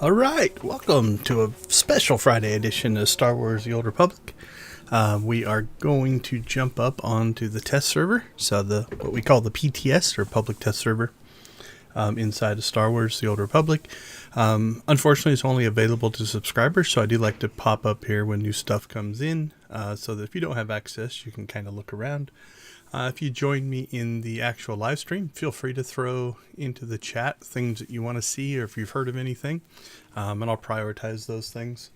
All right, welcome to a special Friday edition of Star Wars: The Old Republic. We are going to jump up onto the test server, so what we call the PTS, or Public Test Server, inside of Star Wars: The Old Republic. Unfortunately, it's only available to subscribers, so I do like to pop up here when new stuff comes in, so that if you don't have access, you can kind of look around. If you join me in the actual live stream, feel free to throw into the chat things that you want to see or if you've heard of anything, and I'll prioritize those things.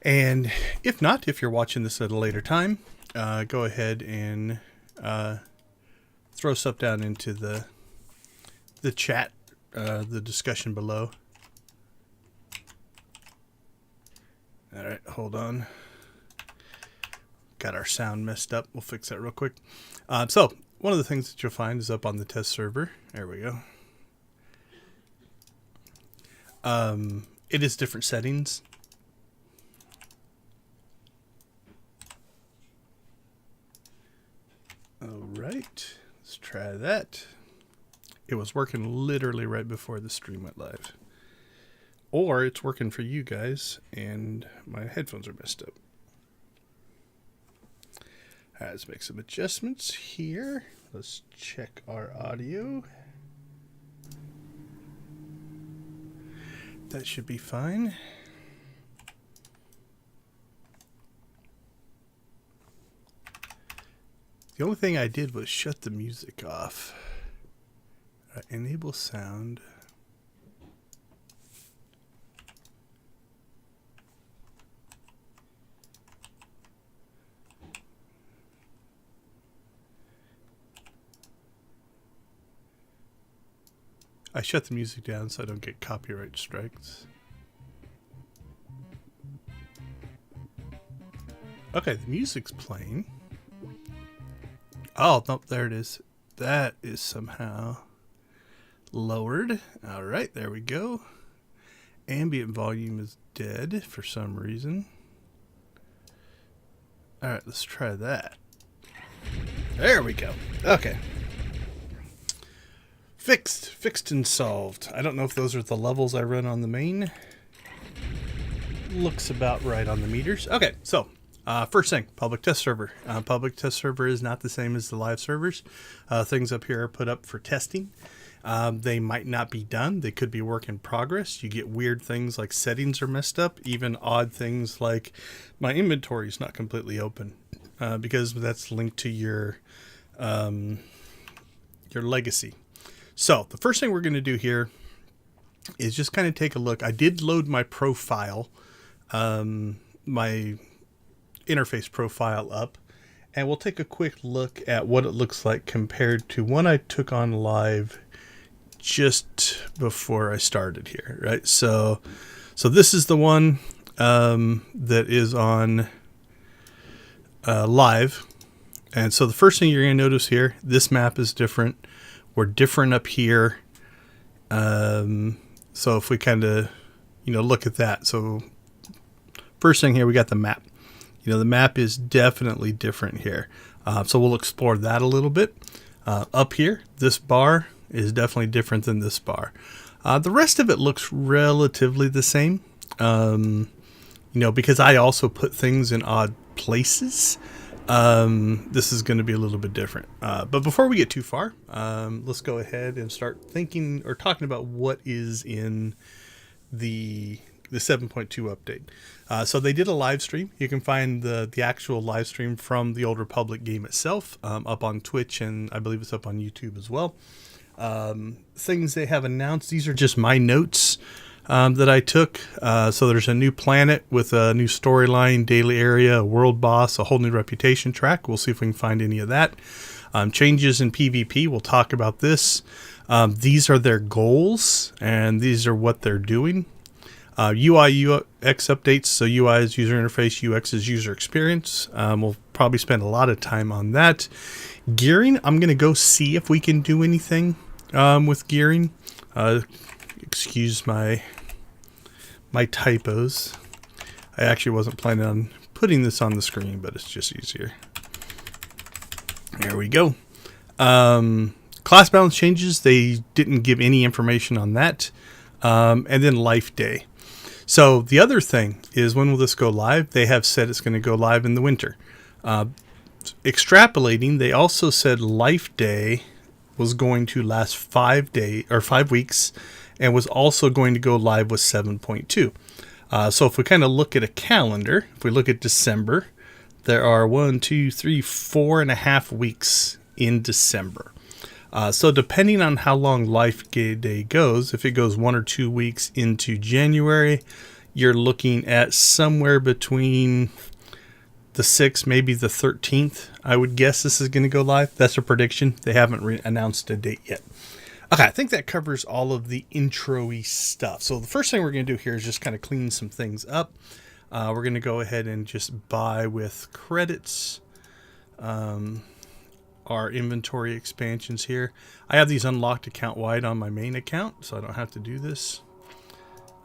And if not, if you're watching this at a later time, go ahead and throw stuff down into the chat, the discussion below. All right, hold on. Got our sound messed up. We'll fix that real quick. So one of the things that you'll find is up on the test server. There we go. It is different settings. All right, let's try that. It was working literally right before the stream went live. Or it's working for you guys and my headphones are messed up. Let's make some adjustments here. Let's check our audio. That should be fine. The only thing I did was shut the music off. Enable sound. I shut the music down so I don't get copyright strikes. Okay, the music's playing. Oh, nope, there it is. That is somehow lowered. All right, there we go. Ambient volume is dead for some reason. All right, let's try that. There we go. Okay. Fixed and solved. I don't know if those are the levels I run on the main. Looks about right on the meters. Okay, so first thing, public test server. Public test server is not the same as the live servers. Things up here are put up for testing. They might not be done. They could be work in progress. You get weird things like settings are messed up. Even odd things like my inventory is not completely open because that's linked to your legacy. So the first thing we're going to do here is just kind of take a look. I did load my profile, my interface profile up, and we'll take a quick look at what it looks like compared to one I took on live just before I started here, right? So this is the one that is on live. And so the first thing you're going to notice here, this map is different. We're different up here. So if we kind of, look at that. So first thing here, we got the map. The map is definitely different here. So we'll explore that a little bit. Up here, this bar is definitely different than this bar. The rest of it looks relatively the same. Because I also put things in odd places. This is going to be a little bit different. But before we get too far, let's go ahead and start thinking or talking about what is in the 7.2 update. So they did a live stream. You can find the actual live stream from the Old Republic game itself up on Twitch, and I believe it's up on YouTube as well. Things they have announced. These are just my notes that I took. So there's a new planet with a new storyline, daily area, a world boss, a whole new reputation track. We'll see if we can find any of that. Changes in PvP. We'll talk about this. These are their goals, and these are what they're doing. UI UX updates. So UI is user interface, UX is user experience. We'll probably spend a lot of time on that. Gearing. I'm going to go see if we can do anything with gearing. Excuse my typos. I actually wasn't planning on putting this on the screen, but it's just easier. There we go. Class balance changes. They didn't give any information on that. and then life day. So the other thing is, when will this go live? They have said it's going to go live in the winter. Extrapolating, they also said life day was going to last 5 weeks, and was also going to go live with 7.2. So if we kind of look at a calendar, if we look at December, there are 4.5 weeks in December. So depending on how long Life Day goes, if it goes 1 or 2 weeks into January, you're looking at somewhere between the 6th, maybe the 13th. I would guess this is going to go live. That's a prediction. They haven't announced a date yet. Okay, I think that covers all of the intro-y stuff. So the first thing we're going to do here is just kind of clean some things up. We're going to go ahead and just buy with credits our inventory expansions here. I have these unlocked account-wide on my main account, so I don't have to do this.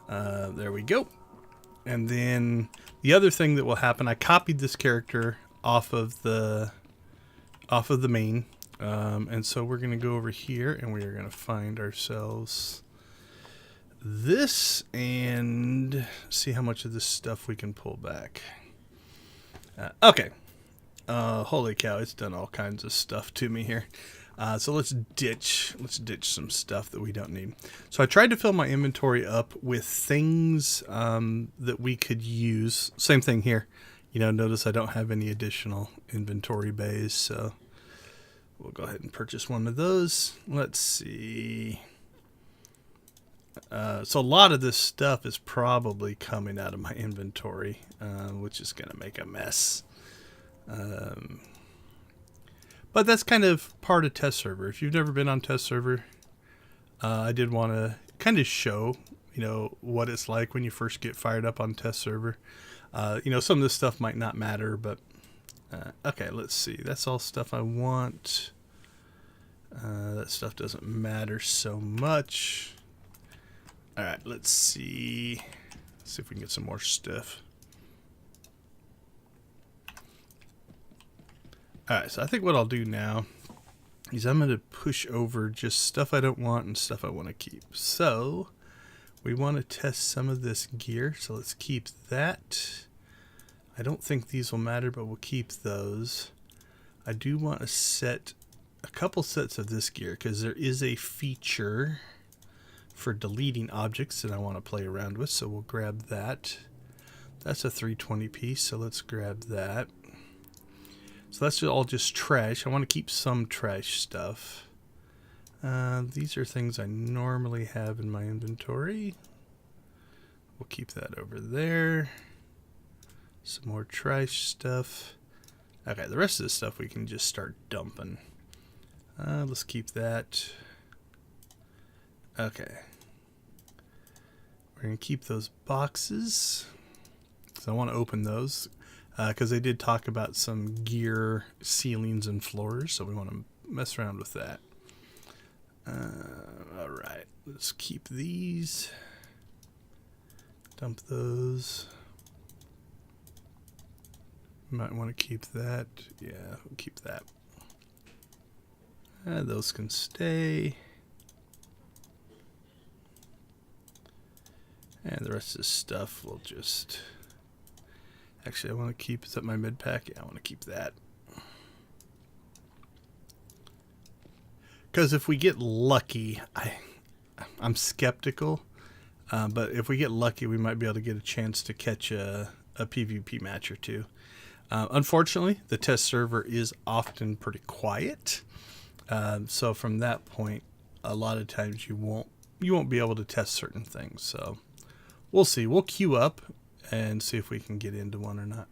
There we go. And then the other thing that will happen, I copied this character off of the main. And so we're going to go over here and we are going to find ourselves this and see how much of this stuff we can pull back. Okay. Holy cow, it's done all kinds of stuff to me here. So let's ditch some stuff that we don't need. So I tried to fill my inventory up with things that we could use. Same thing here. You know, notice I don't have any additional inventory bays, so we'll go ahead and purchase one of those. Let's see. So a lot of this stuff is probably coming out of my inventory, which is going to make a mess. But that's kind of part of test server. If you've never been on test server, I did want to kind of show, you know, what it's like when you first get fired up on test server. You know, some of this stuff might not matter, but okay, let's see. That's all stuff I want. That stuff doesn't matter so much. All right, let's see. Let's see if we can get some more stuff. All right, so I think what I'll do now is I'm going to push over just stuff I don't want and stuff I want to keep. So we want to test some of this gear, so let's keep that. I don't think these will matter, but we'll keep those. I do want to set a couple sets of this gear because there is a feature for deleting objects that I want to play around with, so we'll grab that. That's a 320 piece, so let's grab that. So that's all just trash. I want to keep some trash stuff. These are things I normally have in my inventory. We'll keep that over there. Some more trash stuff. Okay, the rest of this stuff we can just start dumping. Let's keep that. Okay. We're going to keep those boxes. So I want to open those. Because they did talk about some gear ceilings and floors, so we want to mess around with that. All right, let's keep these. Dump those. Might want to keep that. Yeah, we'll keep that. Those can stay. And the rest of this stuff will just... Actually, I want to keep... Is that my mid pack? Yeah, I want to keep that. Because if we get lucky, I'm skeptical. But if we get lucky, we might be able to get a chance to catch a PvP match or two. Unfortunately, the test server is often pretty quiet. So from that point, a lot of times you won't be able to test certain things. So we'll see. We'll queue up and see if we can get into one or not.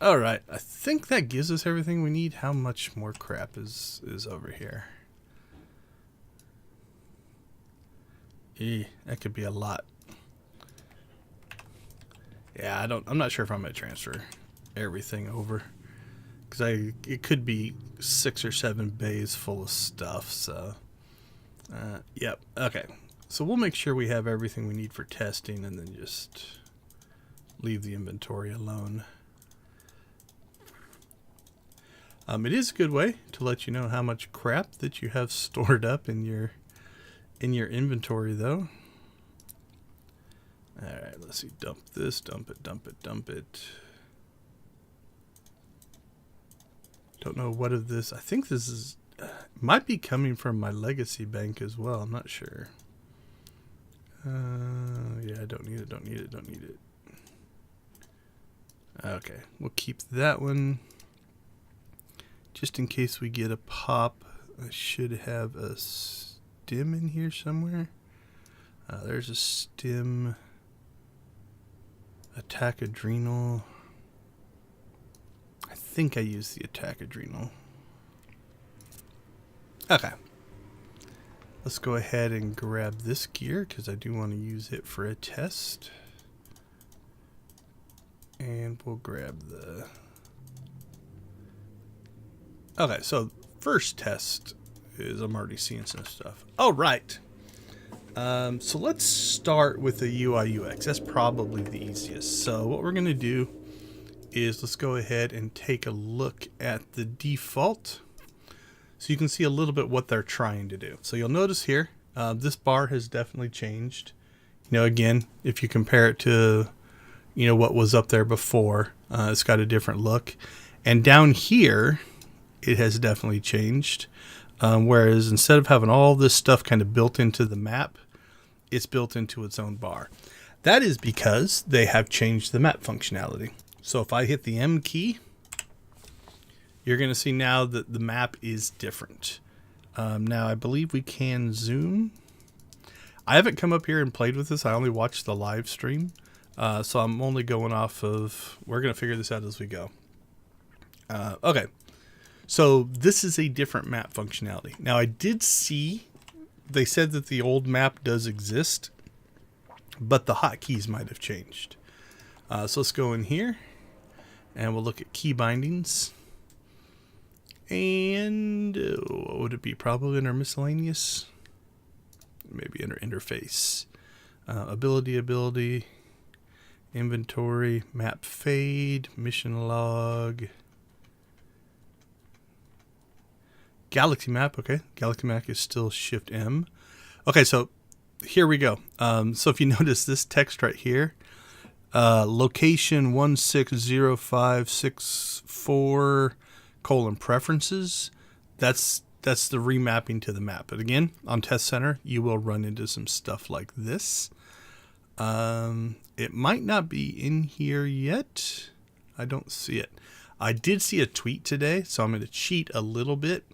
All right, I think that gives us everything we need. How much more crap is over here? That could be a lot. Yeah, I'm not sure if I'm gonna transfer everything over, because it could be 6 or 7 bays full of stuff. So, yep. Okay. So we'll make sure we have everything we need for testing and then just leave the inventory alone. It is a good way to let you know how much crap that you have stored up in your in your inventory though. All right, let's see. Dump this, dump it, dump it, dump it. Don't know what of this. I think this is might be coming from my legacy bank as well. I'm not sure. Yeah, I don't need it, don't need it, don't need it. Okay, we'll keep that one. Just in case we get a pop, I should have a stim in here somewhere. There's a stim. Attack adrenal. I think I used the attack adrenal. Okay. Let's go ahead and grab this gear because I do want to use it for a test. And we'll grab the... Okay, so first test is I'm already seeing some stuff. Oh, right. So let's start with the UI UX. That's probably the easiest. So what we're going to do is let's go ahead and take a look at the default. So you can see a little bit what they're trying to do. So you'll notice here, this bar has definitely changed. You know, again, if you compare it to, you know, what was up there before, it's got a different look. And down here, it has definitely changed. Whereas instead of having all this stuff kind of built into the map, it's built into its own bar. That is because they have changed the map functionality. So if I hit the M key, you're going to see now that the map is different. Now I believe we can zoom. I haven't come up here and played with this. I only watched the live stream. So I'm only going off of, we're going to figure this out as we go. Okay. So this is a different map functionality. Now I did see, they said that the old map does exist, but the hotkeys might have changed. So let's go in here and we'll look at key bindings. And what would it be? Probably in our miscellaneous, maybe in our interface. Ability, inventory, map fade, mission log. Galaxy map, okay. Galaxy map is still Shift M. Okay, so here we go. So if you notice this text right here, location 160564 : preferences. That's the remapping to the map. But again, on Test Center, you will run into some stuff like this. It might not be in here yet. I don't see it. I did see a tweet today, so I'm going to cheat a little bit.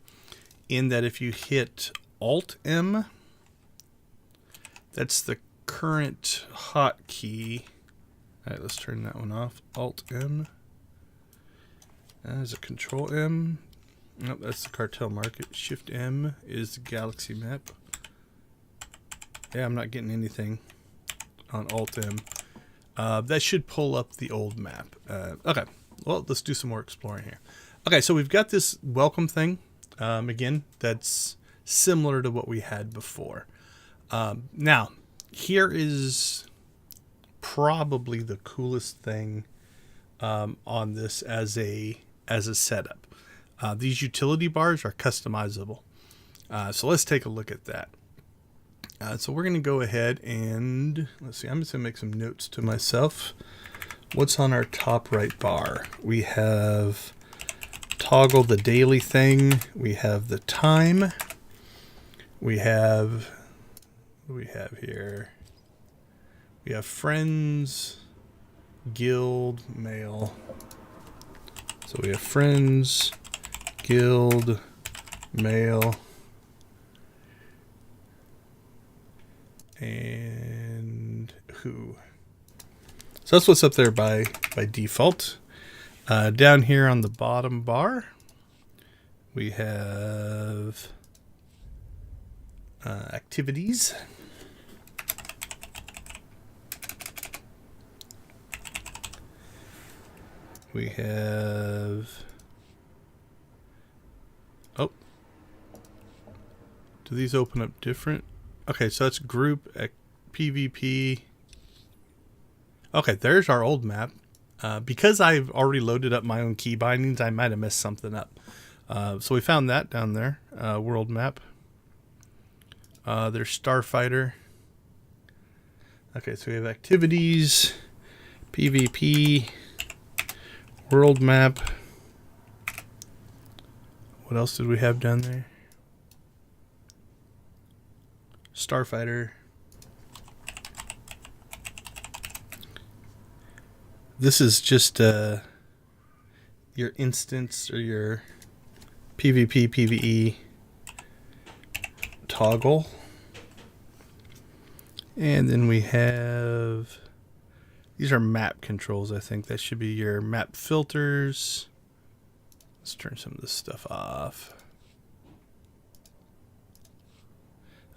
In that if you hit Alt-M, that's the current hotkey. All right, let's turn that one off. Alt-M. There's a Control-M. Nope, that's the cartel market. Shift-M is the galaxy map. Yeah, I'm not getting anything on Alt-M. That should pull up the old map. Okay, well, let's do some more exploring here. Okay, so we've got this welcome thing. Again, that's similar to what we had before. Now, here is probably the coolest thing on this as a setup. These utility bars are customizable. So let's take a look at that. So we're going to go ahead and let's see. I'm just going to make some notes to myself. What's on our top right bar? We have toggle the daily thing. We have the time. We have, what do we have here? We have friends, guild, mail. So we have friends, guild, mail, and who. So that's what's up there by default. Down here on the bottom bar, we have activities. We have, oh, do these open up different? Okay, so that's group, PvP. Okay, there's our old map. Because I've already loaded up my own key bindings, I might have messed something up. So we found that down there, world map. There's Starfighter. Okay, so we have activities, PvP, world map. What else did we have down there? Starfighter. This is just your instance or your PvP, PvE toggle. And then we have, these are map controls, I think. That should be your map filters. Let's turn some of this stuff off.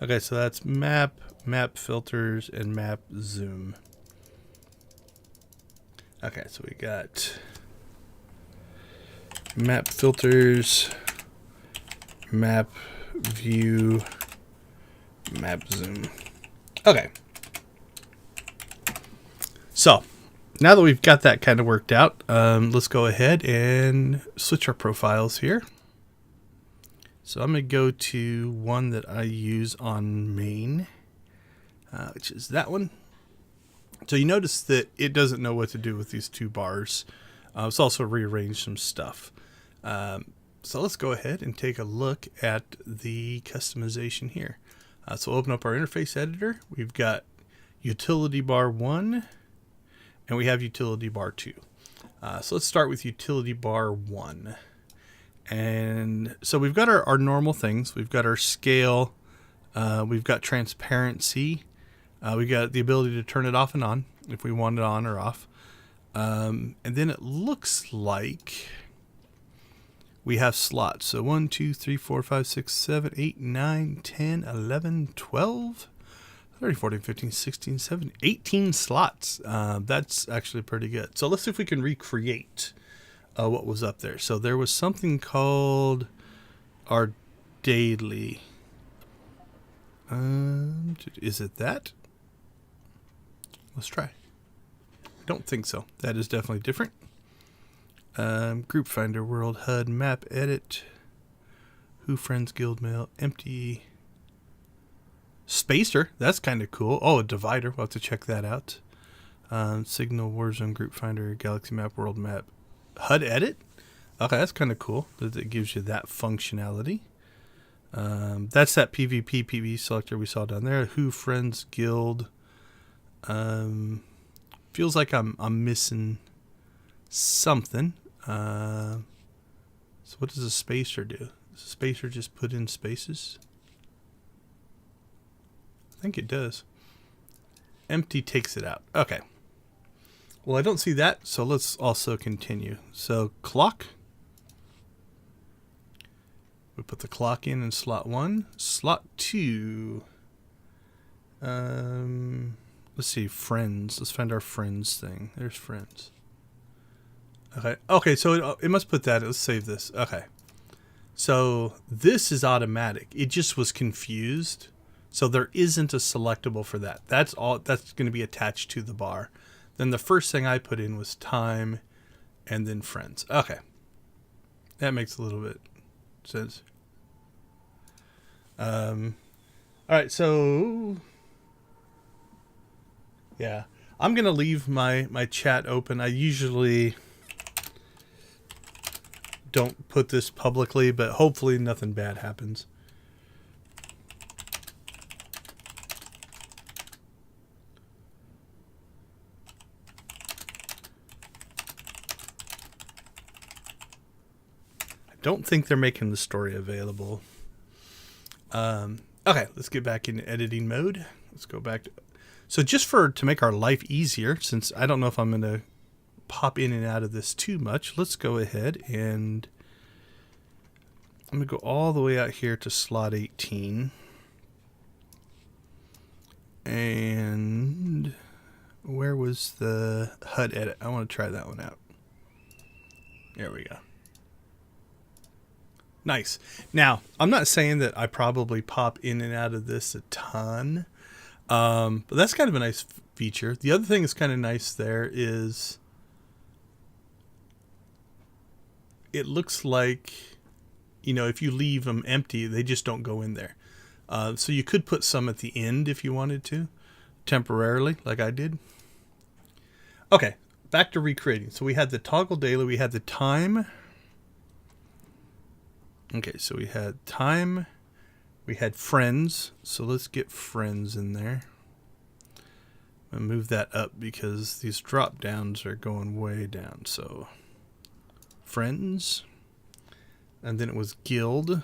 Okay, so that's map, map filters, and map zoom. Okay, so we got map filters, map view, map zoom. Okay. So now that we've got that kind of worked out, let's go ahead and switch our profiles here. So I'm going to go to one that I use on main, which is that one. So you notice that it doesn't know what to do with these two bars. It's also rearranged some stuff. So let's go ahead and take a look at the customization here. So we'll open up our interface editor. We've got utility bar 1 and we have utility bar 2. So let's start with utility bar 1. And so we've got our normal things. We've got our scale. We've got transparency. We've got the ability to turn it off and on if we want it on or off. And then it looks like we have slots. So 1, 2, 3, 4, 5, 6, 7, 8, 9, 10, 11, 12, 13, 14, 15, 16, 17, 18 slots. That's actually pretty good. So let's see if we can recreate what was up there. So there was something called our daily. Is it that? Let's try. I don't think so. That is definitely different. Group finder, world HUD, map edit, who friends, guild mail, empty, spacer. That's kind of cool. Oh, a divider. We'll have to check that out. Signal, warzone, group finder, galaxy map, world map, HUD edit. Okay, that's kind of cool that it gives you that functionality. That's that PvP, PvE selector we saw down there. Who friends, guild. Feels like I'm missing something. So what does a spacer do? Does a spacer just put in spaces? I think it does. Empty takes it out. Okay. Well, I don't see that, so let's also continue. So clock. We put the clock in slot 1. Slot 2. Let's see, friends. Let's find our friends thing. There's friends. Okay. Okay, so it must put that. Let's save this. Okay. So this is automatic. It just was confused. So there isn't a selectable for that. That's all. That's going to be attached to the bar. Then the first thing I put in was time and then friends. Okay. That makes a little bit sense. All right, so yeah, I'm going to leave my chat open. I usually don't put this publicly, but hopefully nothing bad happens. I don't think they're making the story available. Okay, let's get back into editing mode. Let's go back to, so just to make our life easier, since I don't know if I'm going to pop in and out of this too much, let's go ahead and I'm going to go all the way out here to slot 18. And where was the HUD edit? I want to try that one out. There we go. Nice. Now, I'm not saying that I probably pop in and out of this a ton, but that's kind of a nice feature. The other thing that's kind of nice there is it looks like, you know, if you leave them empty, they just don't go in there. So you could put some at the end if you wanted to, temporarily, like I did. Okay, back to recreating. So we had the toggle daily, we had the time. Okay, so we had time, we had friends. So let's get friends in there. I'm gonna move that up because these drop downs are going way down. So friends, and then it was guild.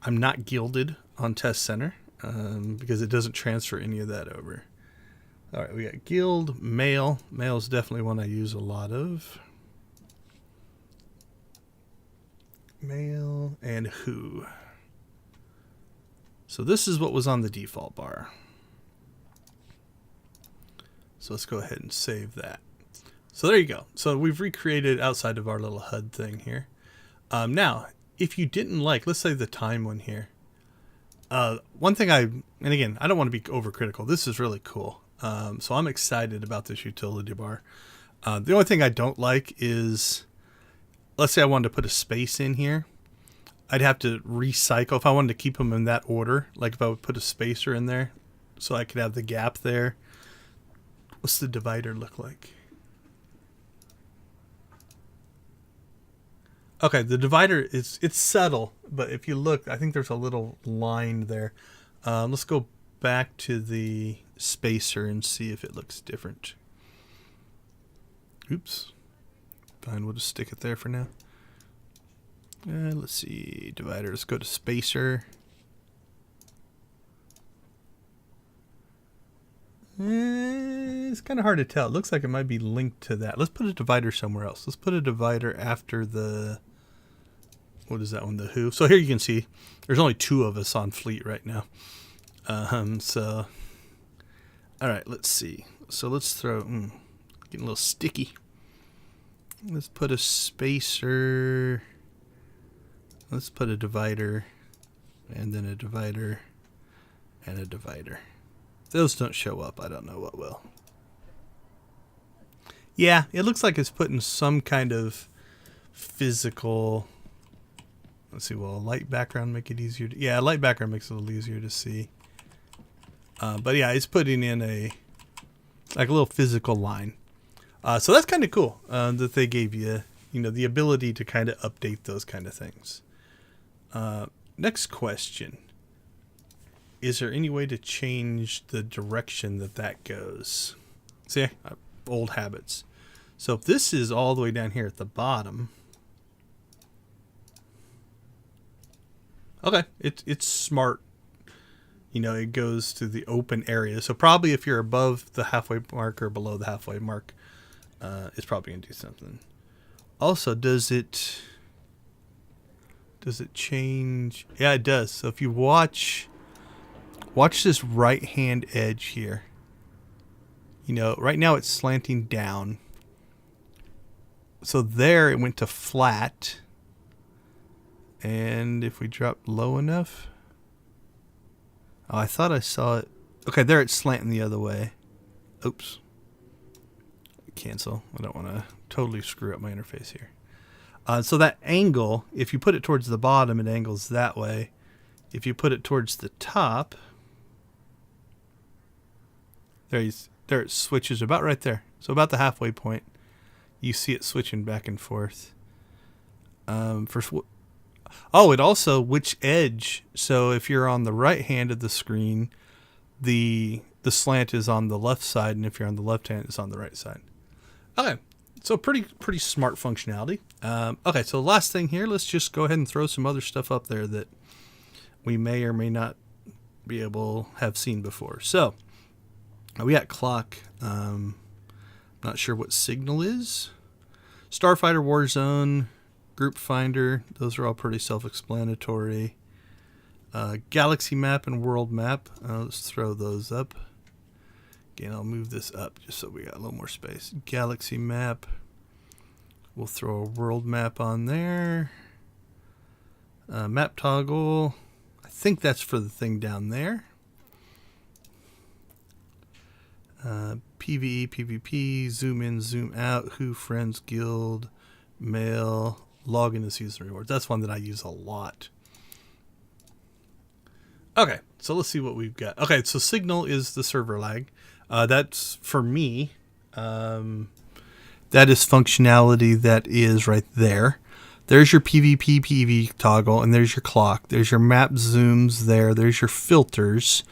I'm not guilded on test center because it doesn't transfer any of that over. All right, we got guild, mail. Mail is definitely one I use a lot of. Mail and who. So this is what was on the default bar. So let's go ahead and save that. So there you go. So we've recreated outside of our little HUD thing here. Now, if you didn't like, let's say the time one here. One thing and again, I don't want to be overcritical. This is really cool. So I'm excited about this utility bar. The only thing I don't like is, let's say I wanted to put a space in here. I'd have to recycle if I wanted to keep them in that order. Like if I would put a spacer in there so I could have the gap there. What's the divider look like? Okay, the divider it's subtle, but if you look, I think there's a little line there. Let's go back to the spacer and see if it looks different. Oops. Fine, we'll just stick it there for now. Let's see, divider. Let's go to spacer. It's kind of hard to tell. It looks like it might be linked to that. Let's put a divider somewhere else. Let's put a divider after the, what is that one? The who. So here you can see there's only 2 of us on fleet right now. So, all right, let's see. So let's throw, getting a little sticky. Let's put a spacer. Let's put a divider and then a divider and a divider. If those don't show up, I don't know what will. Yeah, it looks like it's putting some kind of physical. Let's see, will a light background make it easier to, yeah, a light background makes it a little easier to see. But yeah, it's putting in like a little physical line. So that's kind of cool that they gave you, the ability to kind of update those kind of things. Next question. Is there any way to change the direction that goes? See, old habits. So if this is all the way down here at the bottom. Okay, it's smart. It goes to the open area. So probably if you're above the halfway mark or below the halfway mark, it's probably going to do something. Also, does it change? Yeah, it does. So if you watch this right hand edge here. Right now it's slanting down. So there it went to flat. And if we drop low enough. Oh, I thought I saw it. Okay, there it's slanting the other way. Oops. Cancel. I don't want to totally screw up my interface here. So that angle, if you put it towards the bottom, it angles that way. If you put it towards the top, there it switches about right there. So about the halfway point, you see it switching back and forth. It also which edge. So if you're on the right hand of the screen, the slant is on the left side, and if you're on the left hand, it's on the right side. Okay, so pretty smart functionality. Okay, so last thing here, let's just go ahead and throw some other stuff up there that we may or may not be able have seen before. So we got clock. Not sure what signal is. Starfighter, Warzone, Group Finder. Those are all pretty self-explanatory. Galaxy map and world map. Let's throw those up. Again, I'll move this up just so we got a little more space. Galaxy map. We'll throw a world map on there. Map toggle. I think that's for the thing down there. PvE, PvP, zoom in, zoom out, who, friends, guild, mail, login to season rewards. That's one that I use a lot. Okay, so let's see what we've got. Okay, so signal is the server lag. That's for me. That is functionality that is right there. There's your PvP PV toggle, and there's your clock. There's your map zooms there. There's your filters.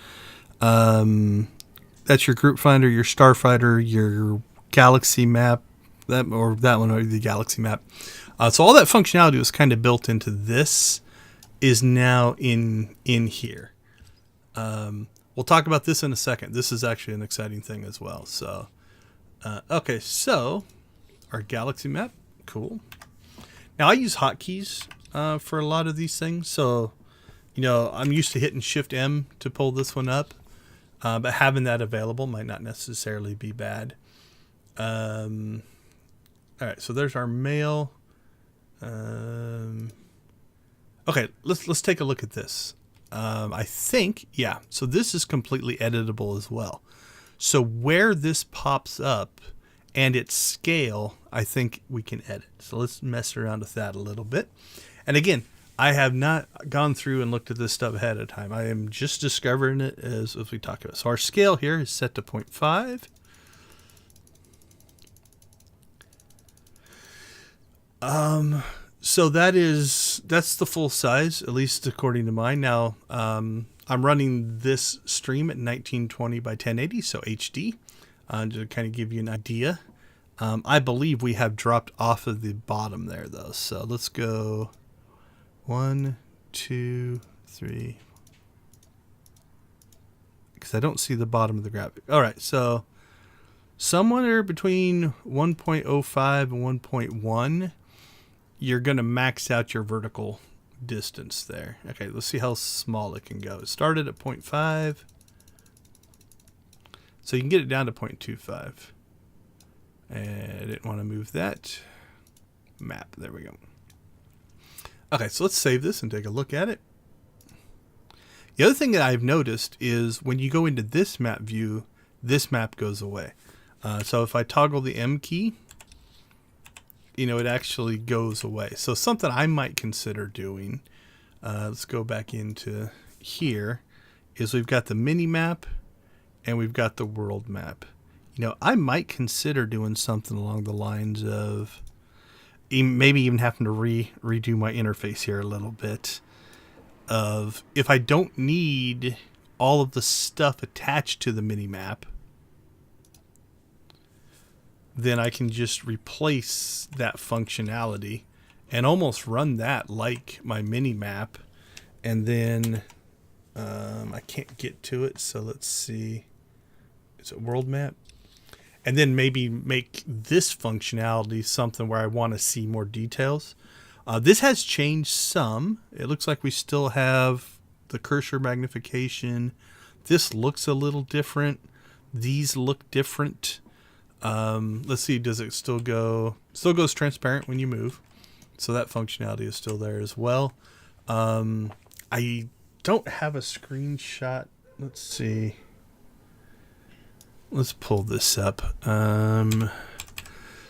That's your group finder, your starfighter, your galaxy map, that one, or the galaxy map. So all that functionality was kind of built into this is now in here. We'll talk about this in a second. This is actually an exciting thing as well. So, okay, so our galaxy map, cool. Now I use hotkeys for a lot of these things. So, you know, I'm used to hitting Shift M to pull this one up, but having that available might not necessarily be bad. All right, so there's our mail. Okay, let's take a look at this. I think, yeah, so this is completely editable as well. So where this pops up and its scale, I think we can edit. So let's mess around with that a little bit. And again, I have not gone through and looked at this stuff ahead of time. I am just discovering it as we talk about it. So our scale here is set to 0.5. So that's the full size, at least according to mine. Now, I'm running this stream at 1920 by 1080, so HD, to kind of give you an idea. I believe we have dropped off of the bottom there, though. So let's go 1, 2, 3. Because I don't see the bottom of the graphic. All right, so somewhere between 1.05 and 1.1. You're going to max out your vertical distance there. Okay, let's see how small it can go. It started at 0.5. So you can get it down to 0.25. And I didn't want to move that. Map, there we go. Okay, so let's save this and take a look at it. The other thing that I've noticed is when you go into this map view, this map goes away. So if I toggle the M key, you know, it actually goes away. So something I might consider doing, let's go back into here, is we've got the mini map and we've got the world map. You know, I might consider doing something along the lines of maybe even having to redo my interface here a little bit, of if I don't need all of the stuff attached to the mini map, then I can just replace that functionality and almost run that like my mini map. And then I can't get to it, so let's see. Is it world map? And then maybe make this functionality something where I want to see more details. This has changed some. It looks like we still have the cursor magnification. This looks a little different. These look different. Let's see, does it still goes transparent when you move, so that functionality is still there as well. I don't have a screenshot. Let's see, let's pull this up.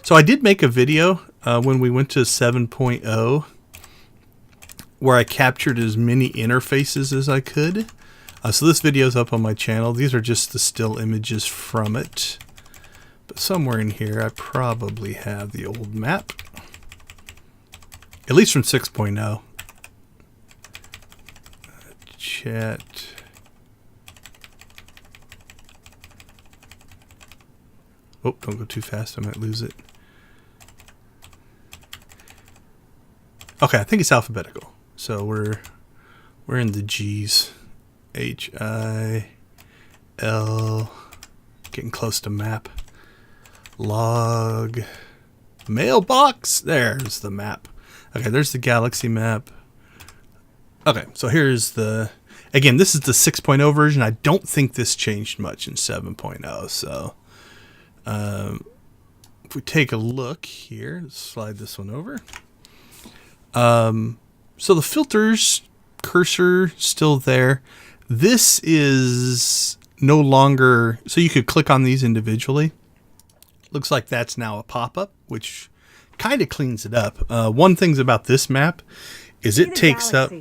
So I did make a video when we went to 7.0 where I captured as many interfaces as I could. So this video is up on my channel. These are just the still images from it. But somewhere in here, I probably have the old map. At least from 6.0. Chat. Oh, don't go too fast. I might lose it. Okay, I think it's alphabetical. So we're in the G's. H-I-L. Getting close to map. Log. Mailbox. There's the map. Okay, there's the galaxy map. Okay, so here's the... Again, this is the 6.0 version. I don't think this changed much in 7.0. So if we take a look here, let's slide this one over. So the filters cursor still there. This is no longer... So you could click on these individually. Looks like that's now a pop-up, which kind of cleans it up. One thing about this map is it takes up...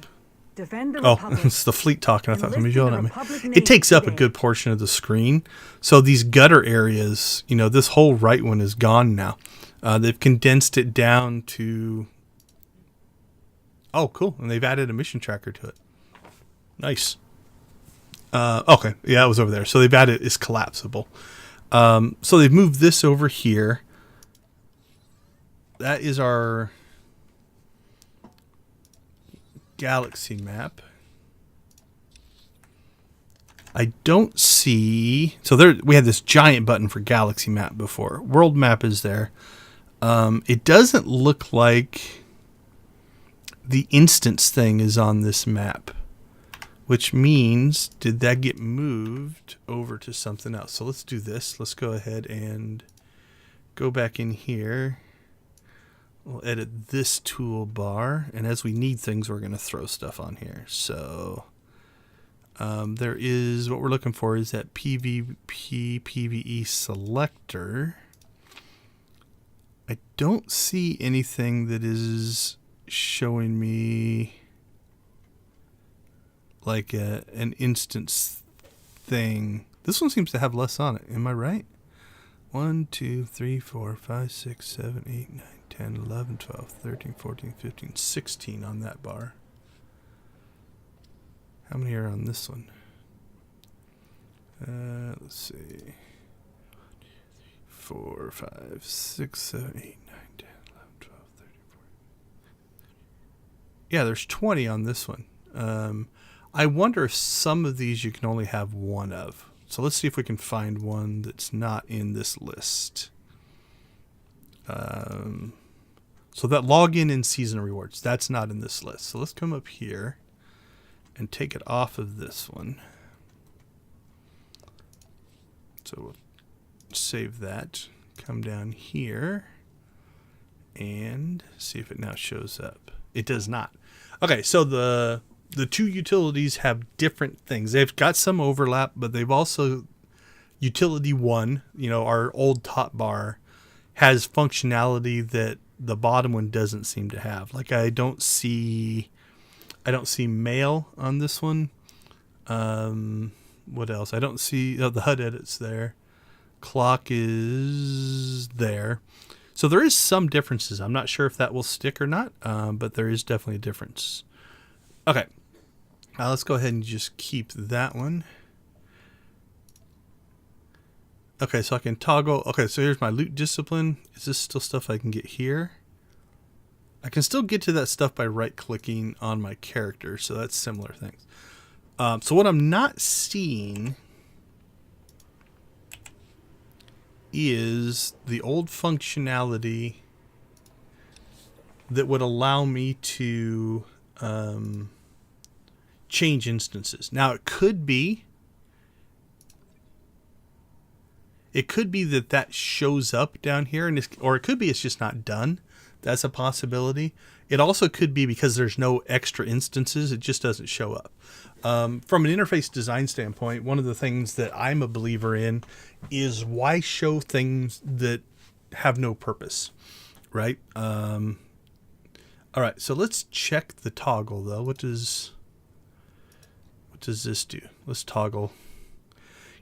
Defend the Oh, Republic. it's the fleet talking. I thought somebody Enlist in yelled the at me. Republic It Navy takes up a today. good portion of the screen. So these gutter areas, you know, this whole right one is gone now. They've condensed it down to... Oh, cool. And they've added a mission tracker to it. Nice. Okay. Yeah, it was over there. So they've added it's collapsible. So they've moved this over here. That is our galaxy map. I don't see... So there we had this giant button for galaxy map before. World map is there. It doesn't look like the instance thing is on this map, which means did that get moved over to something else? So let's do this. Let's go ahead and go back in here. We'll edit this toolbar, and as we need things, we're going to throw stuff on here. So there is, what we're looking for is that PvP PvE selector. I don't see anything that is showing me like an instance thing. This one seems to have less on it. Am I right? 1, 2, 3, 4, 5, 6, 7, 8, 9, 10, 11, 12, 13, 14, 15, 16 on that bar. How many are on this one? Let's see. 4, 5, 6, 7, 8, 9, 10, 11, 12, 13, 14. Yeah, there's 20 on this one. I wonder if some of these you can only have one of. So let's see if we can find one that's not in this list. So that login and season rewards, that's not in this list. So let's come up here and take it off of this one. So we'll save that, come down here, and see if it now shows up. It does not. Okay, so the two utilities have different things. They've got some overlap, but they've also, utility 1, you know, our old top bar, has functionality that the bottom one doesn't seem to have. Like I don't see mail on this one. What else? I don't see, oh, the HUD edit's there. Clock is there. So there is some differences. I'm not sure if that will stick or not, but there is definitely a difference. Okay. Let's go ahead and just keep that one. Okay, so I can toggle. Okay, so here's my loot discipline. Is this still stuff I can get here? I can still get to that stuff by right-clicking on my character, so that's similar things. So what I'm not seeing is the old functionality that would allow me to change instances. Now, it could be that shows up down here, and or it could be it's just not done. That's a possibility. It also could be because there's no extra instances, it just doesn't show up. From an interface design standpoint, one of the things that I'm a believer in is why show things that have no purpose, right? All right, so let's check the toggle though. What does this do? Let's toggle.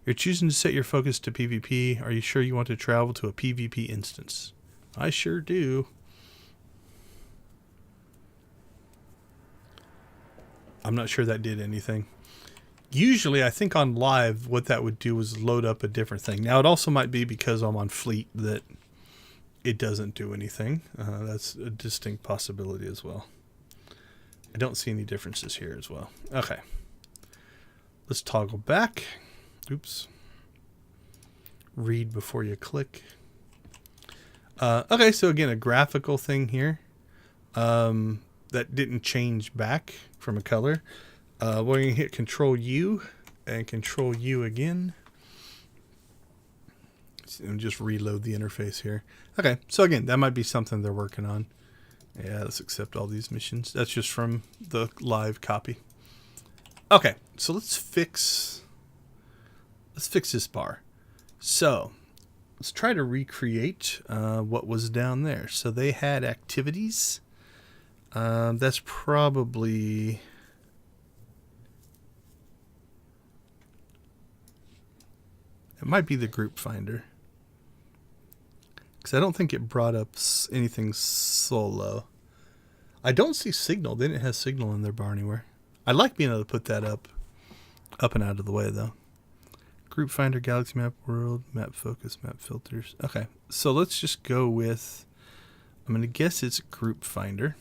You're choosing to set your focus to PvP. Are you sure you want to travel to a PvP instance? I sure do. I'm not sure that did anything. Usually, I think on live, what that would do is load up a different thing. Now, it also might be because I'm on fleet that it doesn't do anything. That's a distinct possibility as well. I don't see any differences here as well. Okay. Let's toggle back. Oops. Read before you click. Okay, so again, a graphical thing here. That didn't change back from a color. We're going to hit Control U and Control U again. And just reload the interface here. Okay, so again, that might be something they're working on. Yeah, let's accept all these missions. That's just from the live copy. Okay, so let's fix this bar. So let's try to recreate what was down there. So they had activities. That's probably It might be the group finder. Because I don't think it brought up anything solo. I don't see signal. They didn't have signal in their bar anywhere. I like being able to put that up and out of the way, though. Group finder, galaxy map, world, map focus, map filters. Okay, so let's just go with, I'm going to guess it's group finder.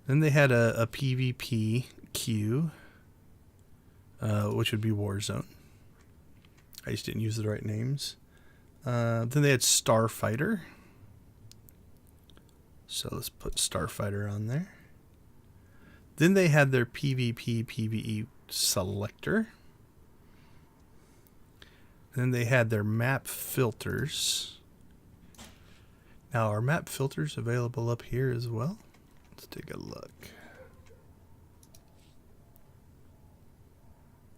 Then they had a PvP queue, which would be Warzone. I just didn't use the right names. Then they had Starfighter. So let's put Starfighter on there. Then they had their PvP PvE selector. Then they had their map filters. Now, are map filters available up here as well? Let's take a look.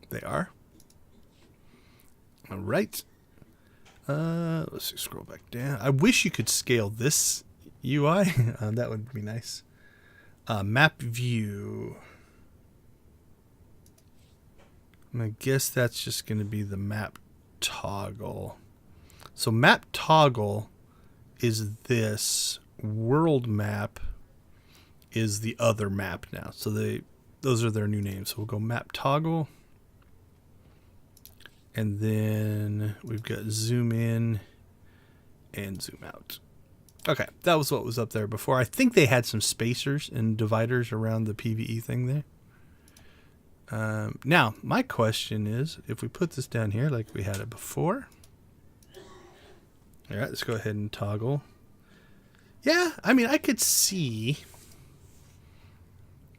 They are. All right. Let's see, scroll back down. I wish you could scale this UI. That would be nice. Map view. I'm going to guess that's just going to be the map toggle. So map toggle is this. World map is the other map now. So those are their new names. So we'll go map toggle. And then we've got zoom in and zoom out. Okay, that was what was up there before. I think they had some spacers and dividers around the PvE thing there. Now, my question is, if we put this down here like we had it before. All right, let's go ahead and toggle. Yeah, I mean, I could see,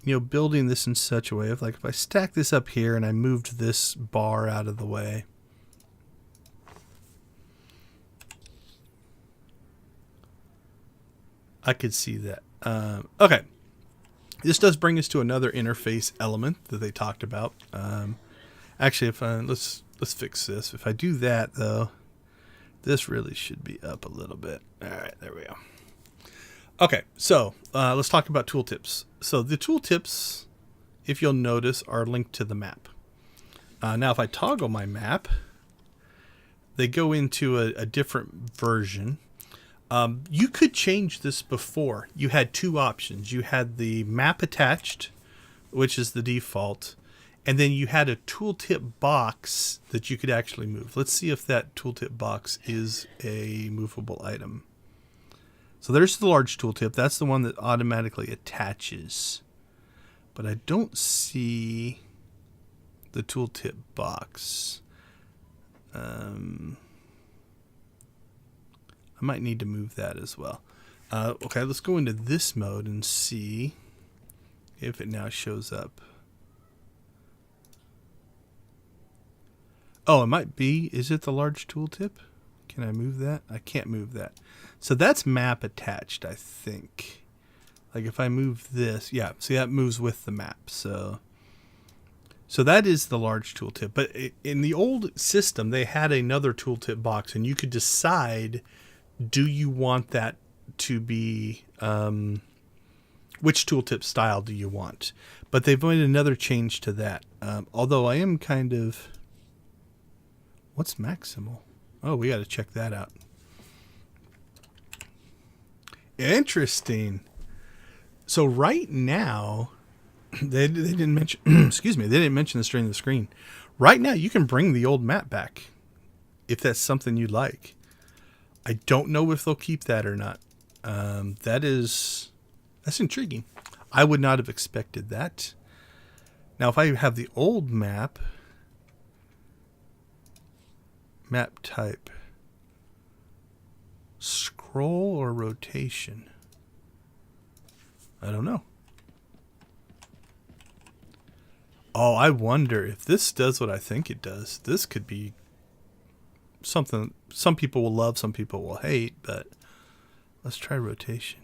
building this in such a way of like if I stack this up here and I moved this bar out of the way. I could see that. Okay. This does bring us to another interface element that they talked about. Actually, if let's fix this. If I do that though, this really should be up a little bit. All right, there we go. Okay, so let's talk about tooltips. So the tooltips, if you'll notice, are linked to the map. Now, if I toggle my map, they go into a different version. You could change this before. You had two options. You had the map attached, which is the default, and then you had a tooltip box that you could actually move. Let's see if that tooltip box is a movable item. So there's the large tooltip. That's the one that automatically attaches. But I don't see the tooltip box. I might need to move that as well. Okay, let's go into this mode and see if it now shows up. Oh, it might be. Is it the large tooltip? Can I move that? I can't move that. So that's map attached, I think. Like if I move this, yeah, see that moves with the map. So that is the large tooltip. But in the old system, they had another tooltip box, and you could decide, do you want that to be, which tooltip style do you want? But they've made another change to that. Although I am kind of, what's maximal? Oh, we got to check that out. Interesting. So right now, they didn't mention, excuse me, they didn't mention this during the screen. Right now, you can bring the old map back if that's something you'd like. I don't know if they'll keep that or not. That's intriguing. I would not have expected that. Now, if I have the old map type, scroll or rotation, I don't know. Oh, I wonder if this does what I think it does. This could be something some people will love, some people will hate, but let's try rotation.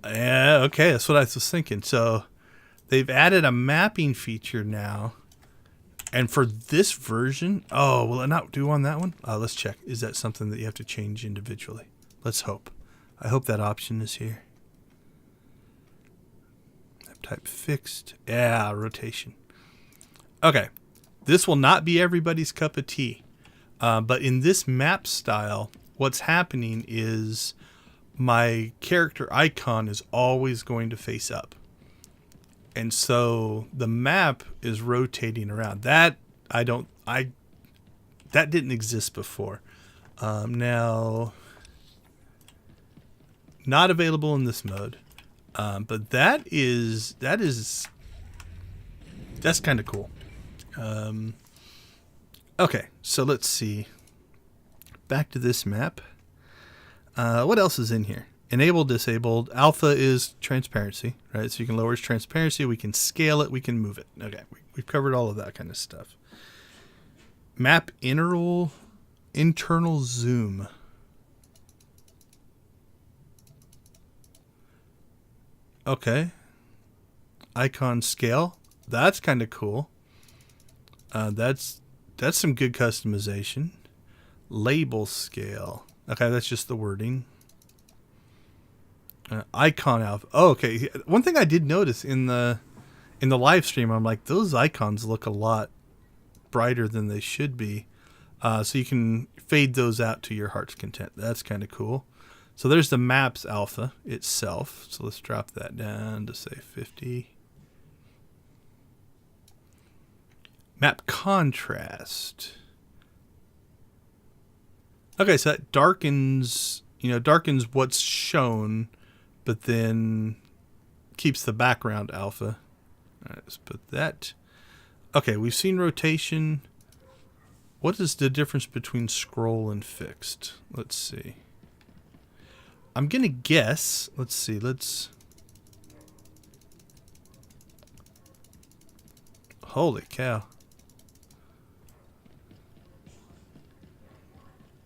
Yeah, okay, that's what I was thinking. So they've added a mapping feature now. And for this version, oh, will it not do on that one? Let's check. Is that something that you have to change individually? Let's hope. I hope that option is here. Map type fixed. Yeah, rotation. Okay. This will not be everybody's cup of tea. But in this map style, what's happening is my character icon is always going to face up. And so the map is rotating around. That didn't exist before. Now, not available in this mode. But that's kind of cool. Okay, so let's see. Back to this map. What else is in here? Enable, disabled. Alpha is transparency, right? So you can lower its transparency. We can scale it. We can move it. Okay, we've covered all of that kind of stuff. Map internal zoom. Okay. Icon scale. That's kind of cool. That's some good customization. Label scale. Okay, that's just the wording. Icon alpha. Oh, okay. One thing I did notice in the live stream, I'm like, those icons look a lot brighter than they should be. So you can fade those out to your heart's content. That's kind of cool. So there's the maps alpha itself. So let's drop that down to say 50. Map contrast. Okay, so that darkens what's shown, but then keeps the background alpha. All right, let's put that. Okay, we've seen rotation. What is the difference between scroll and fixed? Let's see. I'm going to guess. Let's see. Holy cow.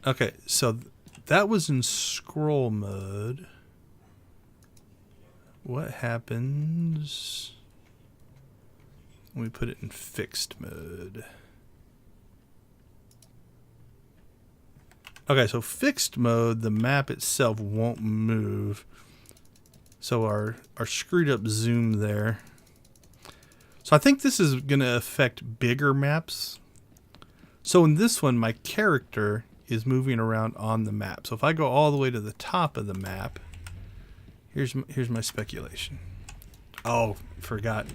Okay, so that was in scroll mode. What happens when we put it in fixed mode? Okay, so fixed mode, the map itself won't move. So our screwed up zoom there. So I think this is going to affect bigger maps. So in this one, my character is moving around on the map. So if I go all the way to the top of the map, here's my speculation. Oh, forgot.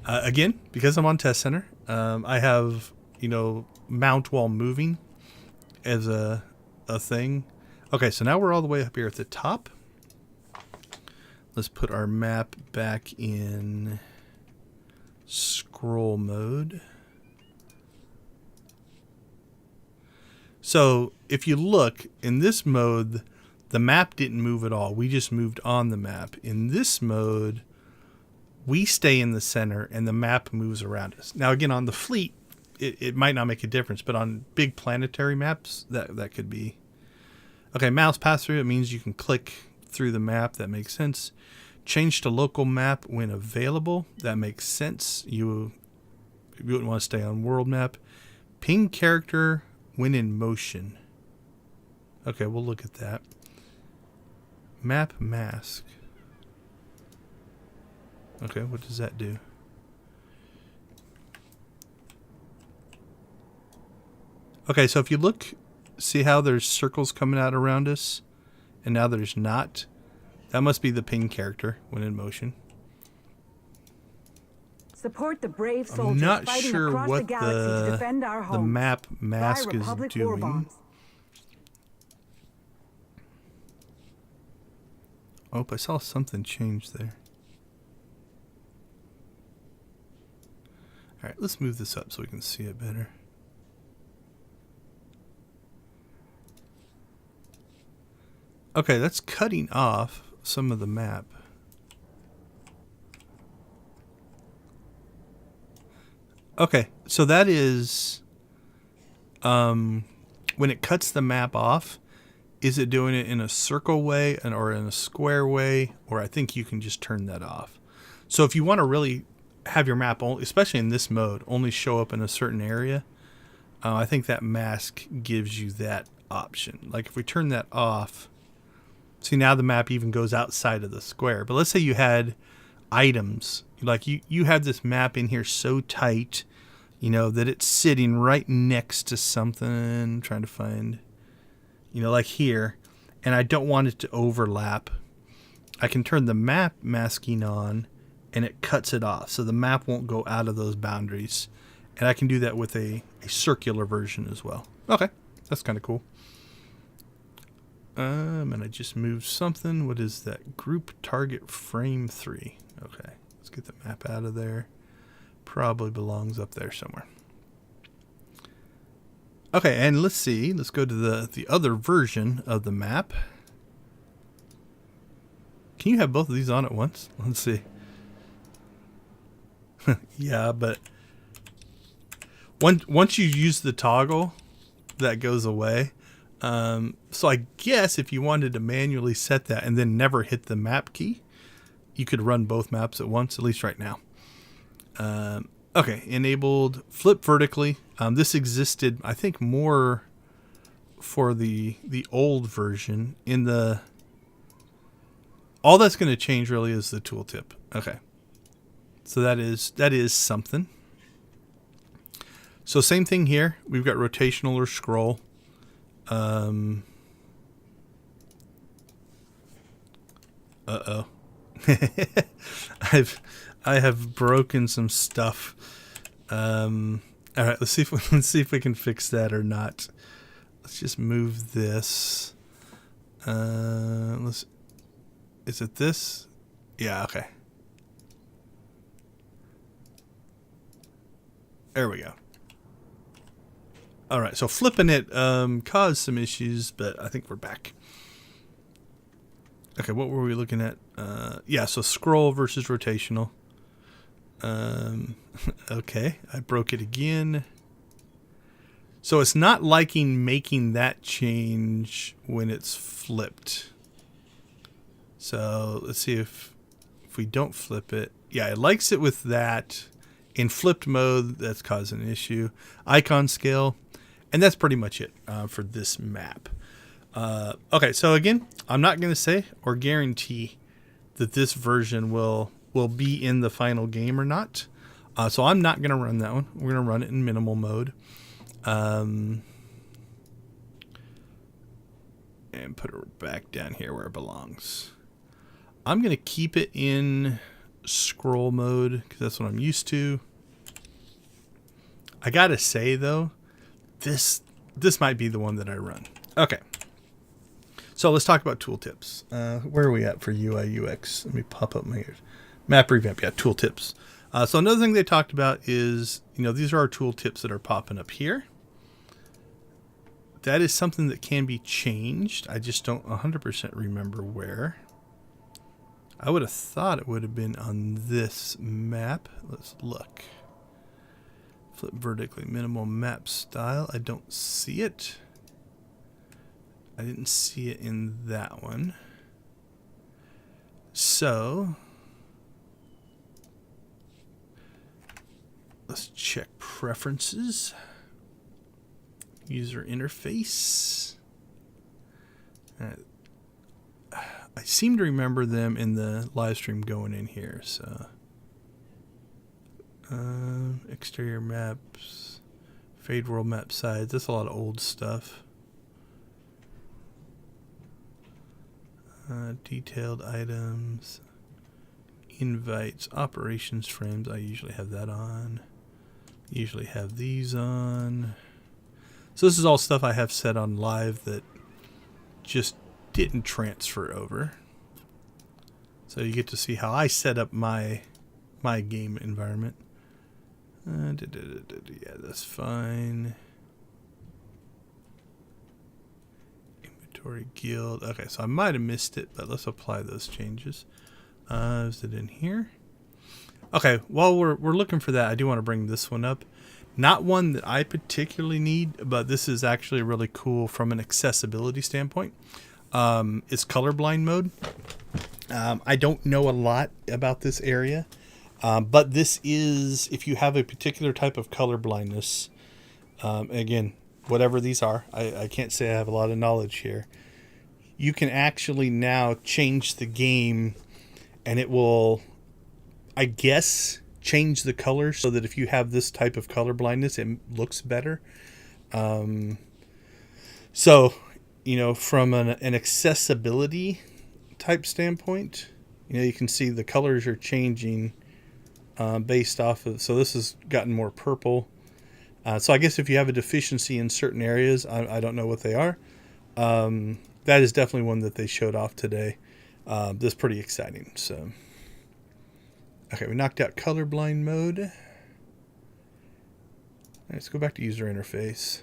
Again, because I'm on Test Center, I have, mount while moving as a thing. Okay, so now we're all the way up here at the top. Let's put our map back in scroll mode. So if you look in this mode, the map didn't move at all. We just moved on the map. In this mode, we stay in the center and the map moves around us. Now again, on the fleet, it might not make a difference, but on big planetary maps, that could be. Okay, mouse pass through, it means you can click through the map. That makes sense. Change to local map when available. That makes sense. You wouldn't want to stay on world map. Ping character when in motion. Okay, we'll look at that. Map mask. Okay, what does that do? Okay, so if you look, see how there's circles coming out around us, and now there's not? That must be the ping character when in motion. Support the brave soldiers I'm not fighting sure across what the galaxy to defend our the homes. map mask Buy is Republic war doing. bonds. Oh, I saw something change there. All right, let's move this up so we can see it better. Okay, that's cutting off some of the map. Okay, so that is when it cuts the map off, is it doing it in a circle way or in a square way? Or I think you can just turn that off. So if you want to really have your map, especially in this mode, only show up in a certain area, I think that mask gives you that option. Like if we turn that off, see now the map even goes outside of the square. But let's say you had items, like you have this map in here so tight, you know, that it's sitting right next to something. I'm trying to find, you know, like here, and I don't want it to overlap. I can turn the map masking on and it cuts it off, so the map won't go out of those boundaries. And I can do that with a circular version as well. Okay, that's kind of cool. And I just moved something. What is that? Group target frame 3. Okay, let's get the map out of there. Probably belongs up there somewhere. Okay, and let's see. Let's go to the other version of the map. Can you have both of these on at once? Let's see. Yeah, but once you use the toggle, that goes away. So I guess if you wanted to manually set that and then never hit the map key, you could run both maps at once, at least right now. Okay, enabled flip vertically. This existed, I think, more for the old version. All that's going to change really is the tooltip. Okay, so that is something. So same thing here. We've got rotational or scroll. Uh-oh. I have broken some stuff. All right, let's see if we can fix that or not. Let's just move this. Is it this? Yeah, okay. There we go. All right, so flipping it caused some issues, but I think we're back. Okay, what were we looking at? Yeah, so scroll versus rotational. Okay, I broke it again. So it's not liking making that change when it's flipped. So let's see if we don't flip it. Yeah, it likes it with that. In flipped mode, that's causing an issue. Icon scale, and that's pretty much it for this map. Okay, so again, I'm not going to say or guarantee that this version will be in the final game or not. So I'm not going to run that one. We're going to run it in minimal mode. And put it back down here where it belongs. I'm going to keep it in scroll mode because that's what I'm used to. I got to say, though, this might be the one that I run. Okay. So let's talk about tooltips. Where are we at for UI UX? Let me pop up my map revamp. Yeah, tooltips. So another thing they talked about is, these are our tooltips that are popping up here. That is something that can be changed. I just don't 100% remember where. I would have thought it would have been on this map. Let's look. Flip vertically, minimal map style. I don't see it. I didn't see it in that one. So let's check preferences. User interface. I seem to remember them in the live stream going in here. So exterior maps, fade world map size. That's a lot of old stuff. Detailed items, invites, operations frames. I usually have that on. Usually have these on. So this is all stuff I have set on live that just didn't transfer over. So you get to see how I set up my game environment. Yeah, that's fine. Inventory guild. Okay, so I might have missed it, but let's apply those changes. Is it in here? Okay, while we're looking for that, I do want to bring this one up. Not one that I particularly need, but this is actually really cool from an accessibility standpoint. It's colorblind mode. I don't know a lot about this area, but this is, if you have a particular type of color blindness, again, whatever these are, I can't say I have a lot of knowledge here. You can actually now change the game, and it will, I guess, change the colors so that if you have this type of color blindness, it looks better. So, you know, from an accessibility type standpoint, you know, you can see the colors are changing based off of, so this has gotten more purple. So I guess if you have a deficiency in certain areas, I don't know what they are. That is definitely one that they showed off today. That's pretty exciting. So, okay, we knocked out colorblind mode. Let's go back to user interface.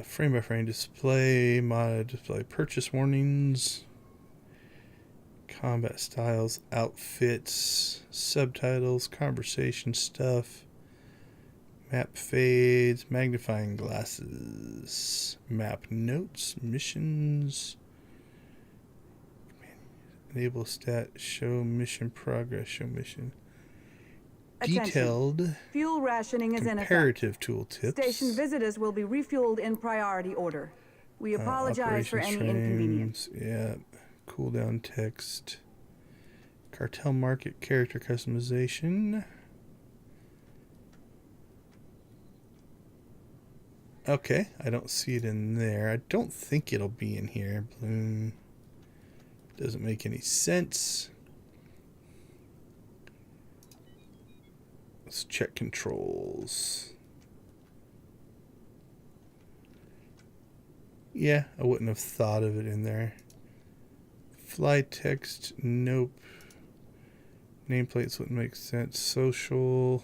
Frame by frame display, mod display, purchase warnings, combat styles, outfits, subtitles, conversation stuff, map fades, magnifying glasses, map notes, missions, enable stat, show mission progress, show mission. Detailed fuel rationing is comparative in effect. tooltips. Station visitors will be refueled in priority order. We apologize for any inconvenience. Yeah, cooldown text, cartel market character customization. Okay, I don't see it in there. I don't think it'll be in here. Bloom doesn't make any sense. Let's check controls. Yeah, I wouldn't have thought of it in there. Fly text, nope. Nameplates wouldn't make sense. Social.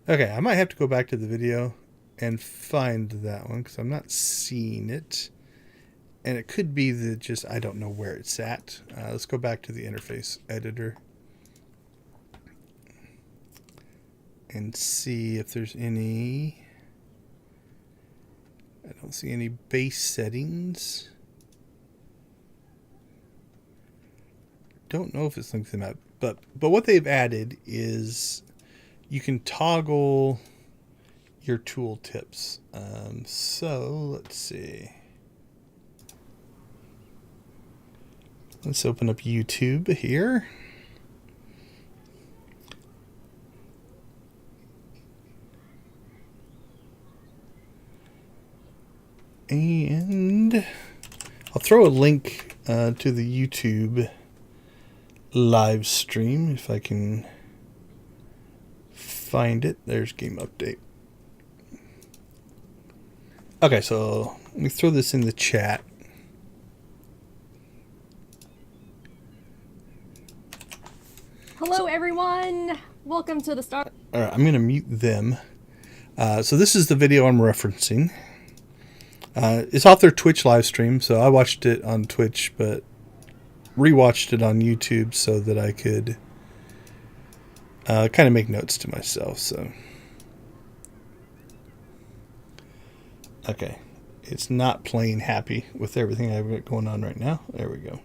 Okay, I might have to go back to the video and find that one because I'm not seeing it. And it could be that just I don't know where it's at. Let's go back to the interface editor and see if there's any. I don't see any base settings. Don't know if it's linked to the map, but what they've added is you can toggle your tool tips. So let's see. Let's open up YouTube here. And I'll throw a link to the YouTube live stream if I can find it. There's game update. Okay, so let me throw this in the chat. Hello, everyone. Welcome to the start. All right, I'm going to mute them. So this is the video I'm referencing. It's off their Twitch live stream, so I watched it on Twitch, but rewatched it on YouTube so that I could kind of make notes to myself. So, okay, it's not playing happy with everything I've got going on right now. There we go.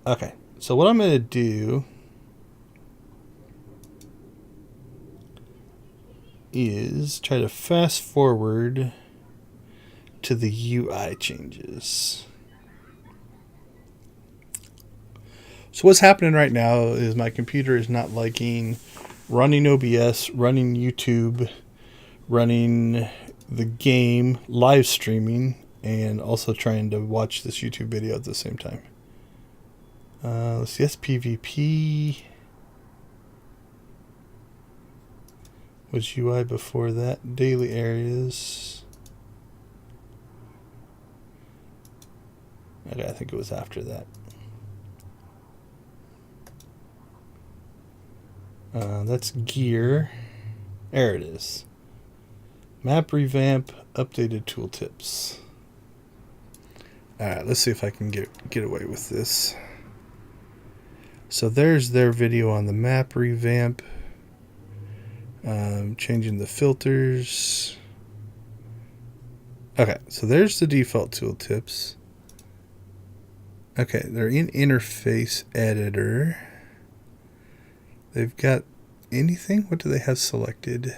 Okay, so what I'm going to do is try to fast forward to the UI changes. So what's happening right now is my computer is not liking running OBS, running YouTube, running the game, live streaming, and also trying to watch this YouTube video at the same time. Let's see, SPVP. Which UI before that? Daily areas. Okay, I think it was after that. That's gear. There it is. Map revamp, updated tooltips. Alright, let's see if I can get away with this. So there's their video on the map revamp. Changing the filters. Okay, so there's the default tooltips. Okay, they're in interface editor. They've got anything? What do they have selected?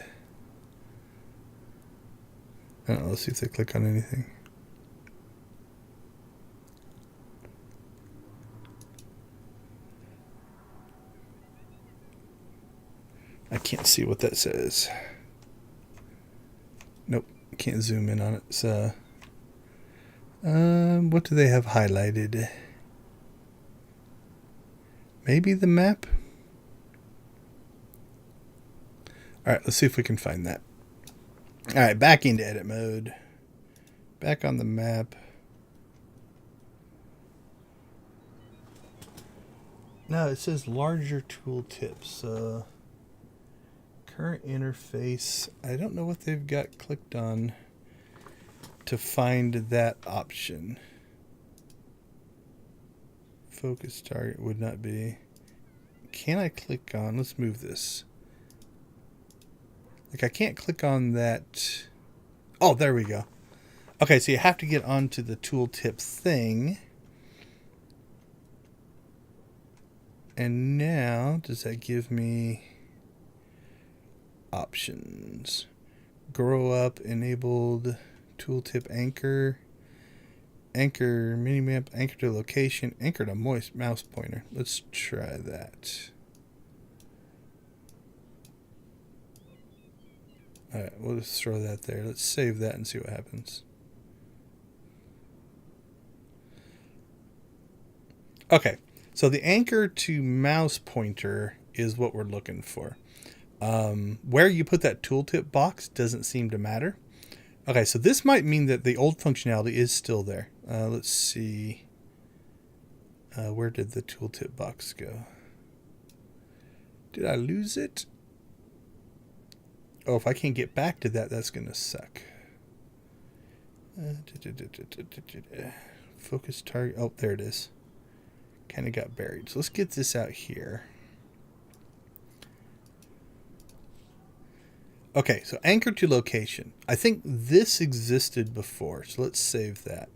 I don't know, let's see if they click on anything. I can't see what that says. Nope, can't zoom in on it. So, what do they have highlighted? Maybe the map? Alright, let's see if we can find that. Alright, back into edit mode. Back on the map. No, it says larger tooltips. Current interface. I don't know what they've got clicked on to find that option. Focus target would not be. Can I click on? Let's move this. Like, I can't click on that. Oh, there we go. Okay, so you have to get onto the tooltip thing. And now, does that give me options? Grow up, enabled, tooltip anchor, anchor minimap, anchor to location, anchor to mouse pointer. Let's try that. Alright, we'll just throw that there. Let's save that and see what happens. Okay, so the anchor to mouse pointer is what we're looking for. Where you put that tooltip box doesn't seem to matter. Okay, so this might mean that the old functionality is still there. Let's see. Where did the tooltip box go? Did I lose it? Oh, if I can't get back to that, that's going to suck. Focus target. Oh, there it is. Kind of got buried. So let's get this out here. Okay, so anchor to location. I think this existed before, so let's save that.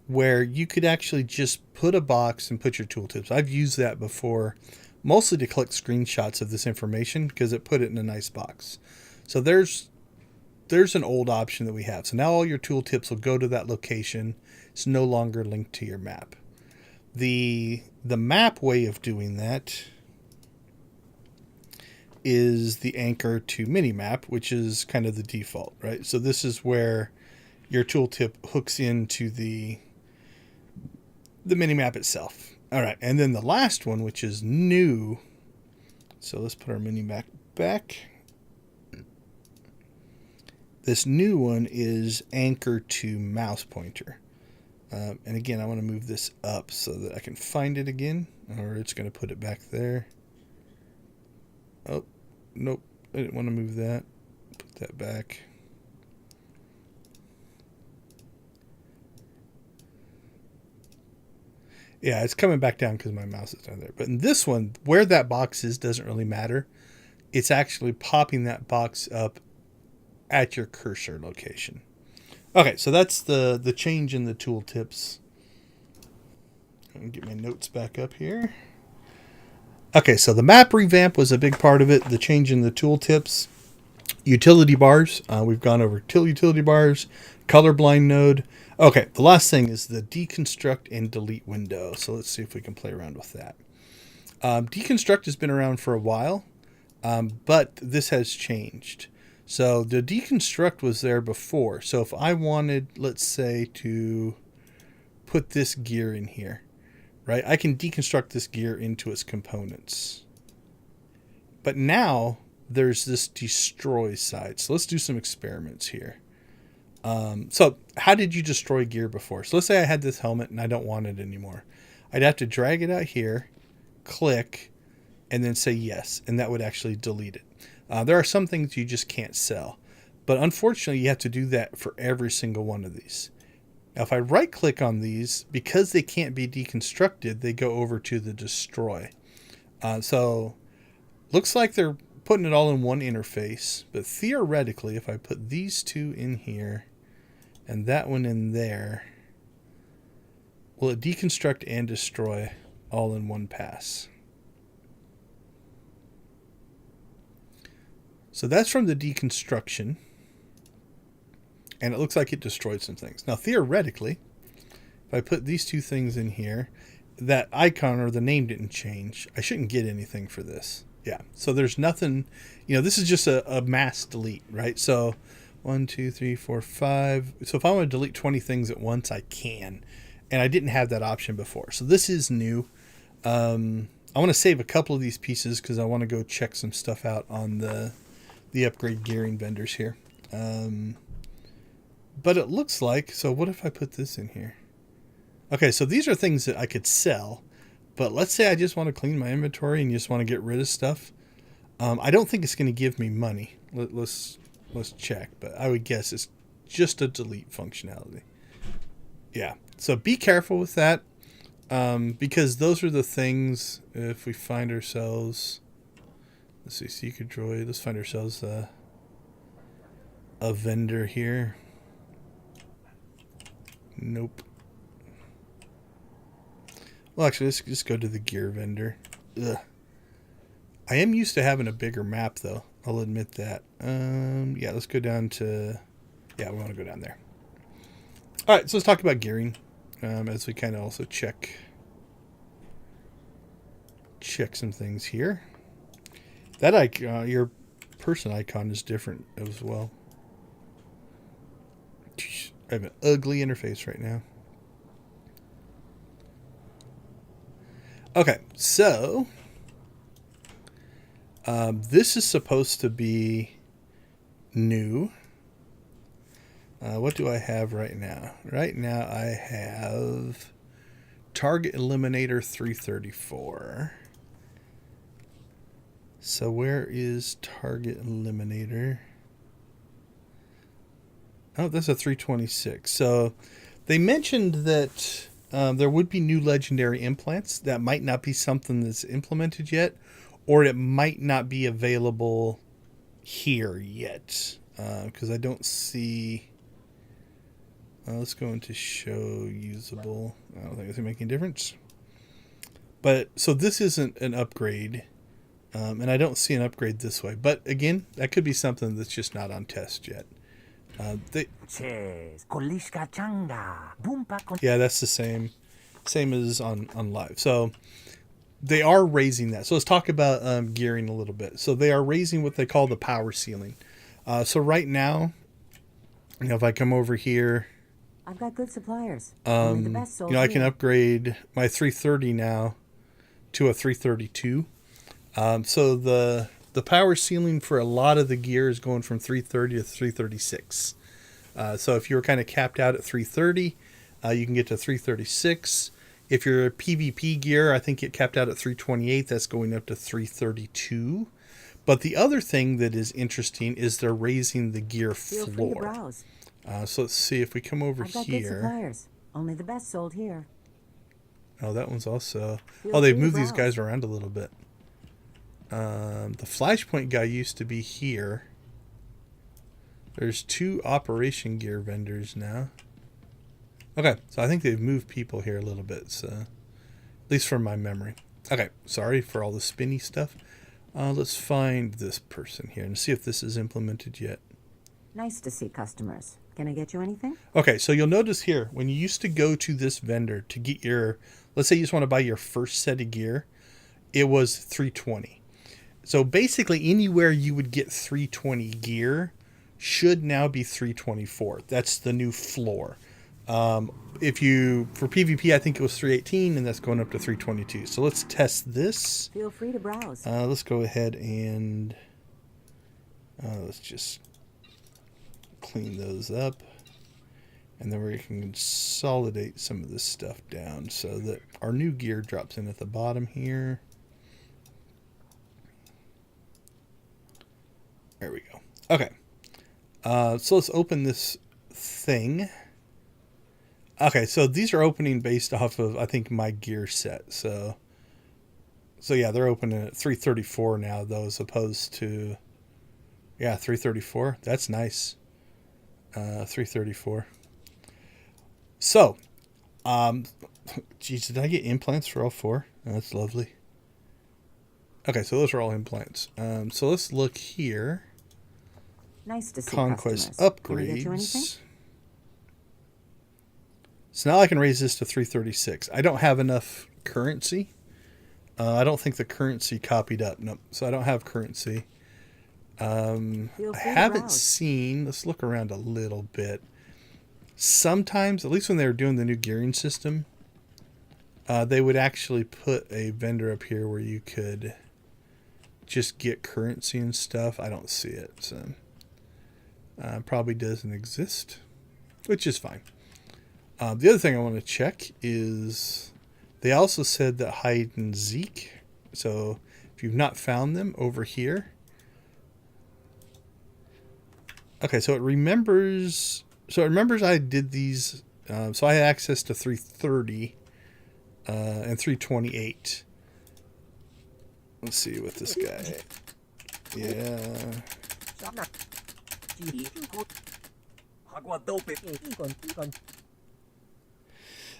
Where you could actually just put a box and put your tooltips. I've used that before, mostly to collect screenshots of this information because it put it in a nice box. So there's an old option that we have. So now all your tooltips will go to that location. It's no longer linked to your map. The map way of doing that is the anchor to minimap, which is kind of the default, right? So this is where your tooltip hooks into the minimap itself. All right, and then the last one, which is new. So let's put our minimap back. This new one is anchor to mouse pointer. And again, I want to move this up so that I can find it again, or it's going to put it back there. Oh, nope. I didn't want to move that. Put that back. Yeah, it's coming back down because my mouse is down there. But in this one, where that box is doesn't really matter. It's actually popping that box up at your cursor location. Okay, so that's the change in the tooltips. Let me get my notes back up here. Okay, so the map revamp was a big part of it. The change in the tooltips. Utility bars. We've gone over utility bars. Colorblind node. Okay, the last thing is the deconstruct and delete window. So let's see if we can play around with that. Deconstruct has been around for a while, but this has changed. So the deconstruct was there before. So if I wanted, let's say, to put this gear in here, right? I can deconstruct this gear into its components. But now there's this destroy side. So let's do some experiments here. So how did you destroy gear before? So let's say I had this helmet and I don't want it anymore. I'd have to drag it out here, click, and then say yes. And that would actually delete it. There are some things you just can't sell. But unfortunately, you have to do that for every single one of these. Now, if I right click on these, because they can't be deconstructed, they go over to the destroy. So looks like they're putting it all in one interface. But theoretically, if I put these two in here and that one in there, will it deconstruct and destroy all in one pass? So that's from the deconstruction. And it looks like it destroyed some things. Now, theoretically, if I put these two things in here, that icon or the name didn't change. I shouldn't get anything for this. Yeah. So there's nothing, this is just a mass delete, right? So 1, 2, 3, 4, 5. So if I want to delete 20 things at once, I can. And I didn't have that option before. So this is new. I want to save a couple of these pieces because I want to go check some stuff out on the upgrade gearing vendors here. But it looks like, so what if I put this in here? Okay, so these are things that I could sell. But let's say I just want to clean my inventory and just want to get rid of stuff. I don't think it's going to give me money. Let's check. But I would guess it's just a delete functionality. Yeah. So be careful with that. Because those are the things, if we find ourselves, let's see, Secret Droid, let's find ourselves a vendor here. Nope. Well, actually, let's just go to the gear vendor. Ugh. I am used to having a bigger map, though. I'll admit that. Yeah, let's go down to, yeah, we want to go down there. All right, so let's talk about gearing. As we kind of also check some things here. That your person icon is different as well. I have an ugly interface right now. Okay, so this is supposed to be new. What do I have right now? Right now I have Target Eliminator 334. So where is Target Eliminator? Oh, that's a 326. So they mentioned that there would be new legendary implants. That might not be something that's implemented yet, or it might not be available here yet. Because I don't see... let's go into show usable. I don't think it's going to make any difference. But, so this isn't an upgrade. And I don't see an upgrade this way. But, again, that could be something that's just not on test yet. Yeah, that's the same as on live. So they are raising that. So let's talk about gearing a little bit. So they are raising what they call the power ceiling. So right now, if I come over here, I've got good suppliers. Only the best sold I can upgrade my 330 now to a 332. So the power ceiling for a lot of the gear is going from 330 to 336. So if you're kind of capped out at 330, you can get to 336. If you're a PvP gear, I think it capped out at 328. That's going up to 332. But the other thing that is interesting is they're raising the gear floor. Feel free to browse. So let's see if we come over I've got here. good suppliers. Only the best sold here. Oh, that one's also... Feel they've free to moved these browse. guys around a little bit. The Flashpoint guy used to be here. There's 2 operation gear vendors now. Okay, so I think they've moved people here a little bit, so at least from my memory. Okay, sorry for all the spinny stuff. Let's find this person here and see if this is implemented yet. Nice to see customers. Can I get you anything? Okay, so you'll notice here, when you used to go to this vendor to get your, let's say you just want to buy your first set of gear, it was 320. So basically anywhere you would get 320 gear should now be 324. That's the new floor. If you, for PvP, I think it was 318 and that's going up to 322. So let's test this. Feel free to browse. Let's go ahead and let's just clean those up. And then we can consolidate some of this stuff down so that our new gear drops in at the bottom here. There we go. Okay. So let's open this thing. Okay, so these are opening based off of, I think, my gear set. So yeah, they're opening at 334 now, though, as opposed to, yeah, 334. That's nice. 334. So, geez, did I get implants for all 4? Oh, that's lovely. Okay, so those are all implants. So let's look here. Nice to see Conquest customers. Can I get you anything? upgrades. So now I can raise this to 336. I don't have enough currency. I don't think the currency copied up. Nope. So I don't have currency. I haven't seen. Let's look around a little bit. Sometimes, at least when they were doing the new gearing system, they would actually put a vendor up here where you could just get currency and stuff. I don't see it, so probably doesn't exist, which is fine. The other thing I want to check is they also said that hide and seek. So if you've not found them over here, okay. So it remembers. So it remembers I did these. So I had access to 330 and 328. Let's see with this guy. Yeah.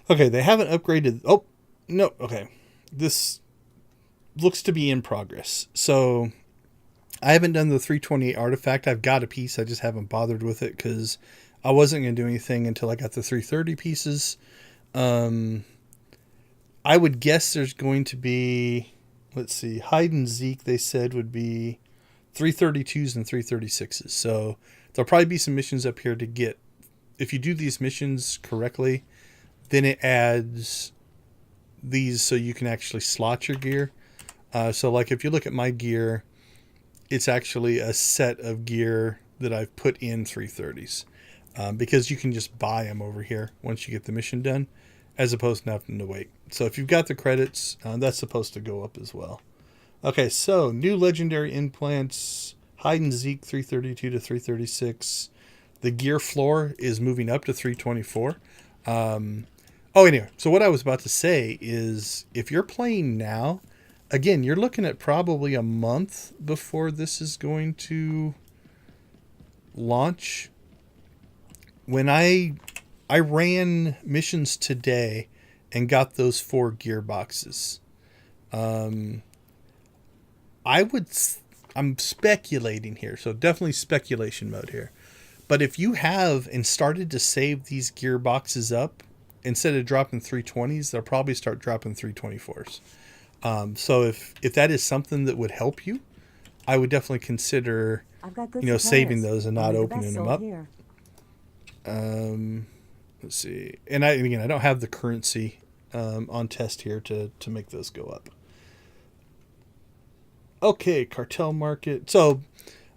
Okay, they haven't upgraded. Oh, no. Okay. This looks to be in progress. So I haven't done the 328 artifact. I've got a piece. I just haven't bothered with it because I wasn't going to do anything until I got the 330 pieces. I would guess there's going to be, let's see, hide and seek, they said, would be 332s and 336s. So there'll probably be some missions up here to get. If you do these missions correctly, then it adds these so you can actually slot your gear. So like if you look at my gear, it's actually a set of gear that I've put in 330s. Because you can just buy them over here once you get the mission done, as opposed to having to wait. So if you've got the credits, that's supposed to go up as well. Okay, so new legendary implants, hide and seek 332 to 336. The gear floor is moving up to 324. Anyway, so what I was about to say is if you're playing now, again, you're looking at probably a month before this is going to launch. When I ran missions today and got those 4 gearboxes, I'm speculating here, so definitely speculation mode here. But if you have and started to save these gearboxes up, instead of dropping 320s, they'll probably start dropping 324s. So if that is something that would help you, I would definitely consider, saving those and not opening them up. Here. Let's see. And I don't have the currency on test here to make those go up. Okay, cartel market. So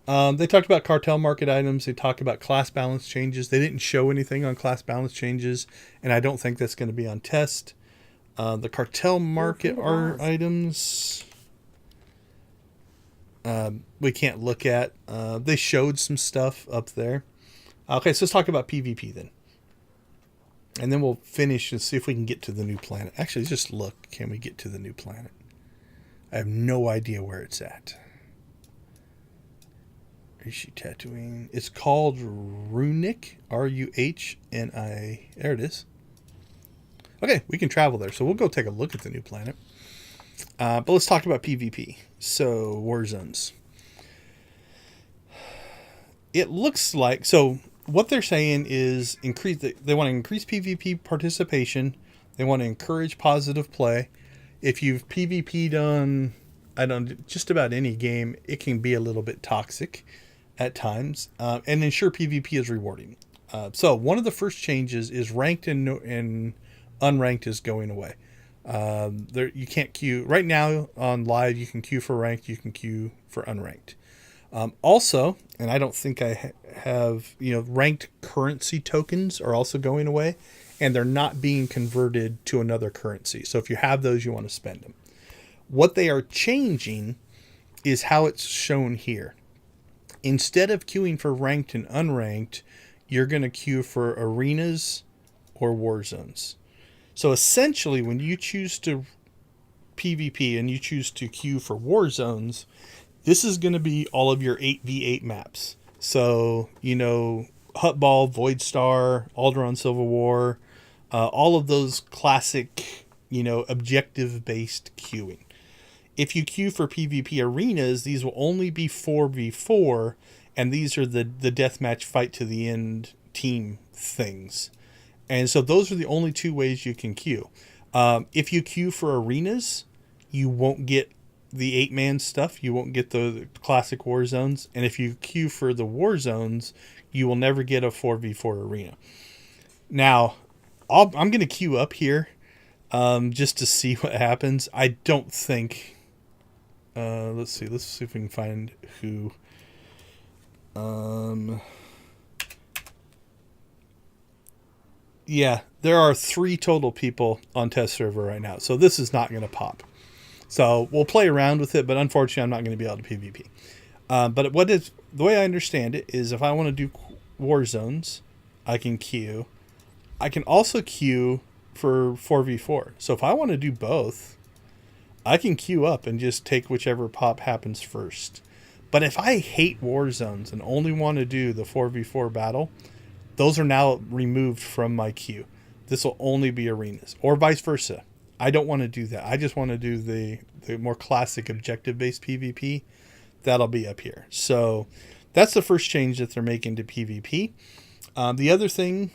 they talked about cartel market items. They talked about class balance changes. They didn't show anything on class balance changes, and I don't think that's going to be on test. The cartel market items we can't look at. They showed some stuff up there. Okay, so let's talk about PvP then. And then we'll finish and see if we can get to the new planet. Actually, just look. Can we get to the new planet? I have no idea where it's at. Rishi Tatooine. It's called Runic. R-U-H-N-I. There it is. Okay, we can travel there. So we'll go take a look at the new planet. But let's talk about PvP. So, war zones. It looks like... So, what they're saying is they want to increase PvP participation. They want to encourage positive play. If you've PvP'd on, just about any game, it can be a little bit toxic at times. And ensure PvP is rewarding. So one of the first changes is ranked and unranked is going away. You can't queue. Right now on live, you can queue for ranked, you can queue for unranked. Also, and I don't think I have, ranked currency tokens are also going away, and they're not being converted to another currency. So if you have those, you want to spend them. What they are changing is how it's shown here. Instead of queuing for ranked and unranked, you're going to queue for arenas or war zones. So essentially, when you choose to PvP and you choose to queue for war zones, this is going to be all of your 8v8 maps. So, Hutball, Void Star, Alderaan Civil War, all of those classic, objective-based queuing. If you queue for PvP arenas, these will only be 4v4, and these are the deathmatch fight to the end team things. And so those are the only 2 ways you can queue. If you queue for arenas, you won't get the 8-man stuff. You won't get the classic war zones. And if you queue for the war zones, you will never get a 4v4 arena. Now, I'm going to queue up here just to see what happens. I don't think... let's see if we can find who... yeah, there are 3 total people on test server right now. So this is not going to pop. So we'll play around with it, but unfortunately I'm not going to be able to PvP. But the way I understand it is if I want to do war zones, I can queue. I can also queue for 4v4. So if I want to do both, I can queue up and just take whichever pop happens first. But if I hate war zones and only want to do the 4v4 battle, those are now removed from my queue. This will only be arenas, or vice versa. I don't want to do that. I just want to do the more classic objective-based PvP. That'll be up here. So that's the first change that they're making to PvP. The other thing,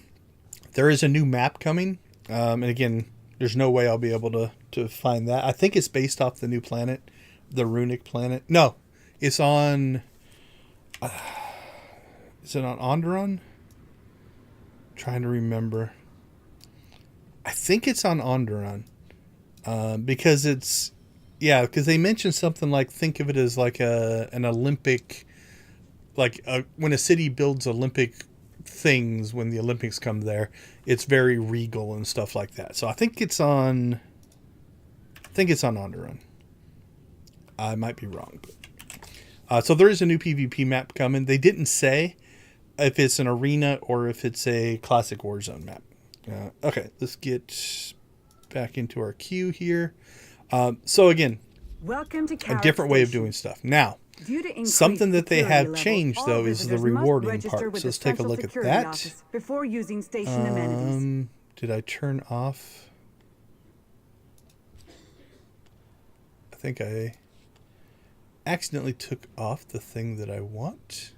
there is a new map coming. And again, there's no way I'll be able to find that. I think it's based off the new planet, the Runic planet. No, it's on... is it on Onderon? Trying to remember. I think it's on Onderon. Because it's... yeah, because they mentioned something like, think of it as like an Olympic... like when a city builds Olympic things when the Olympics come there, it's very regal and stuff like that. So I think it's on Onderon. I might be wrong. But, so there is a new PvP map coming. They didn't say if it's an arena or if it's a classic Warzone map. Okay, let's get back into our queue here. So again, welcome to a different way of doing stuff. Now, something that they have changed, though, is the rewarding part. So let's take a look at that. Before using station amenities. Did I turn off? I think I accidentally took off the thing that I want.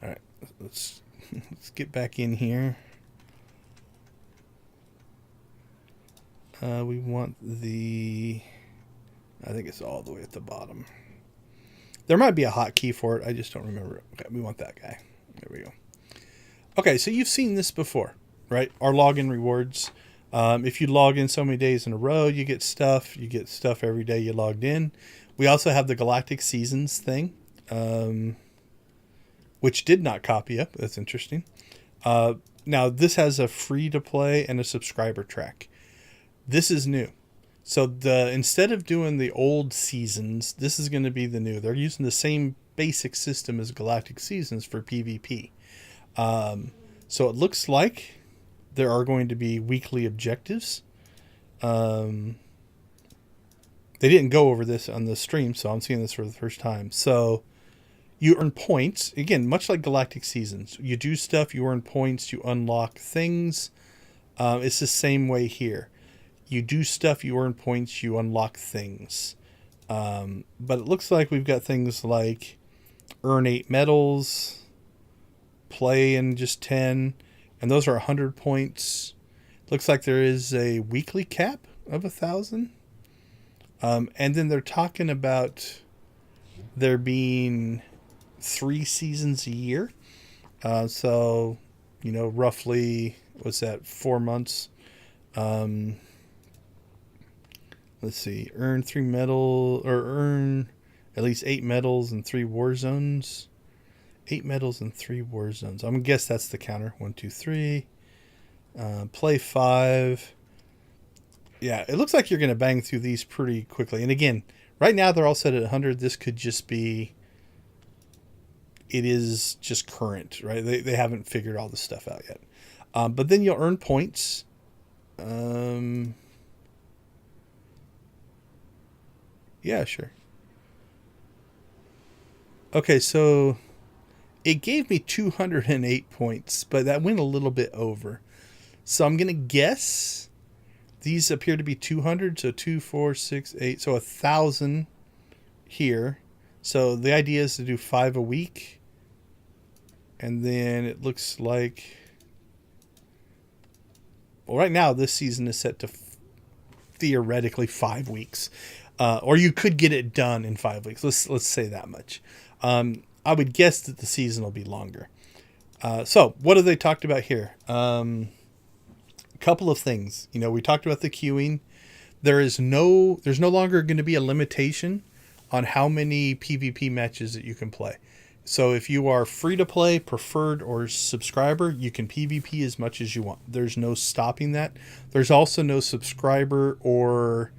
All right, let's get back in here. We want the... I think it's all the way at the bottom. There might be a hotkey for it. I just don't remember it. Okay, we want that guy. There we go. Okay, so you've seen this before, right? Our login rewards. If you log in so many days in a row, you get stuff. You get stuff every day you logged in. We also have the Galactic Seasons thing, which did not copy up. That's interesting. Now, this has a free-to-play and a subscriber track. This is new. So instead of doing the old seasons, this is going to be the new. They're using the same basic system as Galactic Seasons for PvP. So it looks like there are going to be weekly objectives. They didn't go over this on the stream, so I'm seeing this for the first time. So you earn points. Again, much like Galactic Seasons. You do stuff, you earn points, you unlock things. It's the same way here. You do stuff, you earn points, you unlock things. But it looks like we've got things like earn 8 medals, play in just 10, and those are 100 points. Looks like there is a weekly cap of 1,000. And then they're talking about there being 3 seasons a year. So, roughly, what's that, 4 months? Let's see, earn 3 medals, or earn at least 8 medals and 3 war zones. 8 medals and 3 war zones. I'm going to guess that's the counter. 1, 2, 3. Play 5. Yeah, it looks like you're going to bang through these pretty quickly. And again, right now they're all set at 100. This could just be, it is just current, right? They haven't figured all this stuff out yet. But then you'll earn points. Yeah, sure. Okay, so it gave me 208 points, but that went a little bit over. So I'm going to guess these appear to be 200, so 2, 4, 6, 8, so 1,000 here. So the idea is to do 5 a week. And then it looks like... well, right now this season is set to theoretically 5 weeks. or you could get it done in 5 weeks. Let's say that much. I would guess that the season will be longer. So what have they talked about here? A couple of things. You know, we talked about the queuing. There's no longer going to be a limitation on how many PvP matches that you can play. So if you are free to play, preferred, or subscriber, you can PvP as much as you want. There's no stopping that. There's also no subscriber or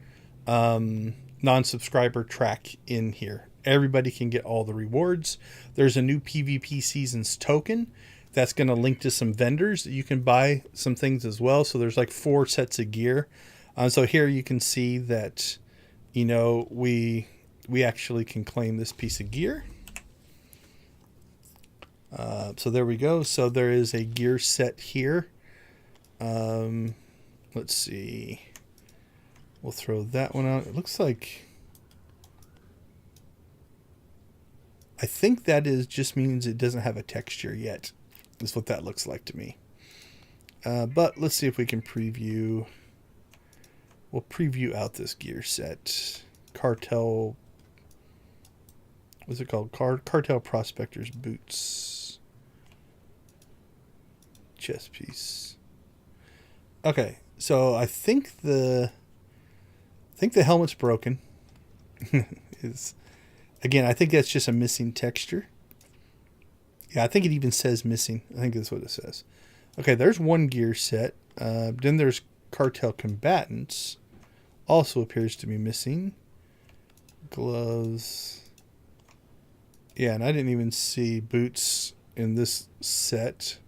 non-subscriber track in here. Everybody can get all the rewards. There's a new PvP Seasons token that's going to link to some vendors that you can buy some things as well. So there's like 4 sets of gear. So here you can see that, you know, we actually can claim this piece of gear. So there we go. So there is a gear set here. Let's see. We'll throw that one out. It looks like, I think that just means it doesn't have a texture yet. That's what that looks like to me. But let's see if we can preview. We'll preview out this gear set. Cartel. What's it called? Cartel Prospector's Boots. Chest piece. Okay, so I think the helmet's broken. Again, I think that's just a missing texture. Yeah, I think it even says missing. I think that's what it says. Okay, there's one gear set. Then there's Cartel Combatants. Also appears to be missing. Gloves. Yeah, and I didn't even see boots in this set.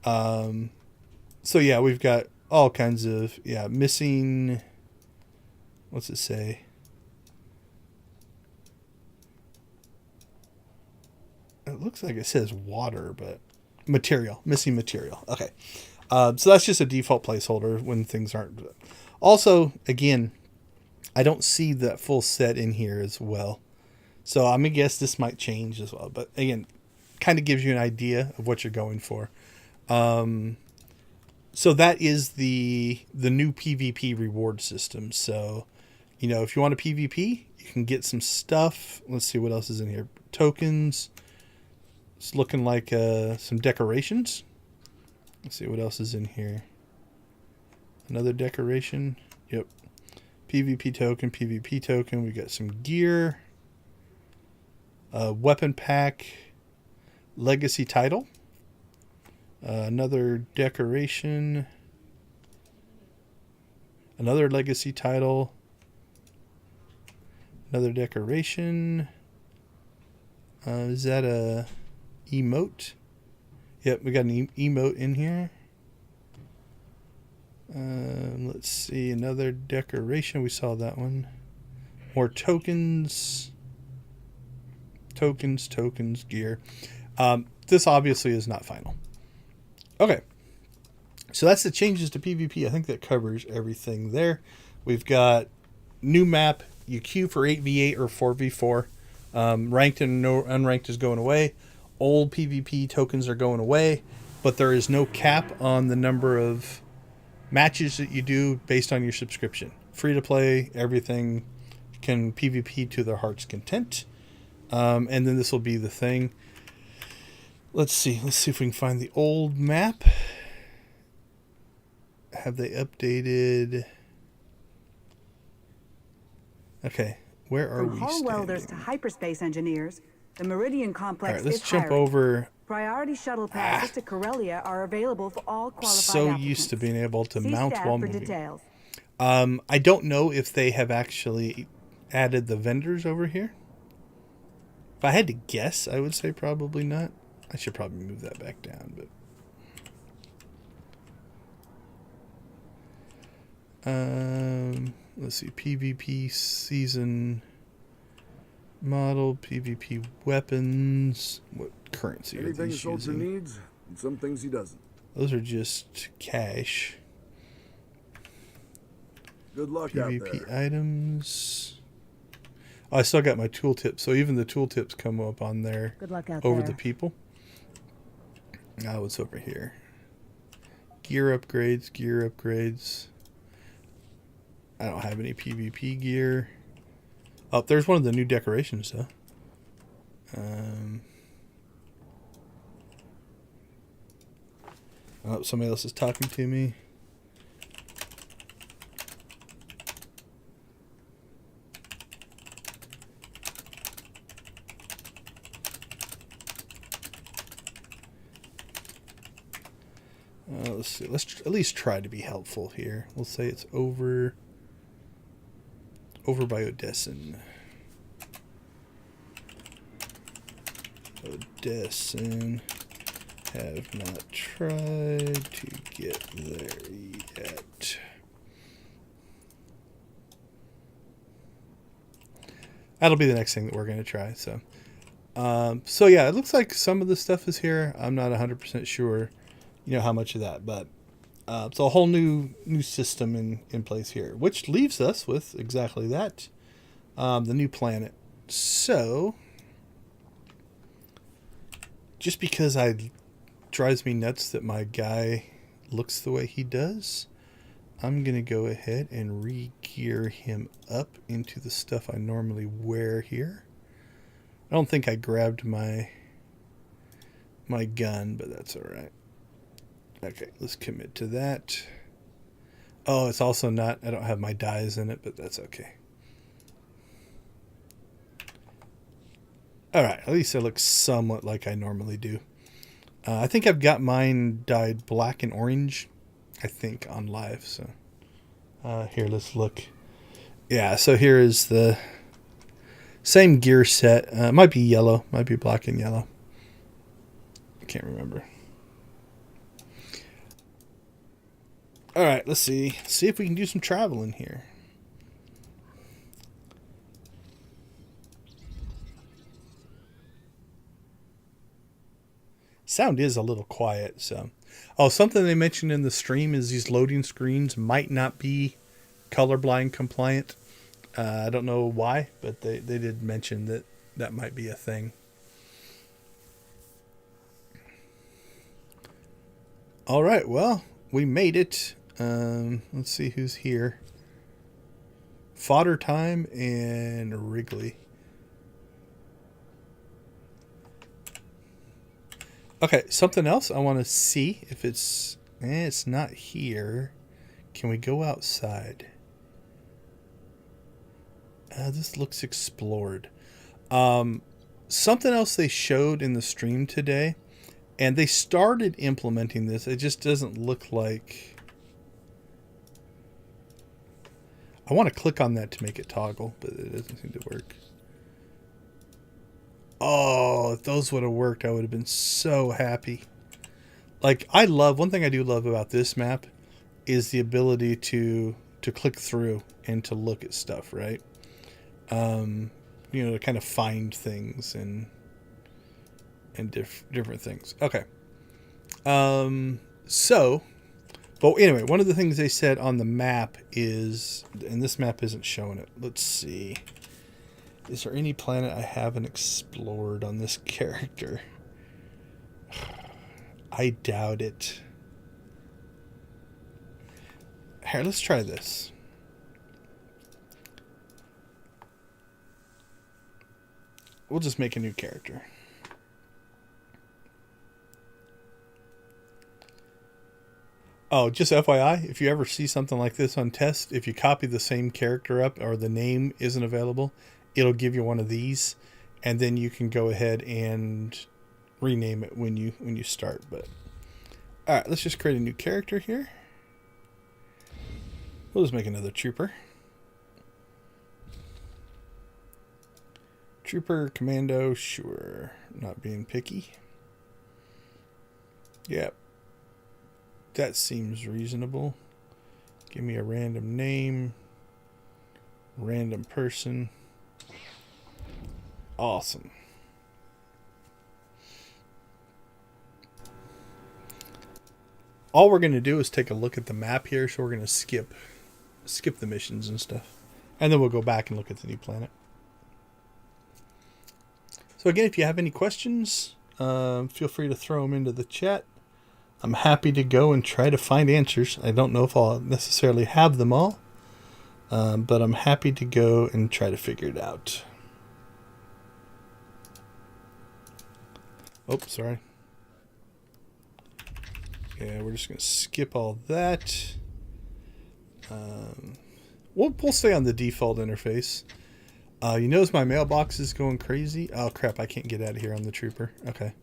So yeah, we've got all kinds of, missing. What's it say? It looks like it says water, but material, missing material. Okay. So that's just a default placeholder when things aren't. Also, again, I don't see that full set in here as well. So I'm going to guess this might change as well. But again, kind of gives you an idea of what you're going for. So that is the new PvP reward system. So, you know, if you want a PvP, you can get some stuff. Let's see what else is in here. Tokens. It's looking like some decorations. Let's see what else is in here. Another decoration. Yep. PvP token, PvP token. We got some gear. Weapon pack. Legacy title. Another decoration. Another legacy title. Another decoration. Is that a emote? Yep, we got an emote in here. Let's see, another decoration. We saw that one. More tokens. Tokens, gear. This obviously is not final. Okay. So that's the changes to PvP. I think that covers everything there. We've got new map. You queue for 8v8 or 4v4. Ranked and unranked is going away. Old PvP tokens are going away. But there is no cap on the number of matches that you do based on your subscription. Free to play, everything can PvP to their heart's content. And then this will be the thing. Let's see if we can find the old map. Have they updated? Okay, where are we From hull welders to hyperspace engineers, the Meridian complex All right, let's is jump hiring. over. Priority shuttle passes to Corellia are available for all qualified So applicants. used to being able to See mount staff while for moving. details. I don't know if they have actually added the vendors over here. If I had to guess, I would say probably not. I should probably move that back down, but let's see, PvP season model, PvP weapons. What currency are Anything a these soldier using? needs, and some things he doesn't. Those are just cash. Good luck out PvP there. items. Oh, I still got my tooltip, so even the tooltips come up on there. Good luck out over there. the people. Now what's over here? Gear upgrades. I don't have any PvP gear. Oh, there's one of the new decorations, though. Oh, somebody else is talking to me. Let's see. Let's at least try to be helpful here. We'll say it's over by Odessen. Odessen have not tried to get there yet. That'll be the next thing that we're going to try. So yeah, it looks like some of the stuff is here. I'm not 100% sure, how much of that, but it's a whole new system in place here, which leaves us with exactly that, the new planet. So, just because it drives me nuts that my guy looks the way he does, I'm going to go ahead and re-gear him up into the stuff I normally wear here. I don't think I grabbed my gun, but that's all right. Okay, let's commit to that. Oh, it's also not, I don't have my dyes in it, but that's okay. All right, at least it looks somewhat like I normally do. I think I've got mine dyed black and orange, I think, on live. So here, let's look. Yeah, so here is the same gear set. It might be yellow, might be black and yellow. I can't remember. All right, let's see. See if we can do some traveling here. Sound is a little quiet, so. Oh, something they mentioned in the stream is these loading screens might not be colorblind compliant. I don't know why, but they did mention that might be a thing. All right, well, we made it. Let's see who's here. Fodder Time and Wrigley. Okay, something else I want to see if it's not here. Can we go outside? This looks explored. Something else they showed in the stream today, and they started implementing this. It just doesn't look like. I want to click on that to make it toggle, but it doesn't seem to work. Oh, if those would have worked, I would have been so happy. Like, one thing I do love about this map is the ability to click through and to look at stuff, right? To kind of find things and different things. Okay. But anyway, one of the things they said on the map is, and this map isn't showing it. Let's see. Is there any planet I haven't explored on this character? I doubt it. Here, let's try this. We'll just make a new character. Oh, just FYI, if you ever see something like this on test, if you copy the same character up or the name isn't available, it'll give you one of these, and then you can go ahead and rename it when you start. But all right, let's just create a new character here. We'll just make another trooper. Trooper, commando, sure. Not being picky. Yep. That seems reasonable. Give me a random name. Random person. Awesome. All we're going to do is take a look at the map here. So we're going to skip the missions and stuff. And then we'll go back and look at the new planet. So again, if you have any questions, feel free to throw them into the chat. I'm happy to go and try to find answers. I don't know if I'll necessarily have them all. But I'm happy to go and try to figure it out. Oh, sorry. Yeah, we're just going to skip all that. We'll stay on the default interface. You notice my mailbox is going crazy. Oh, crap. I can't get out of here on the trooper. Okay.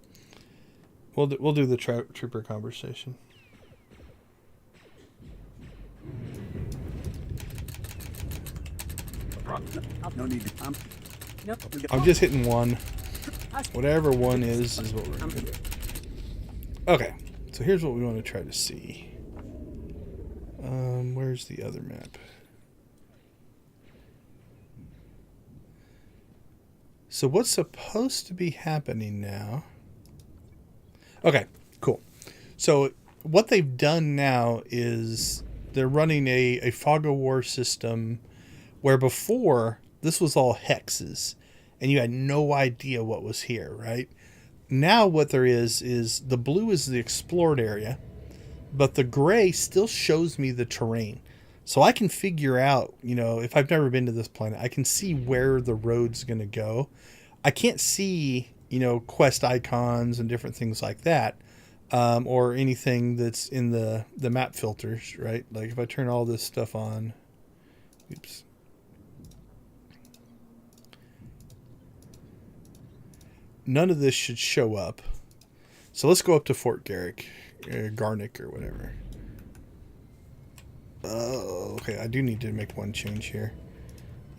We'll do the trooper conversation. No need. I'm just hitting one. Whatever one is what we're going to do. Okay. So here's what we want to try to see. Where's the other map? So what's supposed to be happening now? Okay, cool. So what they've done now is they're running a fog of war system where before this was all hexes and you had no idea what was here, right? Now what there is the blue is the explored area, but the gray still shows me the terrain. So I can figure out, if I've never been to this planet, I can see where the road's going to go. I can't see, quest icons and different things like that, or anything that's in the map filters, right? Like if I turn all this stuff on, oops. None of this should show up. So let's go up to Fort Garnick or whatever. Oh, okay. I do need to make one change here.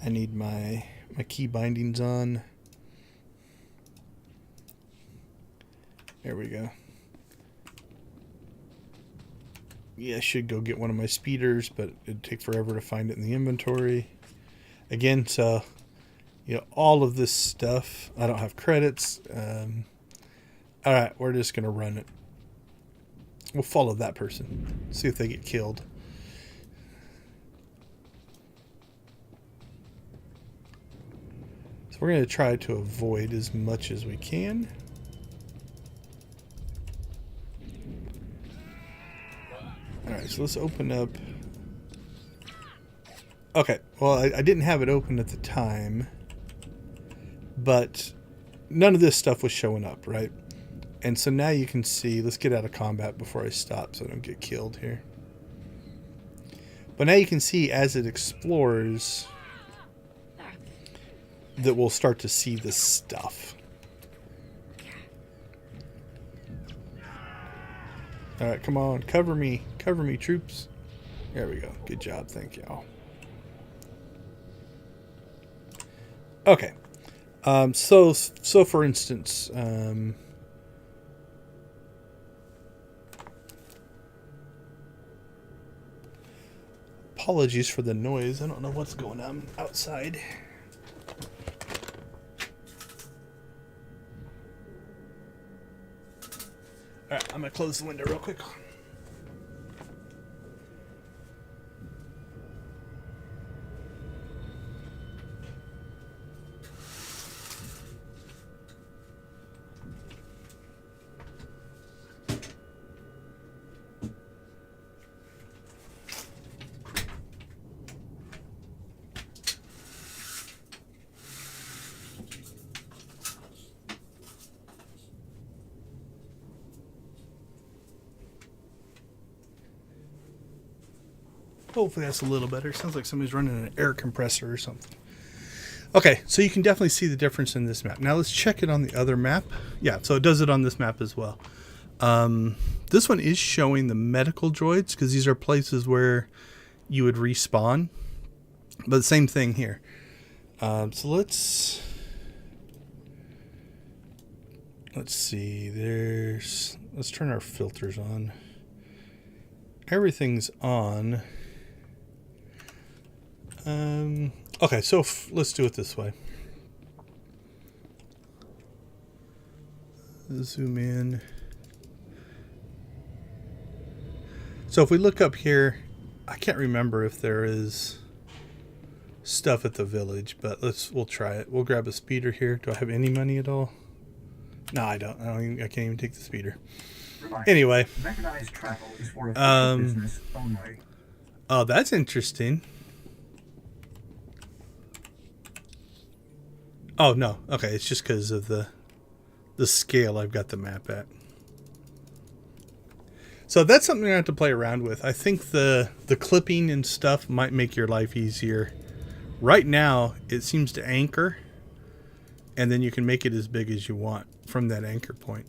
I need my key bindings on. There we go. Yeah, I should go get one of my speeders, but it'd take forever to find it in the inventory. Again, so, all of this stuff, I don't have credits. All right, we're just going to run it. We'll follow that person. See if they get killed. So we're going to try to avoid as much as we can. Alright, so let's open up. Okay, well, I didn't have it open at the time, but none of this stuff was showing up, right? And so now you can see, let's get out of combat before I stop so I don't get killed here. But now you can see as it explores that we'll start to see this stuff. Alright, come on, cover me, troops. There we go, good job, thank y'all. Okay, so for instance, apologies for the noise. I don't know what's going on outside. Alright, I'm going to close the window real quick. Hopefully that's a little better. Sounds like somebody's running an air compressor or something. Okay, so you can definitely see the difference in this map. Now let's check it on the other map. Yeah, so it does it on this map as well. This one is showing the medical droids because these are places where you would respawn. But the same thing here. So let's see. Let's turn our filters on. Everything's on. Okay, so let's do it this way. Zoom in. So if we look up here, I can't remember if there is stuff at the village, but we'll try it. We'll grab a speeder here. Do I have any money at all? No, I don't. I can't even take the speeder. Anyway. Mechanized travel is for business only. Oh, that's interesting. Oh, no. Okay, it's just because of the scale I've got the map at. So that's something I have to play around with. I think the clipping and stuff might make your life easier. Right now, it seems to anchor, and then you can make it as big as you want from that anchor point.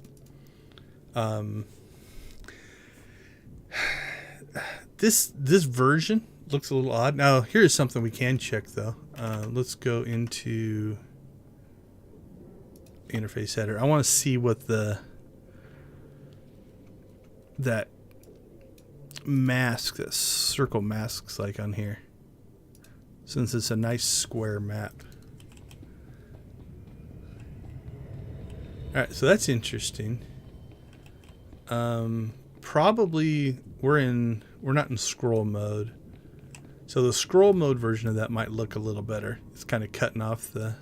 This version looks a little odd. Now, here's something we can check, though. Let's go into interface header. I want to see what that mask, that circle mask's like on here, since it's a nice square map. All right, so that's interesting. Probably we're not in scroll mode, so the scroll mode version of that might look a little better. It's kind of cutting off the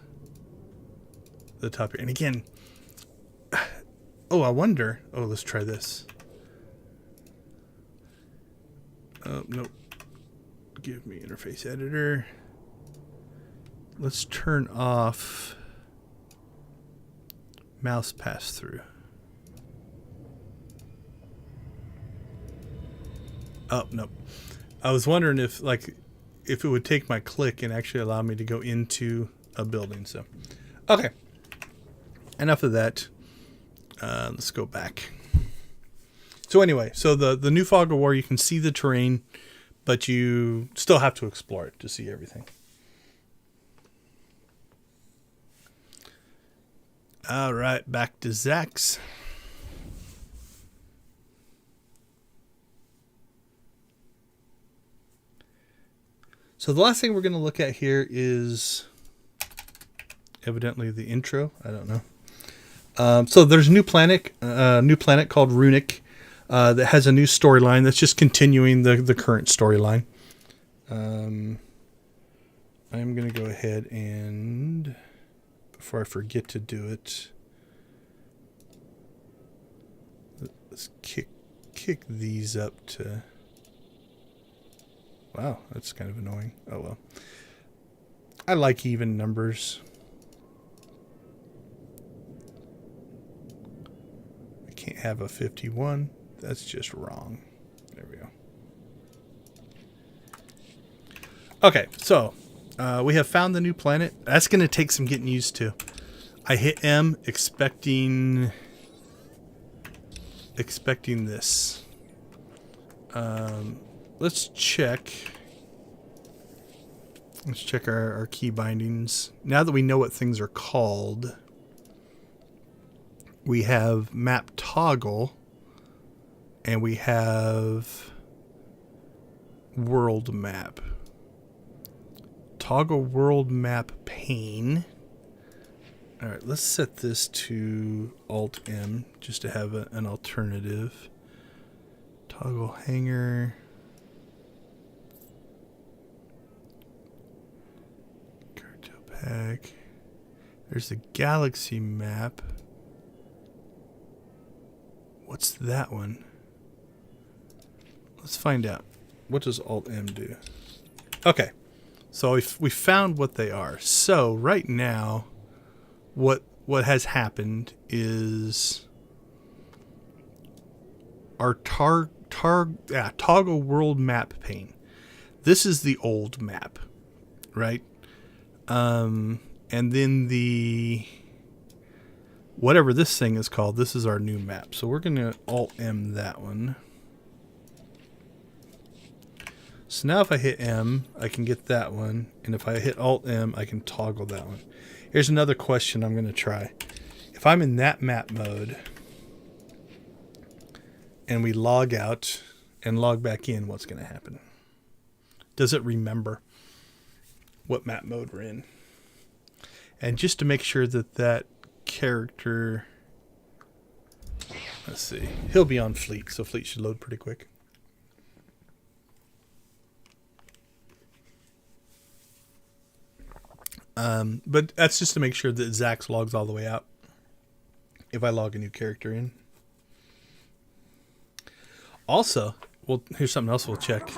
top here. And again, oh, I wonder. Oh, let's try this. Oh, nope. Give me interface editor. Let's turn off mouse pass through. Oh, nope. I was wondering if it would take my click and actually allow me to go into a building. So, okay. Enough of that. Let's go back. So anyway, so the new Fog of War, you can see the terrain, but you still have to explore it to see everything. All right, back to Zach's. So the last thing we're going to look at here is evidently the intro. I don't know. So there's a new planet called Runic that has a new storyline that's just continuing the current storyline. I'm going to go ahead and, before I forget to do it, let's kick these up to... Wow, that's kind of annoying. Oh well. I like even numbers. I can't have a 51. That's just wrong. There we go. Okay, so we have found the new planet. That's going to take some getting used to. I hit M expecting this. Let's check our key bindings. Now that we know what things are called, we have map toggle and we have world map. Toggle world map pane. All right, let's set this to Alt M just to have an alternative. Toggle hanger. Pack. There's the galaxy map. What's that one? Let's find out. What does Alt M do? Okay, so we found what they are. So right now, what has happened is our toggle world map pane. This is the old map, right? And then the whatever this thing is called, this is our new map. So we're going to Alt M that one. So now if I hit M, I can get that one. And if I hit Alt M, I can toggle that one. Here's another question I'm going to try. If I'm in that map mode and we log out and log back in, what's going to happen? Does it remember what map mode we're in? And just to make sure that character, let's see, he'll be on Fleet, so Fleet should load pretty quick. But that's just to make sure that Zax logs all the way out if I log a new character in. Also, well, here's something else we'll check.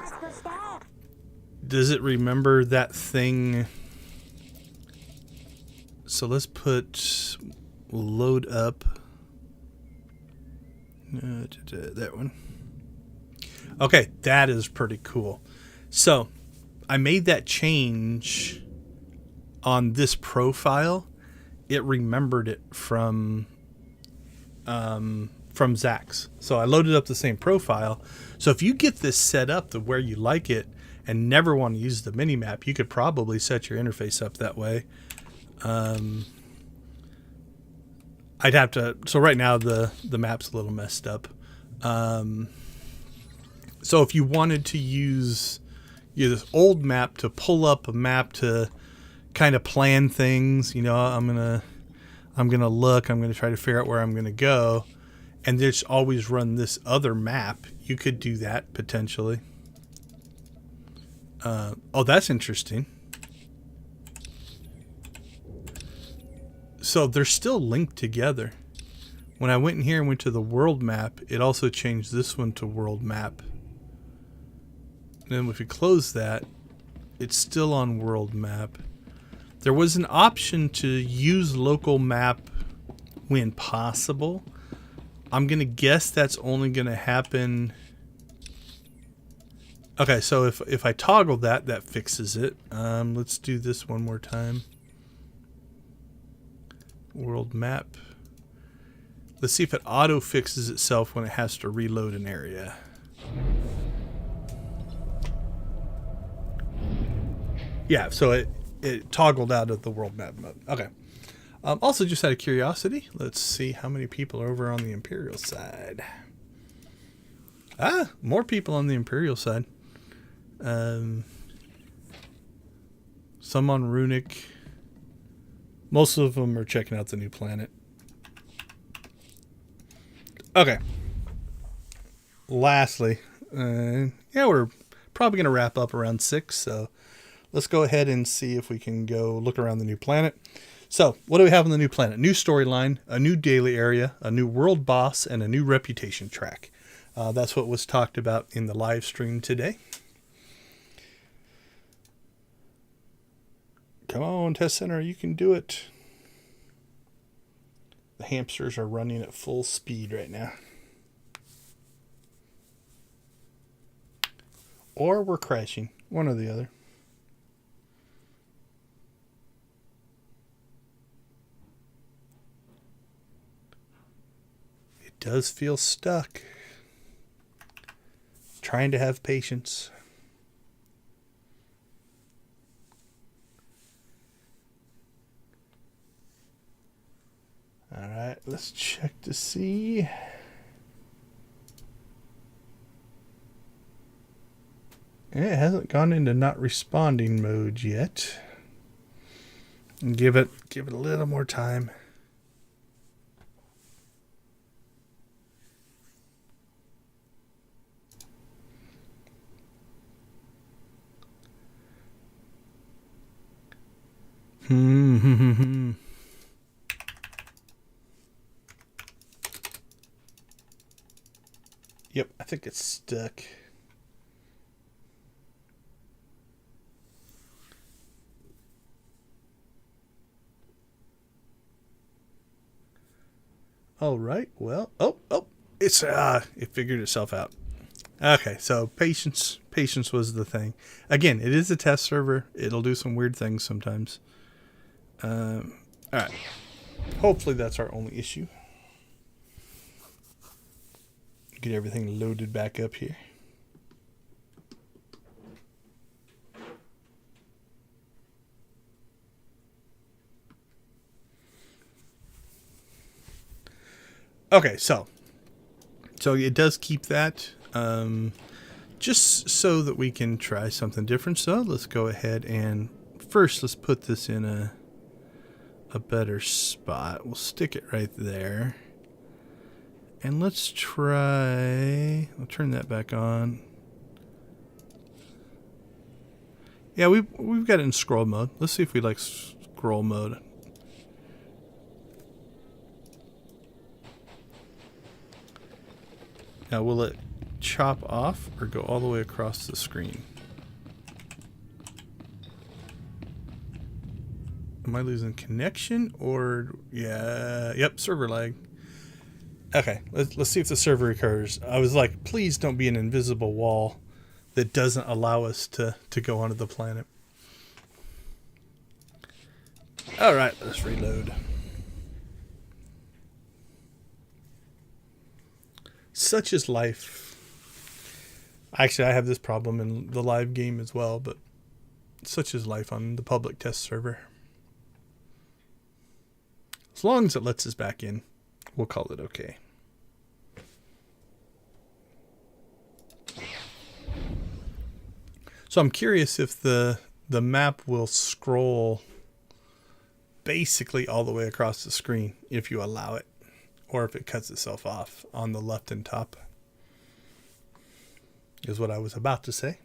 Does it remember that thing So let's put load up. That one. Okay, that is pretty cool. So I made that change on this profile. It remembered it from Zach's. So I loaded up the same profile. So if you get this set up to where you like it and never want to use the mini map, you could probably set your interface up that way. I'd have to. So right now the map's a little messed up. So if you wanted to use this old map to pull up a map to kind of plan things, you know, I'm gonna look. I'm gonna try to figure out where I'm gonna go, and just always run this other map. You could do that potentially. Oh, that's interesting. So they're still linked together. When I went in here and went to the world map, it also changed this one to world map. And then if we close that, it's still on world map. There was an option to use local map when possible. I'm going to guess that's only going to happen. Okay, so if I toggle that, that fixes it. Let's do this one more time. World map. Let's see if it auto fixes itself when it has to reload an area. Yeah, so it toggled out of the world map mode. Okay. Also, just out of curiosity, let's see how many people are over on the Imperial side. Ah, more people on the Imperial side. Some on Runic. Most of them are checking out the new planet. Okay. Lastly, yeah, we're probably going to wrap up around 6, so let's go ahead and see if we can go look around the new planet. So, what do we have on the new planet? New storyline, a new daily area, a new world boss, and a new reputation track. That's what was talked about in the live stream today. Come on, Test Center, you can do it. The hamsters are running at full speed right now. Or we're crashing. One or the other. It does feel stuck. Trying to have patience. All right, let's check to see. It hasn't gone into not responding mode yet. And give it a little more time. Yep, I think it's stuck. All right. Well, it's it figured itself out. Okay, so patience was the thing. Again, it is a test server. It'll do some weird things sometimes. All right. Hopefully that's our only issue. Get everything loaded back up here. Okay, so it does keep that, just so that we can try something different. So let's go ahead and first let's put this in a better spot. We'll stick it right there. And let's try, I'll turn that back on. Yeah, we've got it in scroll mode. Let's see if we like scroll mode. Now, will it chop off or go all the way across the screen? Am I losing connection or yeah? Yep, server lag. Okay, let's see if the server recurs. I was like, please don't be an invisible wall that doesn't allow us to go onto the planet. All right, let's reload. Such is life. Actually, I have this problem in the live game as well, but such is life on the public test server. As long as it lets us back in, we'll call it okay. So I'm curious if the map will scroll basically all the way across the screen if you allow it, or if it cuts itself off on the left and top, is what I was about to say.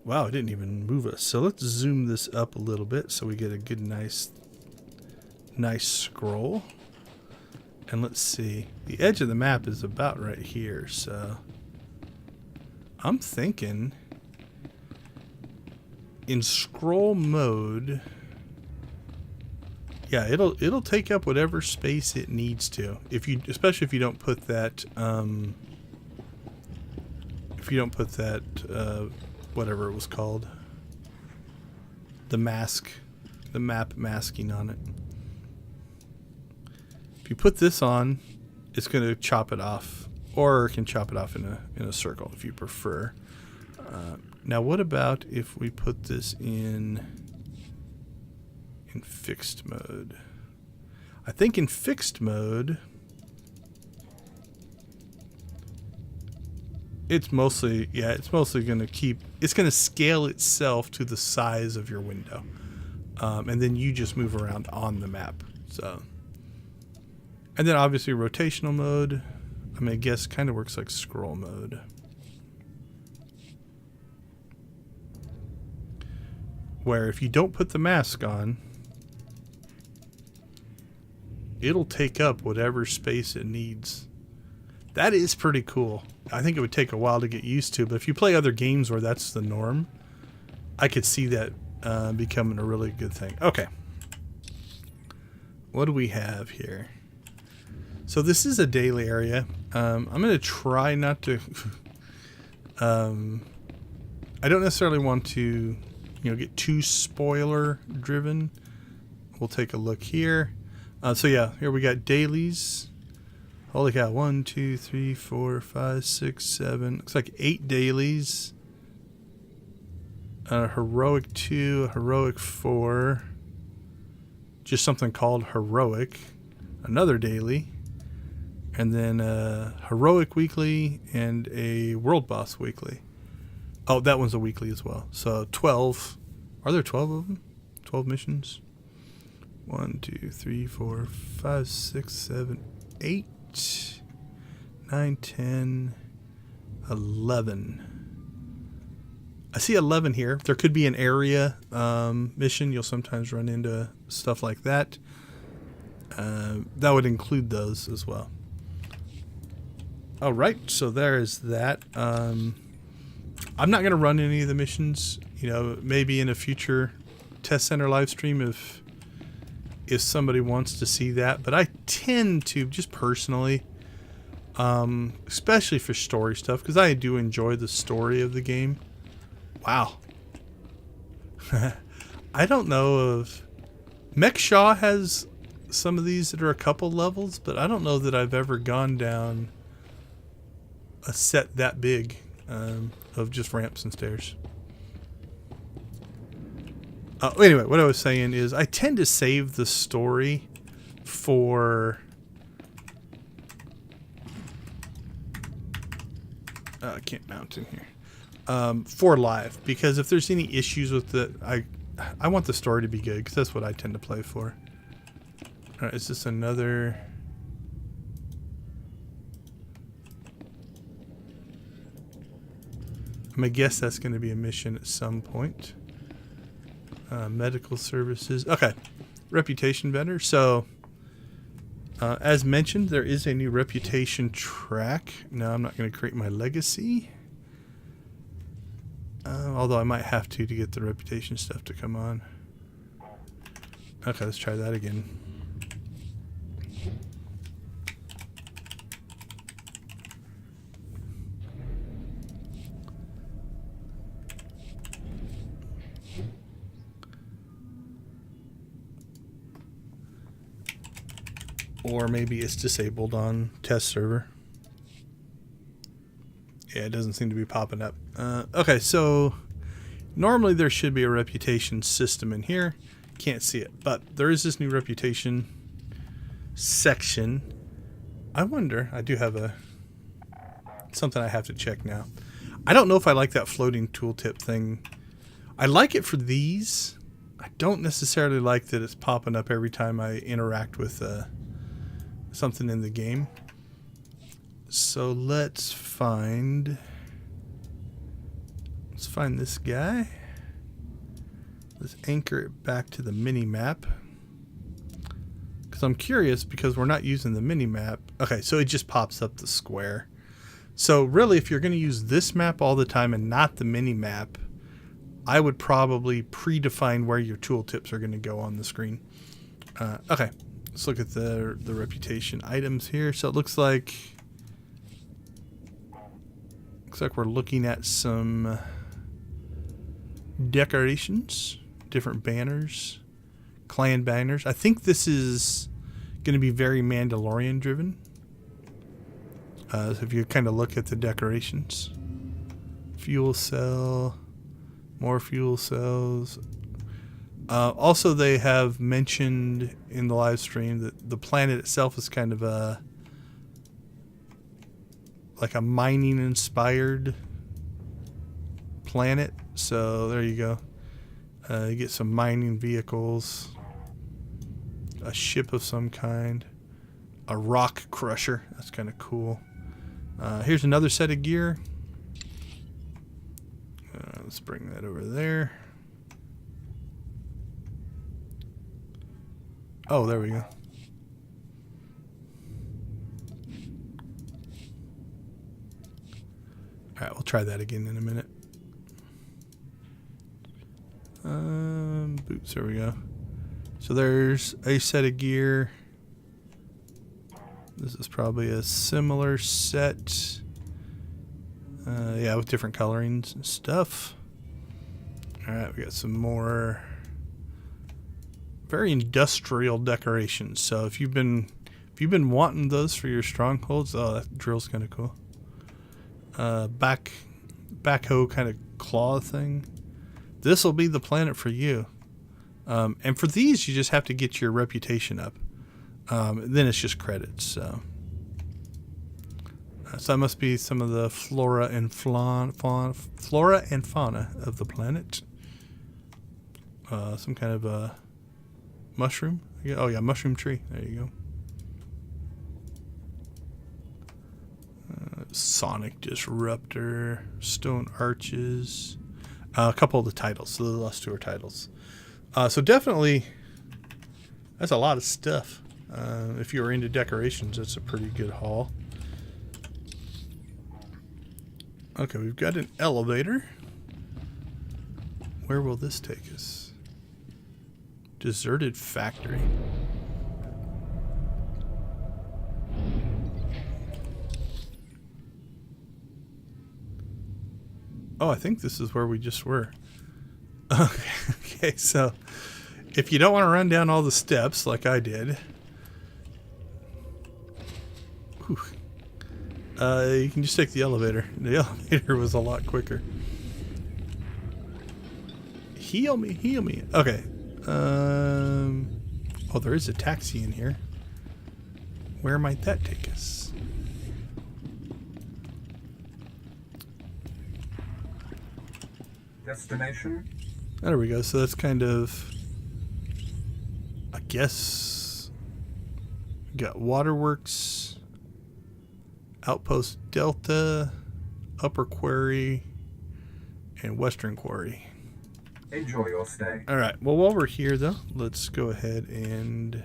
Wow, it didn't even move us. So let's zoom this up a little bit so we get a good nice scroll. And let's see. The edge of the map is about right here, so I'm thinking in scroll mode, yeah, it'll take up whatever space it needs to. Especially if you don't put that whatever it was called, the map masking on it. If you put this on, it's going to chop it off, or it can chop it off in a circle if you prefer. Now, what about if we put this in fixed mode? I think in fixed mode, it's mostly going to scale itself to the size of your window. And then you just move around on the map. So, and then obviously rotational mode, I guess kind of works like scroll mode. Where if you don't put the mask on, it'll take up whatever space it needs. That is pretty cool. I think it would take a while to get used to, but if you play other games where that's the norm, I could see that becoming a really good thing. Okay. What do we have here? So this is a daily area. I'm going to try not to... I don't necessarily want to, get too spoiler driven. We'll take a look here. So yeah, here we got dailies. Holy cow, 1, 2, 3, 4, 5, 6, 7. Looks like 8 dailies. Heroic 2, heroic 4. Just something called heroic. Another daily. And then heroic weekly and a world boss weekly. Oh, that one's a weekly as well. So 12. Are there 12 of them? 12 missions? 1, 2, 3, 4, 5, 6, 7, 8, 9, 10, 11. I see 11 here. There could be an area mission. You'll sometimes run into stuff like that. That would include those as well. All right, so there is that. I'm not going to run any of the missions. Maybe in a future test center live stream if somebody wants to see that. But I tend to, just personally, especially for story stuff, because I do enjoy the story of the game. Wow. I don't know if... Mech Shaw has some of these that are a couple levels, but I don't know that I've ever gone down a set that big of just ramps and stairs. Anyway, what I was saying is I tend to save the story for... I can't mount in here. For live, because if there's any issues with it, I want the story to be good, because that's what I tend to play for. All right, is this another... I'm going to guess that's going to be a mission at some point. Medical services. Okay. Reputation vendor. So, as mentioned, there is a new reputation track. No, I'm not going to create my legacy. Although I might have to get the reputation stuff to come on. Okay, let's try that again. Or maybe it's disabled on test server. Yeah, it doesn't seem to be popping up. Okay, so normally there should be a reputation system in here. Can't see it, but there is this new reputation section. I wonder, I do have something I have to check now. I don't know if I like that floating tooltip thing. I like it for these. I don't necessarily like that it's popping up every time I interact with something in the game. So let's find this guy. Let's anchor it back to the mini map, because I'm curious, because we're not using the mini map. Okay, so it just pops up the square. So really, if you're going to use this map all the time and not the mini map, I would probably predefine where your tooltips are going to go on the screen. Okay, let's look at the reputation items here. So it looks like we're looking at some decorations, different banners, clan banners. I think this is going to be very Mandalorian driven. So if you kind of look at the decorations, fuel cell, more fuel cells. Also, they have mentioned in the live stream that the planet itself is kind of like a mining inspired planet. So there you go. You get some mining vehicles, a ship of some kind, a rock crusher. That's kind of cool. Here's another set of gear. Let's bring that over there. Oh, there we go. Alright, we'll try that again in a minute. Boots, there we go. So there's a set of gear. This is probably a similar set. Yeah, with different colorings and stuff. Alright, we got some more very industrial decorations. So if you've been wanting those for your strongholds, oh, that drill's kind of cool. Backhoe kind of claw thing. This will be the planet for you. And for these, you just have to get your reputation up. Then it's just credits. So that must be some of the flora and fauna of the planet. Some kind of a mushroom. Oh yeah, mushroom tree. There you go. Sonic Disruptor, Stone Arches, a couple of the titles, so the Swtor titles. So definitely, that's a lot of stuff. If you're into decorations, that's a pretty good haul. Okay, we've got an elevator. Where will this take us? Deserted factory. Oh, I think this is where we just were. Okay, so if you don't want to run down all the steps like I did, you can just take the elevator. The elevator was a lot quicker. Heal me, heal me. Okay. Oh, there is a taxi in here. Where might that take us? Destination? There we go. So that's kind of, I guess, got Waterworks, Outpost Delta, Upper Quarry, and Western Quarry. Enjoy your stay. All right. Well, while we're here, though, let's go ahead and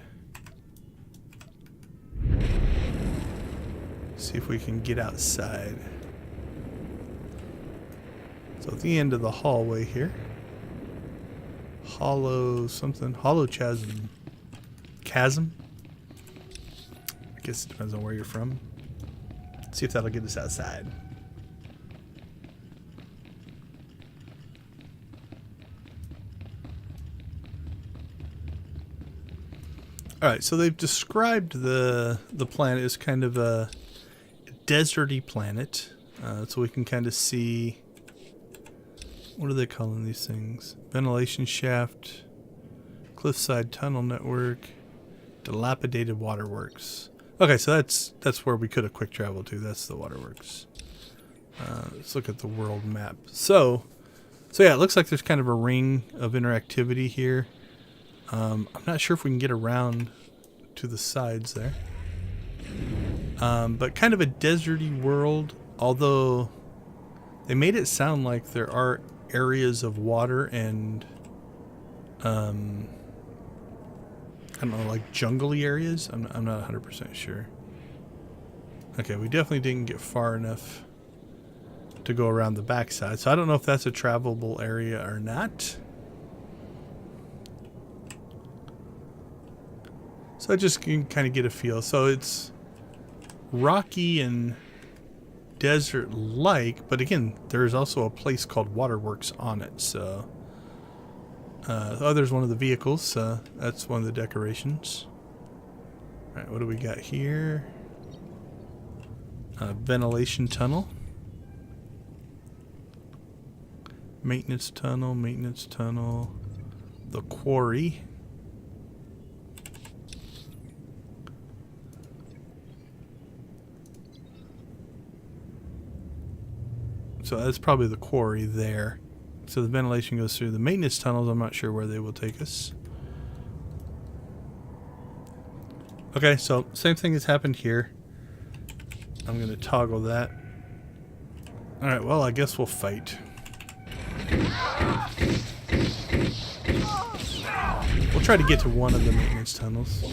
see if we can get outside. So at the end of the hallway here. Hollow something. Hollow chasm. Chasm? I guess it depends on where you're from. Let's see if that'll get us outside. Alright, so they've described the planet as kind of a deserty planet. So we can kind of see... What are they calling these things? Ventilation shaft, cliffside tunnel network, dilapidated waterworks. Okay, so that's where we could have quick traveled to. That's the waterworks. Let's look at the world map. So yeah, it looks like there's kind of a ring of interactivity here. I'm not sure if we can get around to the sides there. But kind of a deserty world, although they made it sound like there are areas of water and I don't know, like jungly areas. I'm not 100% sure. Okay, we definitely didn't get far enough to go around the backside, so I don't know if that's a travelable area or not. So I just can kind of get a feel. So it's rocky and desert-like, but again, there's also a place called Waterworks on it. So, there's one of the vehicles. That's one of the decorations. All right, what do we got here? Ventilation tunnel, maintenance tunnel, the quarry. So that's probably the quarry there. So the ventilation goes through the maintenance tunnels. I'm not sure where they will take us. Okay, so same thing has happened here. I'm going to toggle that. Alright, well, I guess we'll fight. We'll try to get to one of the maintenance tunnels.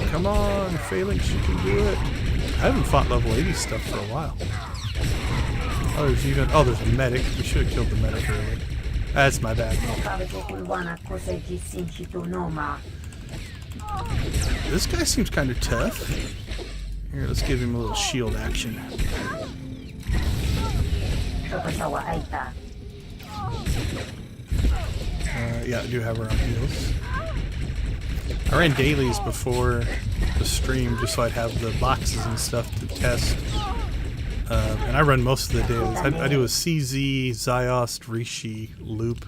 Come on, Phalanx, you can do it. I haven't fought level 80 stuff for a while. Oh, there's a medic. We should have killed the medic earlier. That's my bad. This guy seems kind of tough. Here, let's give him a little shield action. Yeah, I do have her on heals. I ran dailies before the stream just so I'd have the boxes and stuff to test. And I run most of the dailies. I do a CZ, Ziost, Rishi loop,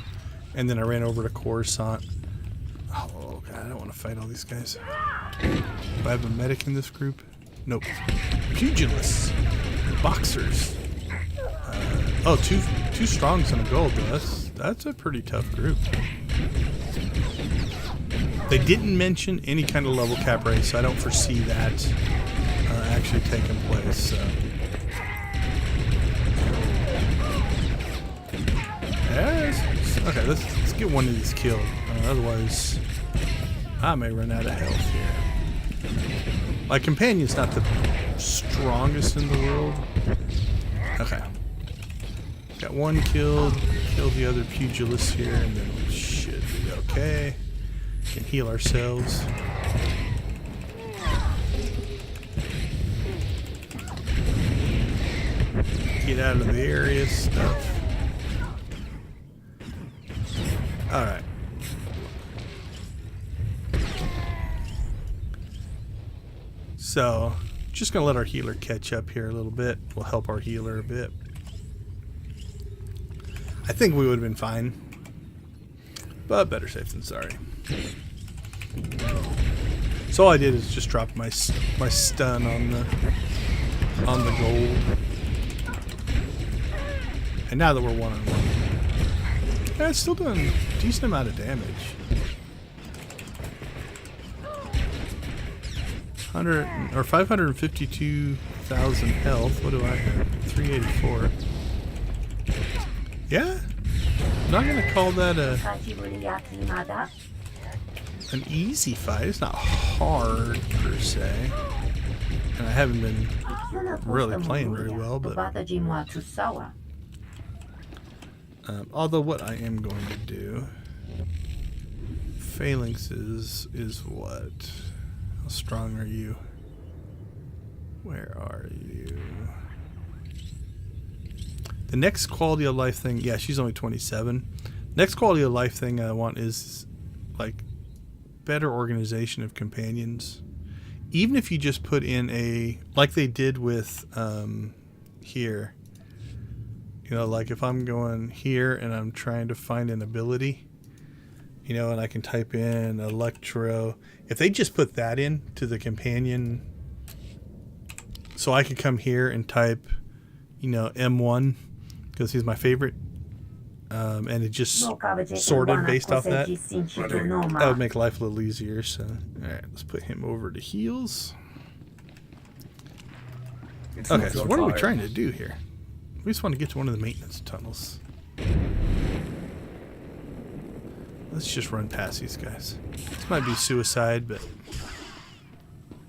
and then I ran over to Coruscant. Oh god, I don't want to fight all these guys. Do I have a medic in this group? Nope. Pugilists. Boxers. Oh, two strongs and a gold though. That's a pretty tough group. They didn't mention any kind of level cap race, so I don't foresee that actually taking place. So. Yes. Okay, let's get one of these killed. Otherwise, I may run out of health here. My companion's not the strongest in the world. Okay. Got one killed. Kill the other pugilist here, and then we should be okay. Can heal ourselves. Get out of the area stuff. Alright. So, just gonna let our healer catch up here a little bit. We'll help our healer a bit. I think we would have been fine. But better safe than sorry. So all I did is just drop my stun on the gold. And now that we're 1-on-1, yeah, it's still doing a decent amount of damage. 552,000 health. What do I have? 384. Yeah, I'm not gonna call that an easy fight. It's not hard per se, and I haven't been really playing very well, but although what I am going to do, phalanxes is what? How strong are you? Where are you? The next quality of life thing, yeah, she's only 27. Next quality of life thing I want is like better organization of companions. Even if you just put in a, like they did with here, you know, like if I'm going here and I'm trying to find an ability, you know, and I can type in electro, if they just put that in to the companion, so I could come here and type, you know, M1 because he's my favorite, and it just sorted based off that. That would make life a little easier. So, all right, let's put him over to heals. Okay, so what are we trying to do here? We just want to get to one of the maintenance tunnels. Let's just run past these guys. This might be suicide, but...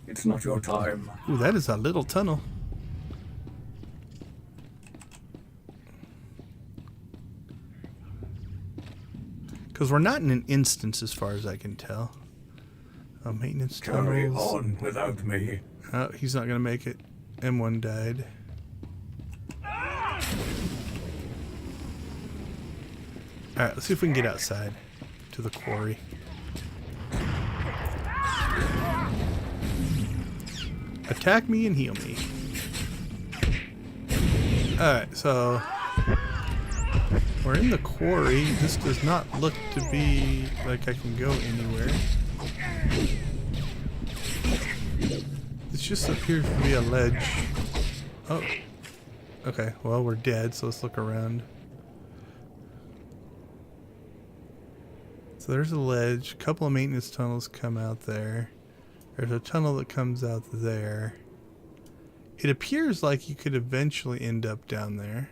It's not your time. Ooh, that is a little tunnel. Because we're not in an instance as far as I can tell. Oh, maintenance tunnels. Carry on without me. Oh, he's not going to make it. M1 died. Alright, let's see if we can get outside to the quarry. Attack me and heal me. Alright, so we're in the quarry. This does not look to be like I can go anywhere. This just appears to be a ledge. Oh. Okay, well, we're dead, so let's look around. So there's a ledge. A couple of maintenance tunnels come out there. There's a tunnel that comes out there. It appears like you could eventually end up down there.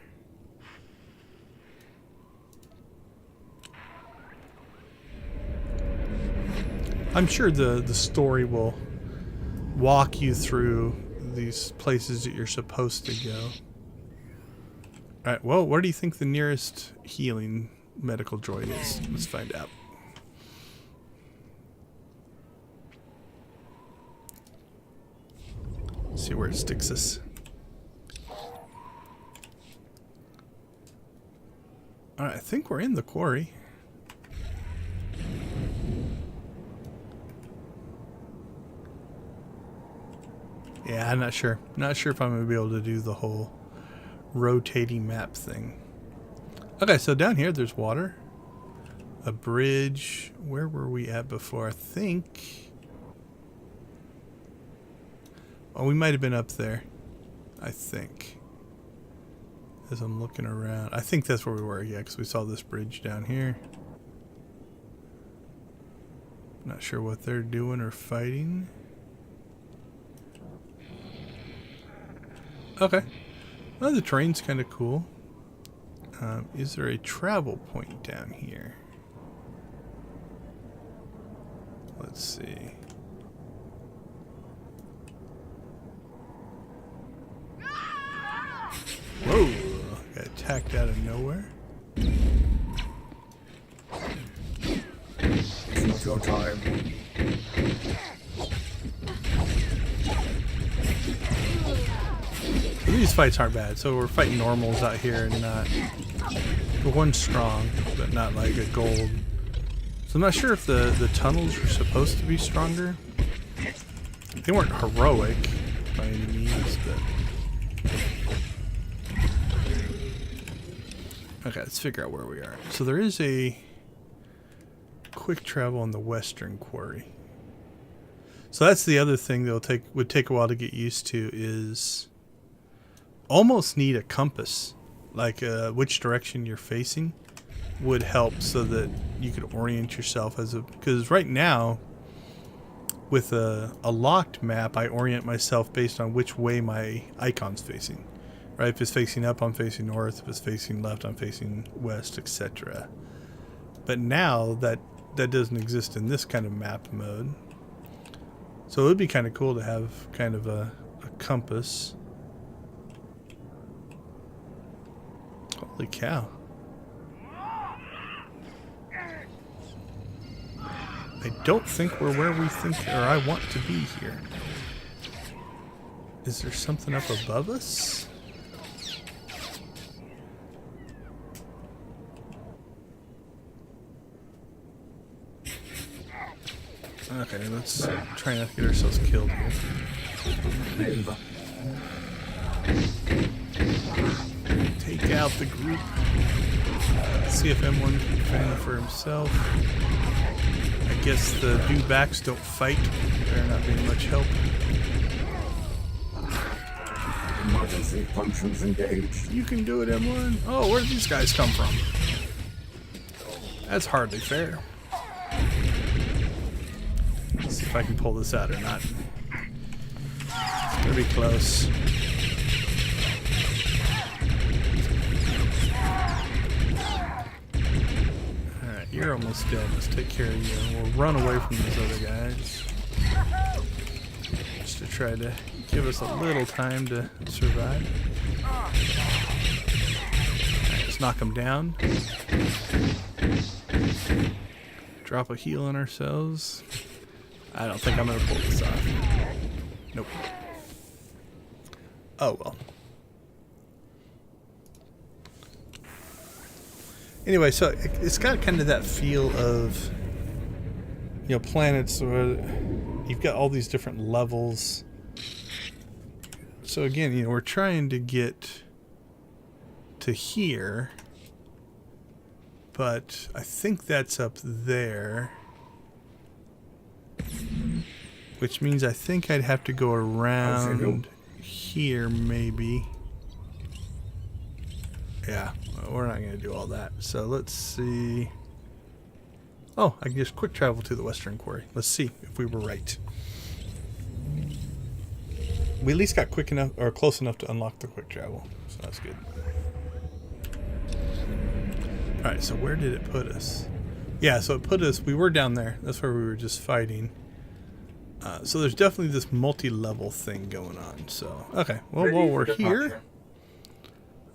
I'm sure the story will walk you through these places that you're supposed to go. Alright, well, where do you think the nearest healing medical droid is? Let's find out. See where it sticks us. Alright, I think we're in the quarry. Yeah, I'm not sure. Not sure if I'm going to be able to do the whole rotating map thing. Okay, so down here there's water. A bridge. Where were we at before? I think... Oh, we might have been up there. I think. As I'm looking around. I think that's where we were, yeah, because we saw this bridge down here. Not sure what they're doing or fighting. Okay. Well, the terrain's kind of cool. Is there a travel point down here? Let's see. Whoa! Got attacked out of nowhere. It's not your time. These fights aren't bad, so we're fighting normals out here and not... One's strong, but not like a gold. So I'm not sure if the tunnels are supposed to be stronger. They weren't heroic by any means, but... Okay, let's figure out where we are. So there is a quick travel on the western quarry. So that's the other thing that would take a while to get used to is almost need a compass, like which direction you're facing would help so that you could orient yourself because right now with a locked map I orient myself based on which way my icon's facing. Right, if it's facing up, I'm facing north. If it's facing left, I'm facing west, etc. But now that doesn't exist in this kind of map mode. So it would be kind of cool to have kind of a compass. Holy cow. I don't think we're where we think or I want to be here. Is there something up above us? Okay, let's try not to get ourselves killed here. Take out the group. See if M1 can fend for himself. I guess the do-backs don't fight. They're not being much help. Emergency functions engaged. You can do it, M1. Oh, where did these guys come from? That's hardly fair. Let's see if I can pull this out or not. It's gonna be close. Alright, you're almost dead. Let's take care of you. We'll run away from these other guys. Just to try to give us a little time to survive. Alright, let's knock them down. Drop a heal on ourselves. I don't think I'm going to pull this off. Nope. Oh well. Anyway, so it's got kind of that feel of, you know, planets where you've got all these different levels. So again, you know, we're trying to get to here, but I think that's up there, which means I think I'd have to go around here maybe. Yeah, we're not going to do all that. So let's see. Oh, I can just quick travel to the Western Quarry. Let's see if we were right. We at least got quick enough or close enough to unlock the quick travel, so that's good. Alright, so where did it put us? Yeah, so it put us, we were down there. That's where we were just fighting. So there's definitely this multi-level thing going on. So, okay, well, while we're here,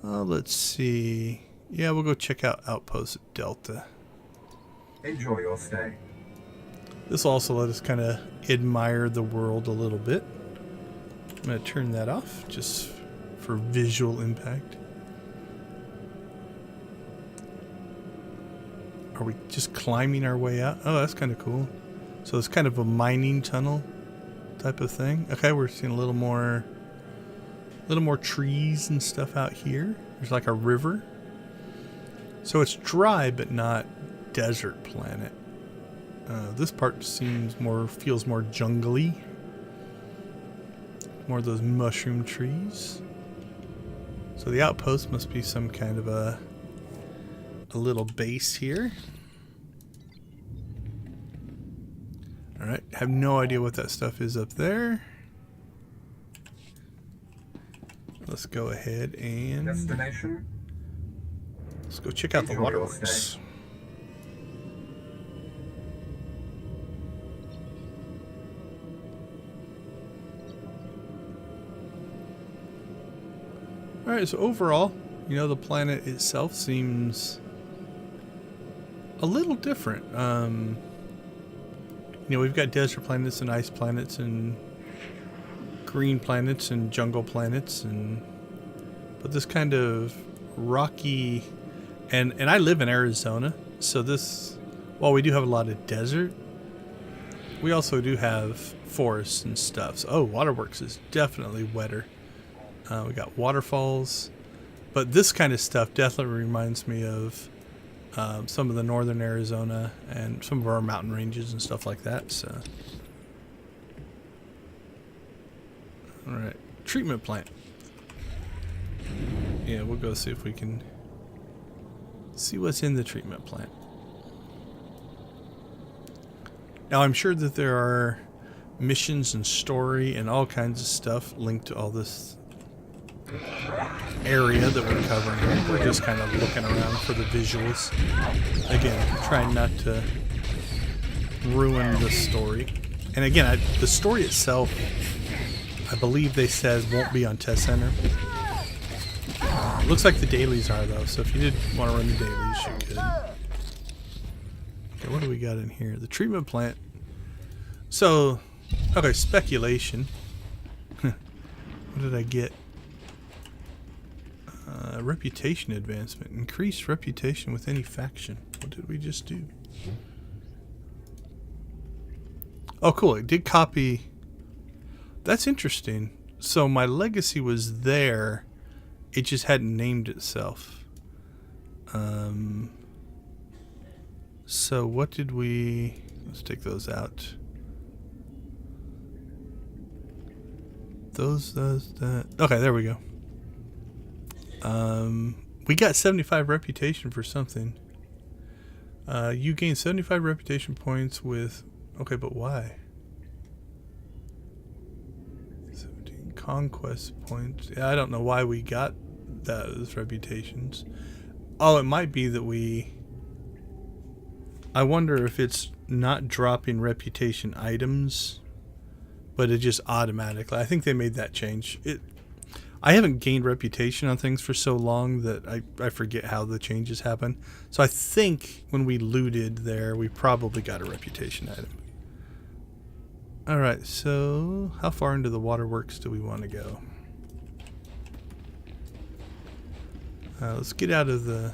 let's see. Yeah, we'll go check out Outpost Delta. Enjoy your stay. This will also let us kind of admire the world a little bit. I'm going to turn that off just for visual impact. Are we just climbing our way out? Oh, that's kind of cool. So it's kind of a mining tunnel type of thing. Okay, we're seeing a little more trees and stuff out here. There's like a river. So it's dry but not desert planet. This part feels more jungly. More of those mushroom trees. So the outpost must be some kind of a little base here. Alright, have no idea what that stuff is up there. Let's go ahead and Destination? let's go check out the waterworks. Alright, so overall, you know, the planet itself seems a little different. You know, we've got desert planets and ice planets and green planets and jungle planets, but this kind of rocky, and I live in Arizona, so while we do have a lot of desert, we also do have forests and stuff. So, oh, waterworks is definitely wetter. We got waterfalls, but this kind of stuff definitely reminds me of some of the northern Arizona and some of our mountain ranges and stuff like that. So, all right, treatment plant. Yeah, we'll go see if we can see what's in the treatment plant. Now, I'm sure that there are missions and story and all kinds of stuff linked to all this area that we're covering here. We're just kind of looking around for the visuals. Again, trying not to ruin the story. And again, the story itself, I believe they said won't be on Test Center. Looks like the dailies are though, so if you did want to run the dailies, you could. Okay, what do we got in here? The treatment plant. So, okay, speculation. What did I get? Reputation advancement. Increase reputation with any faction. What did we just do? Oh, cool. It did copy. That's interesting. So my legacy was there. It just hadn't named itself. So what did we... Let's take those out. Those, that. Okay, there we go. We got 75 reputation for something. You gain 75 reputation points with... Okay, but why? 17 conquest points. Yeah, I don't know why we got those reputations. Oh, it might be that we... I wonder if it's not dropping reputation items, but it just automatically... I think they made that change. I haven't gained reputation on things for so long that I forget how the changes happen. So I think when we looted there, we probably got a reputation item. Alright, so how far into the waterworks do we want to go? Let's get out of the...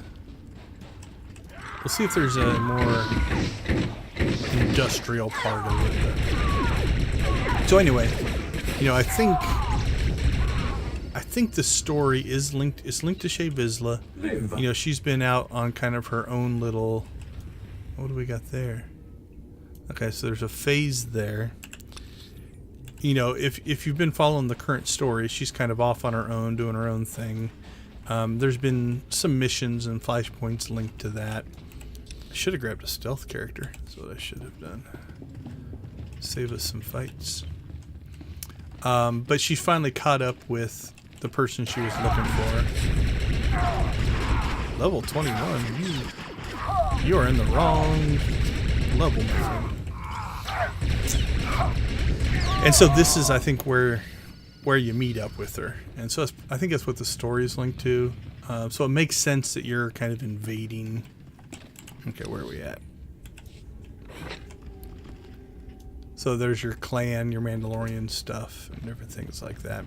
We'll see if there's a more industrial part of it. So anyway, you know, I think the story is linked. It's linked to Shea Vizsla. You know, she's been out on kind of her own little... What do we got there? Okay, so there's a phase there. You know, if you've been following the current story, she's kind of off on her own, doing her own thing. There's been some missions and flashpoints linked to that. I should have grabbed a stealth character. That's what I should have done. Save us some fights. But she finally caught up with the person she was looking for. Level 21. You are in the wrong level, my friend. And so this is, I think, where you meet up with her. And so I think that's what the story is linked to. So it makes sense that you're kind of invading. Okay, where are we at? So there's your clan, your Mandalorian stuff, and different things like that.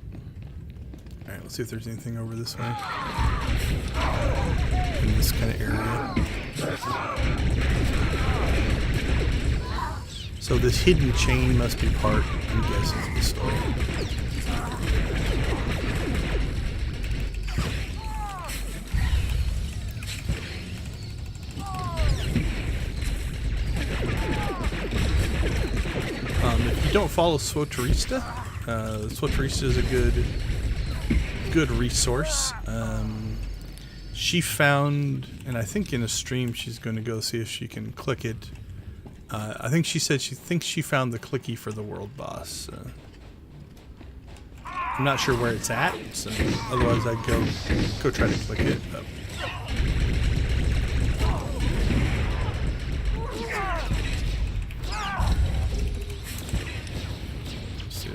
Alright, let's see if there's anything over this way. In this kind of area. So this hidden chain must be part, I'm guessing, of the story. If you don't follow Swotorista, Swotorista is a good resource. She found, and I think in a stream she's going to go see if she can click it. I think she said she thinks she found the clicky for the world boss. I'm not sure where it's at, so otherwise I'd go try to click it. But.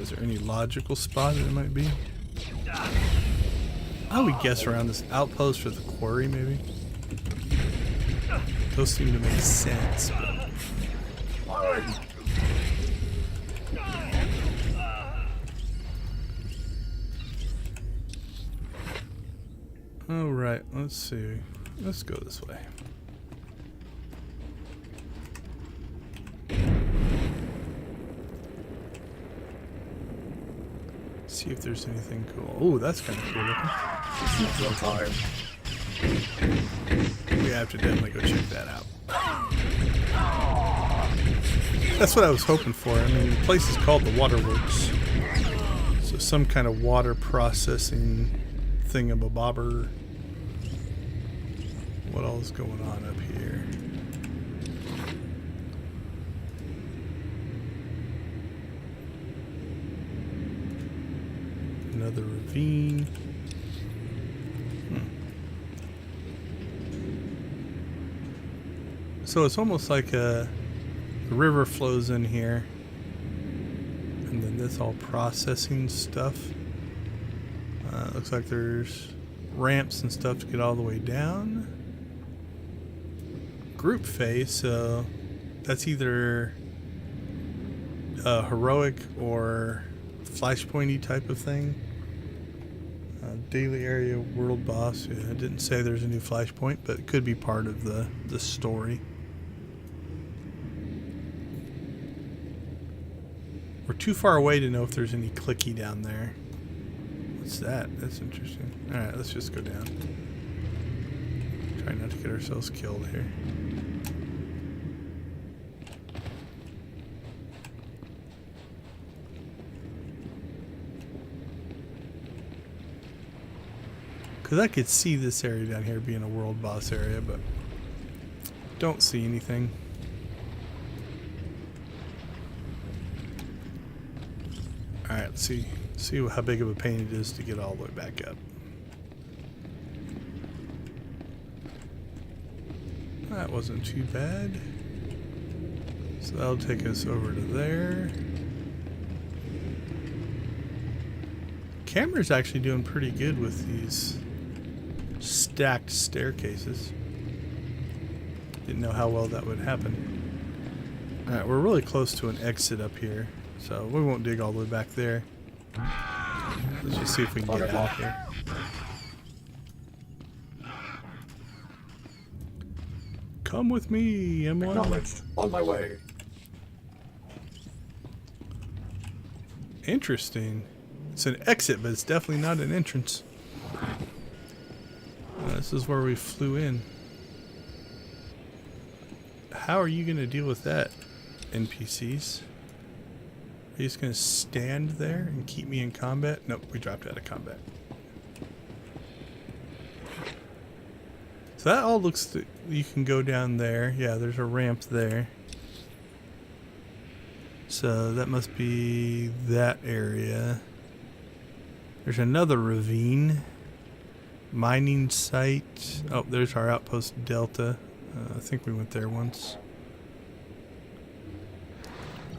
Is there any logical spot it might be? I would guess around this outpost for the quarry, maybe. Those seem to make sense. All right, let's see. Let's go this way. See if there's anything cool. Oh, that's kind of cool looking. We have to definitely go check that out. That's what I was hoping for. I mean, the place is called the Waterworks. So some kind of water processing thingamabobber. What all is going on up here? Another ravine. So it's almost like the river flows in here, and then this all processing stuff. Looks like there's ramps and stuff to get all the way down. Group phase, so that's either a heroic or flashpointy type of thing. Daily area world boss. Yeah, I didn't say there's a new flashpoint, but it could be part of the story. We're too far away to know if there's any clicky down there. What's that? That's interesting. Alright, let's just go down. Try not to get ourselves killed here. Because I could see this area down here being a world boss area, but don't see anything. Alright, let's see how big of a pain it is to get all the way back up. That wasn't too bad. So that'll take us over to there. Camera's actually doing pretty good with these stacked staircases. Didn't know how well that would happen. Alright, we're really close to an exit up here, so we won't dig all the way back there. Let's just see if we can get out here. Come with me, M1. Acknowledged. On my way. Interesting. It's an exit, but it's definitely not an entrance. This is where we flew in. How are you going to deal with that, NPCs? Are you just going to stand there and keep me in combat? Nope, we dropped out of combat. So that all looks... you can go down there. Yeah, there's a ramp there. So that must be that area. There's another ravine. Mining site. Oh, there's our outpost Delta. I think we went there once.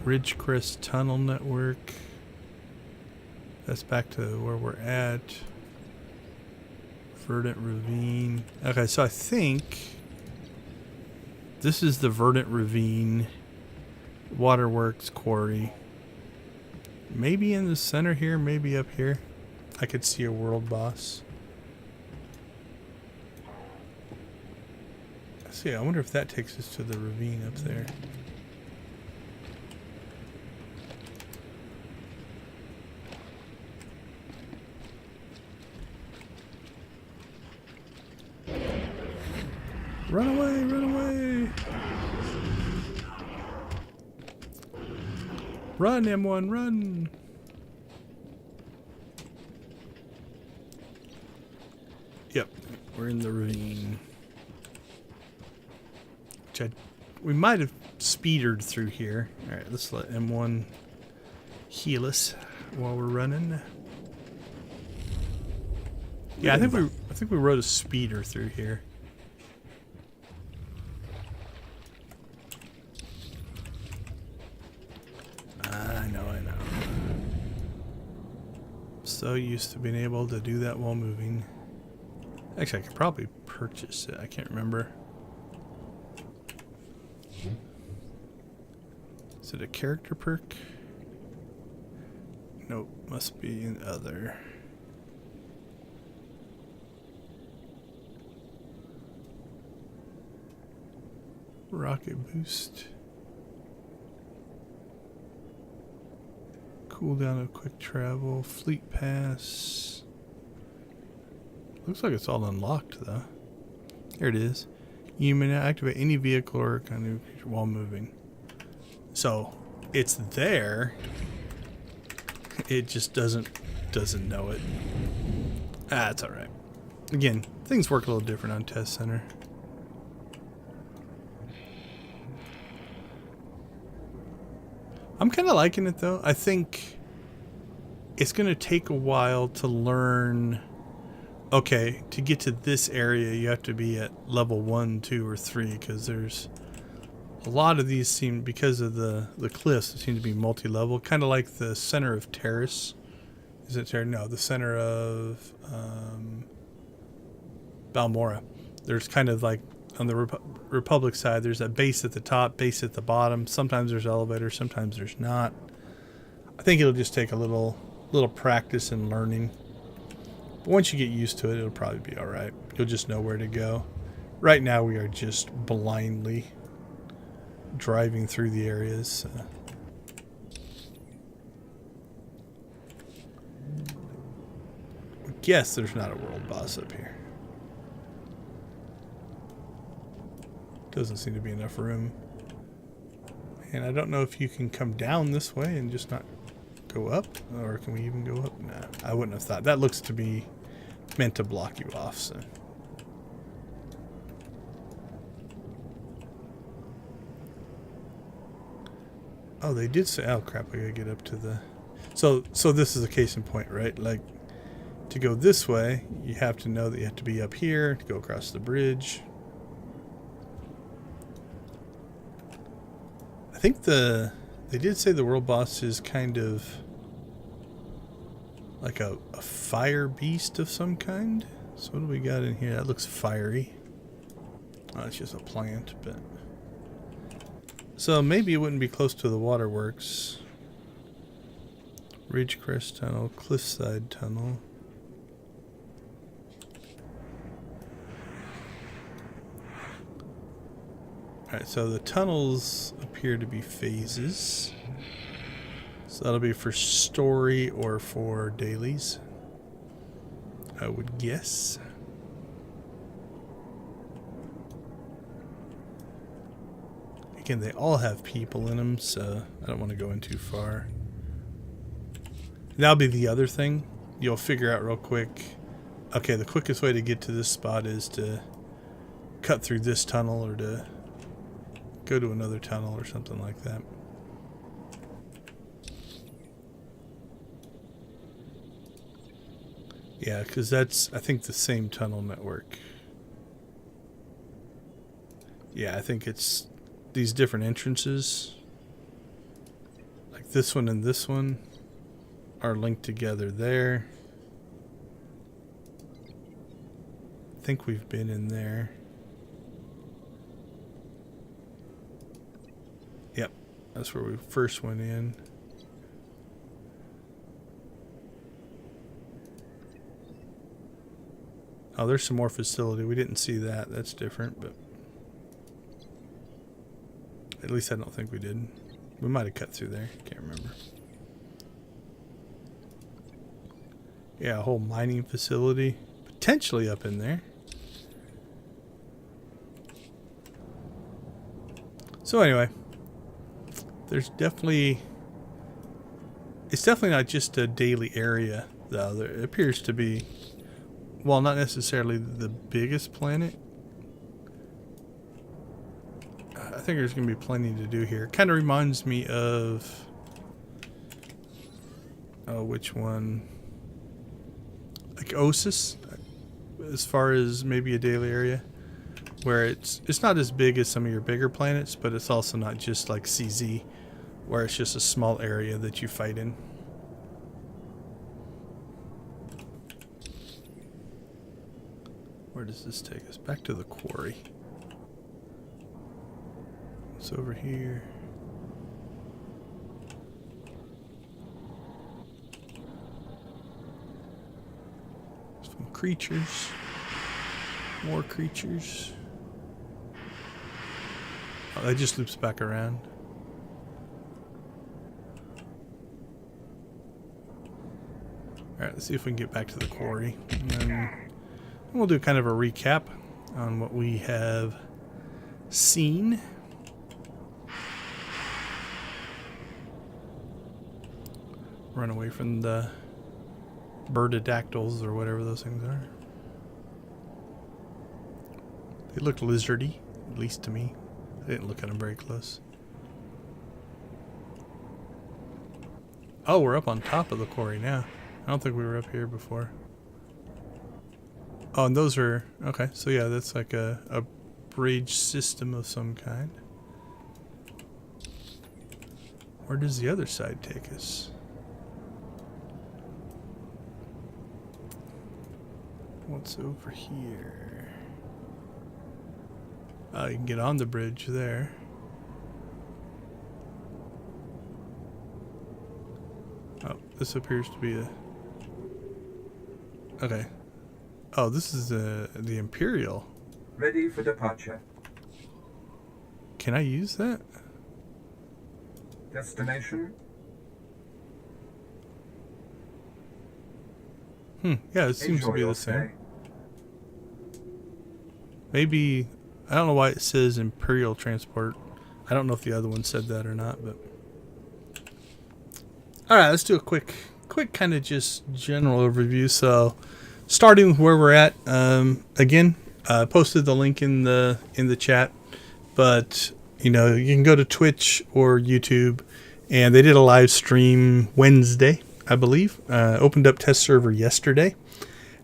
Ridgecrest Tunnel Network. That's back to where we're at. Verdant Ravine. Okay, so I think this is the Verdant Ravine Waterworks Quarry. Maybe in the center here, maybe up here. I could see a world boss. Let's see, I wonder if that takes us to the ravine up there. Run away, run away! Run, M1, run! Yep, we're in the ravine. We might have speedered through here. Alright, let's let M1 heal us while we're running. Yeah, I think we rode a speeder through here. I know. So used to being able to do that while moving. Actually, I could probably purchase it. I can't remember. Is it a character perk? Nope, must be an other. Rocket boost. Cooldown of quick travel. Fleet pass. Looks like it's all unlocked though. Here it is. You may not activate any vehicle or kind of creature while moving. So it's there. It just doesn't know it. Ah, it's alright. Again, things work a little different on Test Center. I'm kind of liking it though. I think it's going to take a while to learn. Okay, to get to this area, you have to be at level 1, 2, or 3 because there's a lot of these seem, because of the cliffs, they seem to be multi-level, kind of like the center of Terrace. Is it there? No, the center of Balmora. There's kind of like on the Republic side, there's a base at the top, base at the bottom. Sometimes there's elevators, sometimes there's not. I think it'll just take a little practice and learning. But once you get used to it, it'll probably be all right. You'll just know where to go. Right now, we are just blindly driving through the areas. I guess there's not a world boss up here. Doesn't seem to be enough room. And I don't know if you can come down this way and just not go up, or can we even go up? Nah, I wouldn't have thought. That looks to be meant to block you off, so. Oh, they did say, oh crap, I gotta get up to the... So this is a case in point, right? Like, to go this way, you have to know that you have to be up here to go across the bridge. I think they did say the world boss is kind of like a fire beast of some kind. So what do we got in here? That looks fiery. Oh, it's just a plant, but... So maybe it wouldn't be close to the waterworks. Ridgecrest Tunnel, Cliffside Tunnel. Alright, so the tunnels appear to be phases. So that'll be for story or for dailies, I would guess. Again, they all have people in them, so I don't want to go in too far. That'll be the other thing. You'll figure out real quick, okay, the quickest way to get to this spot is to cut through this tunnel or to go to another tunnel or something like that. Yeah, because that's, I think, the same tunnel network. Yeah, I think it's these different entrances. Like this one and this one are linked together there. I think we've been in there. Yep, that's where we first went in. Oh, there's some more facility. We didn't see that. That's different, but at least I don't think we did. We might have cut through there. Can't remember. Yeah, a whole mining facility potentially up in there. So anyway, there's definitely... It's definitely not just a daily area, though. There appears to be... Well, not necessarily the biggest planet. I think there's going to be plenty to do here. Kind of reminds me of... Oh, which one? Like Osis, as far as maybe a daily area. Where it's not as big as some of your bigger planets, but it's also not just like CZ, where it's just a small area that you fight in. Where does this take us? Back to the quarry. What's over here? Some creatures. More creatures. Oh, that just loops back around. Alright, let's see if we can get back to the quarry. And then we'll do kind of a recap on what we have seen. Run away from the birdadactyls or whatever those things are. They look lizardy, at least to me. I didn't look at them very close. Oh, we're up on top of the quarry now. I don't think we were up here before. Oh, and those are... Okay, so yeah, that's like a bridge system of some kind. Where does the other side take us? What's over here? You can get on the bridge there. Oh, this appears to be a... Okay. Oh, this is the Imperial. Ready for departure. Can I use that? Destination. Yeah, it seems to Enjoy be your the same. stay. Maybe... I don't know why it says Imperial Transport. I don't know if the other one said that or not, but... Alright, let's do a quick kind of just general overview. So, starting with where we're at, again, posted the link in the chat, but you know, you can go to Twitch or YouTube, and they did a live stream Wednesday, I believe. Opened up test server yesterday.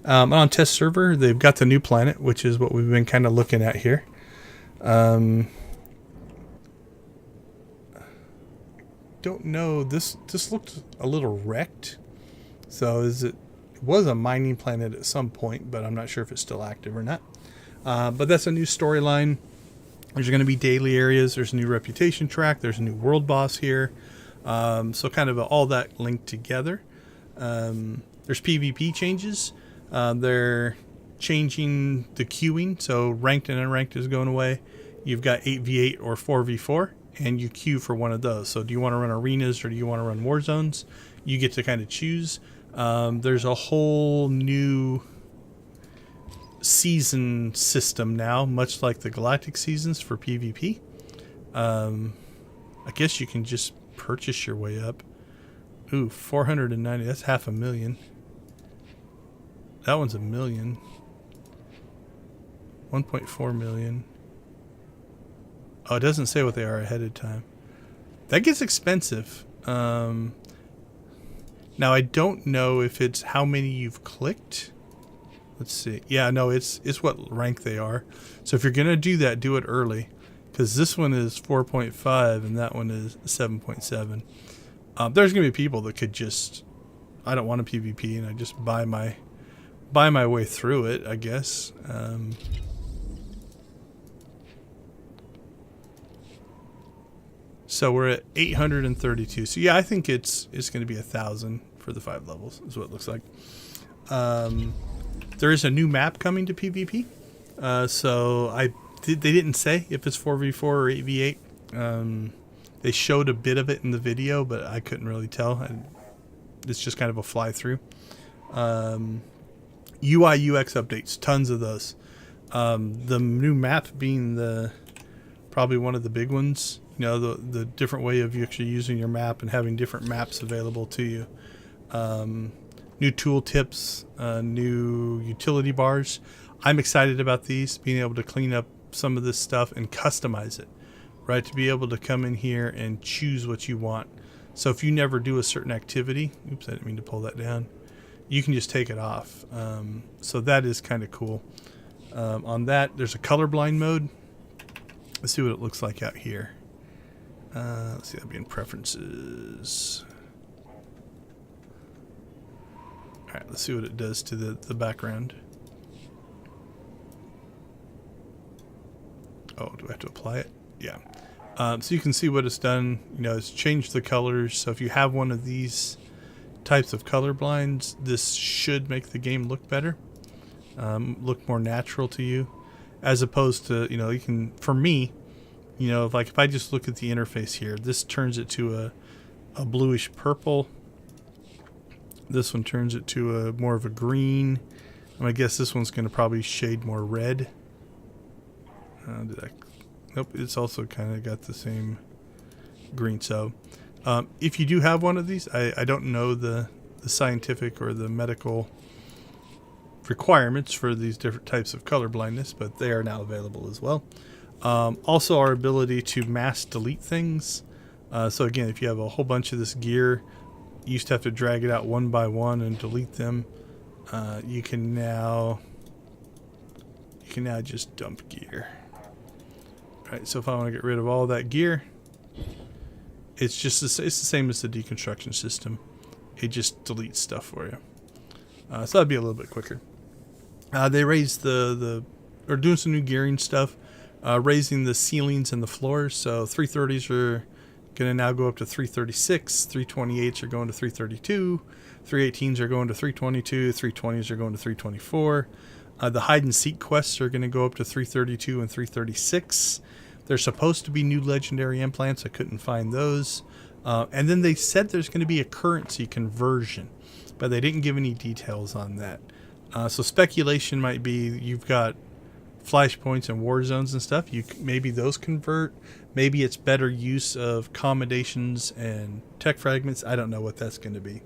On test server, they've got the new planet, which is what we've been kind of looking at here. Don't know, this looked a little wrecked. So it was a mining planet at some point, but I'm not sure if it's still active or not. But that's a new storyline. There's going to be daily areas. There's a new reputation track. There's a new world boss here. So kind of all that linked together. There's PvP changes. They're changing the queuing. So ranked and unranked is going away. You've got 8v8 or 4v4, and you queue for one of those. So do you want to run arenas or do you want to run war zones? You get to kind of choose. There's a whole new season system now, much like the Galactic seasons for PvP. I guess you can just purchase your way up. Ooh, 490, that's $500,000. That one's $1 million. 1.4 million. Oh, it doesn't say what they are ahead of time. That gets expensive. Now I don't know if it's how many you've clicked. Let's see. Yeah, no, it's what rank they are. So if you're gonna do that, do it early, because this one is 4.5 and that one is 7.7. There's gonna be people that could just, I don't want a PvP, and I just buy my way through it, I guess. So we're at 832. So yeah, I think it's going to be 1,000 for the 5 levels, is what it looks like. There is a new map coming to PvP. So they didn't say if it's 4v4 or 8v8. They showed a bit of it in the video, but I couldn't really tell. It's just kind of a fly through. UI UX updates, tons of those. The new map being probably one of the big ones. You know, the different way of you actually using your map and having different maps available to you. New tooltips, new utility bars. I'm excited about these, being able to clean up some of this stuff and customize it, right? To be able to come in here and choose what you want. So if you never do a certain activity, oops, I didn't mean to pull that down, you can just take it off. So that is kind of cool. On that, there's a colorblind mode. Let's see what it looks like out here. Let's see, that'd be in preferences. Alright, let's see what it does to the background. Oh, do I have to apply it? Yeah. So you can see what it's done. You know, it's changed the colors. So if you have one of these types of color blinds, this should make the game look better. Look more natural to you. As opposed to, you know, you can, for me, you know, if I just look at the interface here, this turns it to a bluish purple. This one turns it to a more of a green. And I guess this one's going to probably shade more red. Nope, it's also kind of got the same green. So if you do have one of these, I don't know the scientific or the medical requirements for these different types of color blindness, but they are now available as well. Also, our ability to mass delete things. So again, if you have a whole bunch of this gear, you used to have to drag it out one by one and delete them. You can now just dump gear. All right, so if I want to get rid of all that gear, it's the same as the deconstruction system. It just deletes stuff for you. So that'd be a little bit quicker. They raised or doing some new gearing stuff. raising the ceilings and the floors. So 330s are going to now go up to 336. 328s are going to 332. 318s are going to 322. 320s are going to 324. The hide and seek quests are going to go up to 332 and 336. There's supposed to be new legendary implants. I couldn't find those. And then they said there's going to be a currency conversion, but they didn't give any details on that. So speculation might be you've got flashpoints and war zones and stuff. Maybe those convert. Maybe it's better use of accommodations and tech fragments. I don't know what that's going to be.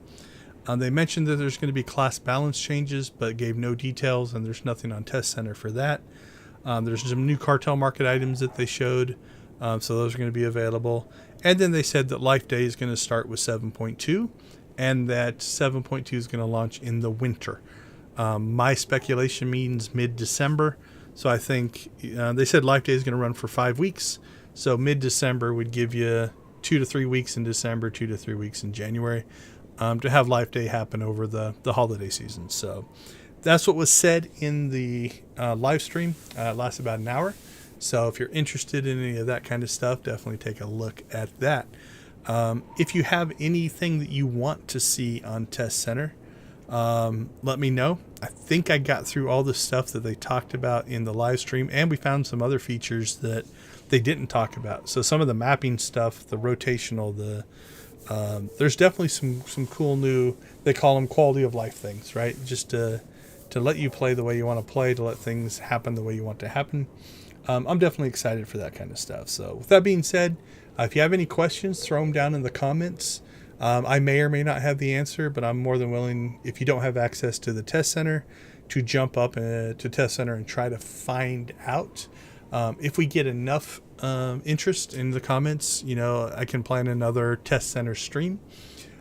They mentioned that there's going to be class balance changes, but gave no details, and there's nothing on Test Center for that. There's some new cartel market items that they showed, so those are going to be available. And then they said that Life Day is going to start with 7.2, and that 7.2 is going to launch in the winter. My speculation means mid-December, so I think they said Life Day is going to run for 5 weeks, so mid-December would give you 2 to 3 weeks in December, 2 to 3 weeks in January. To have Life Day happen over the holiday season. So that's what was said in the live stream. It lasted about an hour. So if you're interested in any of that kind of stuff, definitely take a look at that. If you have anything that you want to see on Test Center, let me know. I think I got through all the stuff that they talked about in the live stream, and we found some other features that they didn't talk about. So some of the mapping stuff, the rotational, there's definitely some cool new, they call them quality of life things, right? Just to let you play the way you want to play, to let things happen the way you want to happen. I'm definitely excited for that kind of stuff. So with that being said, if you have any questions, throw them down in the comments. I may or may not have the answer, but I'm more than willing, if you don't have access to the Test Center, to jump up to Test Center and try to find out. If we get enough interest in the comments, I can plan another Test Center stream.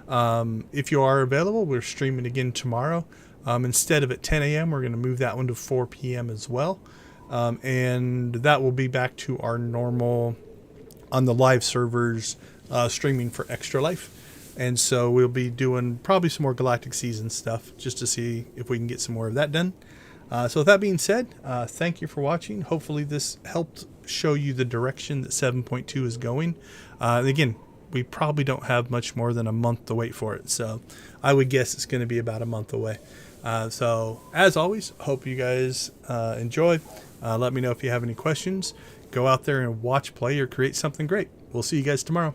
If you are available, we're streaming again tomorrow. Instead of at 10 a.m., we're going to move that one to 4 p.m. as well. And that will be back to our normal on the live servers streaming for Extra Life. And so we'll be doing probably some more Galactic Season stuff just to see if we can get some more of that done. So with that being said, thank you for watching. Hopefully this helped show you the direction that 7.2 is going. Again, we probably don't have much more than a month to wait for it. So I would guess it's going to be about a month away. So as always, hope you guys enjoy. Let me know if you have any questions. Go out there and watch, play, or create something great. We'll see you guys tomorrow.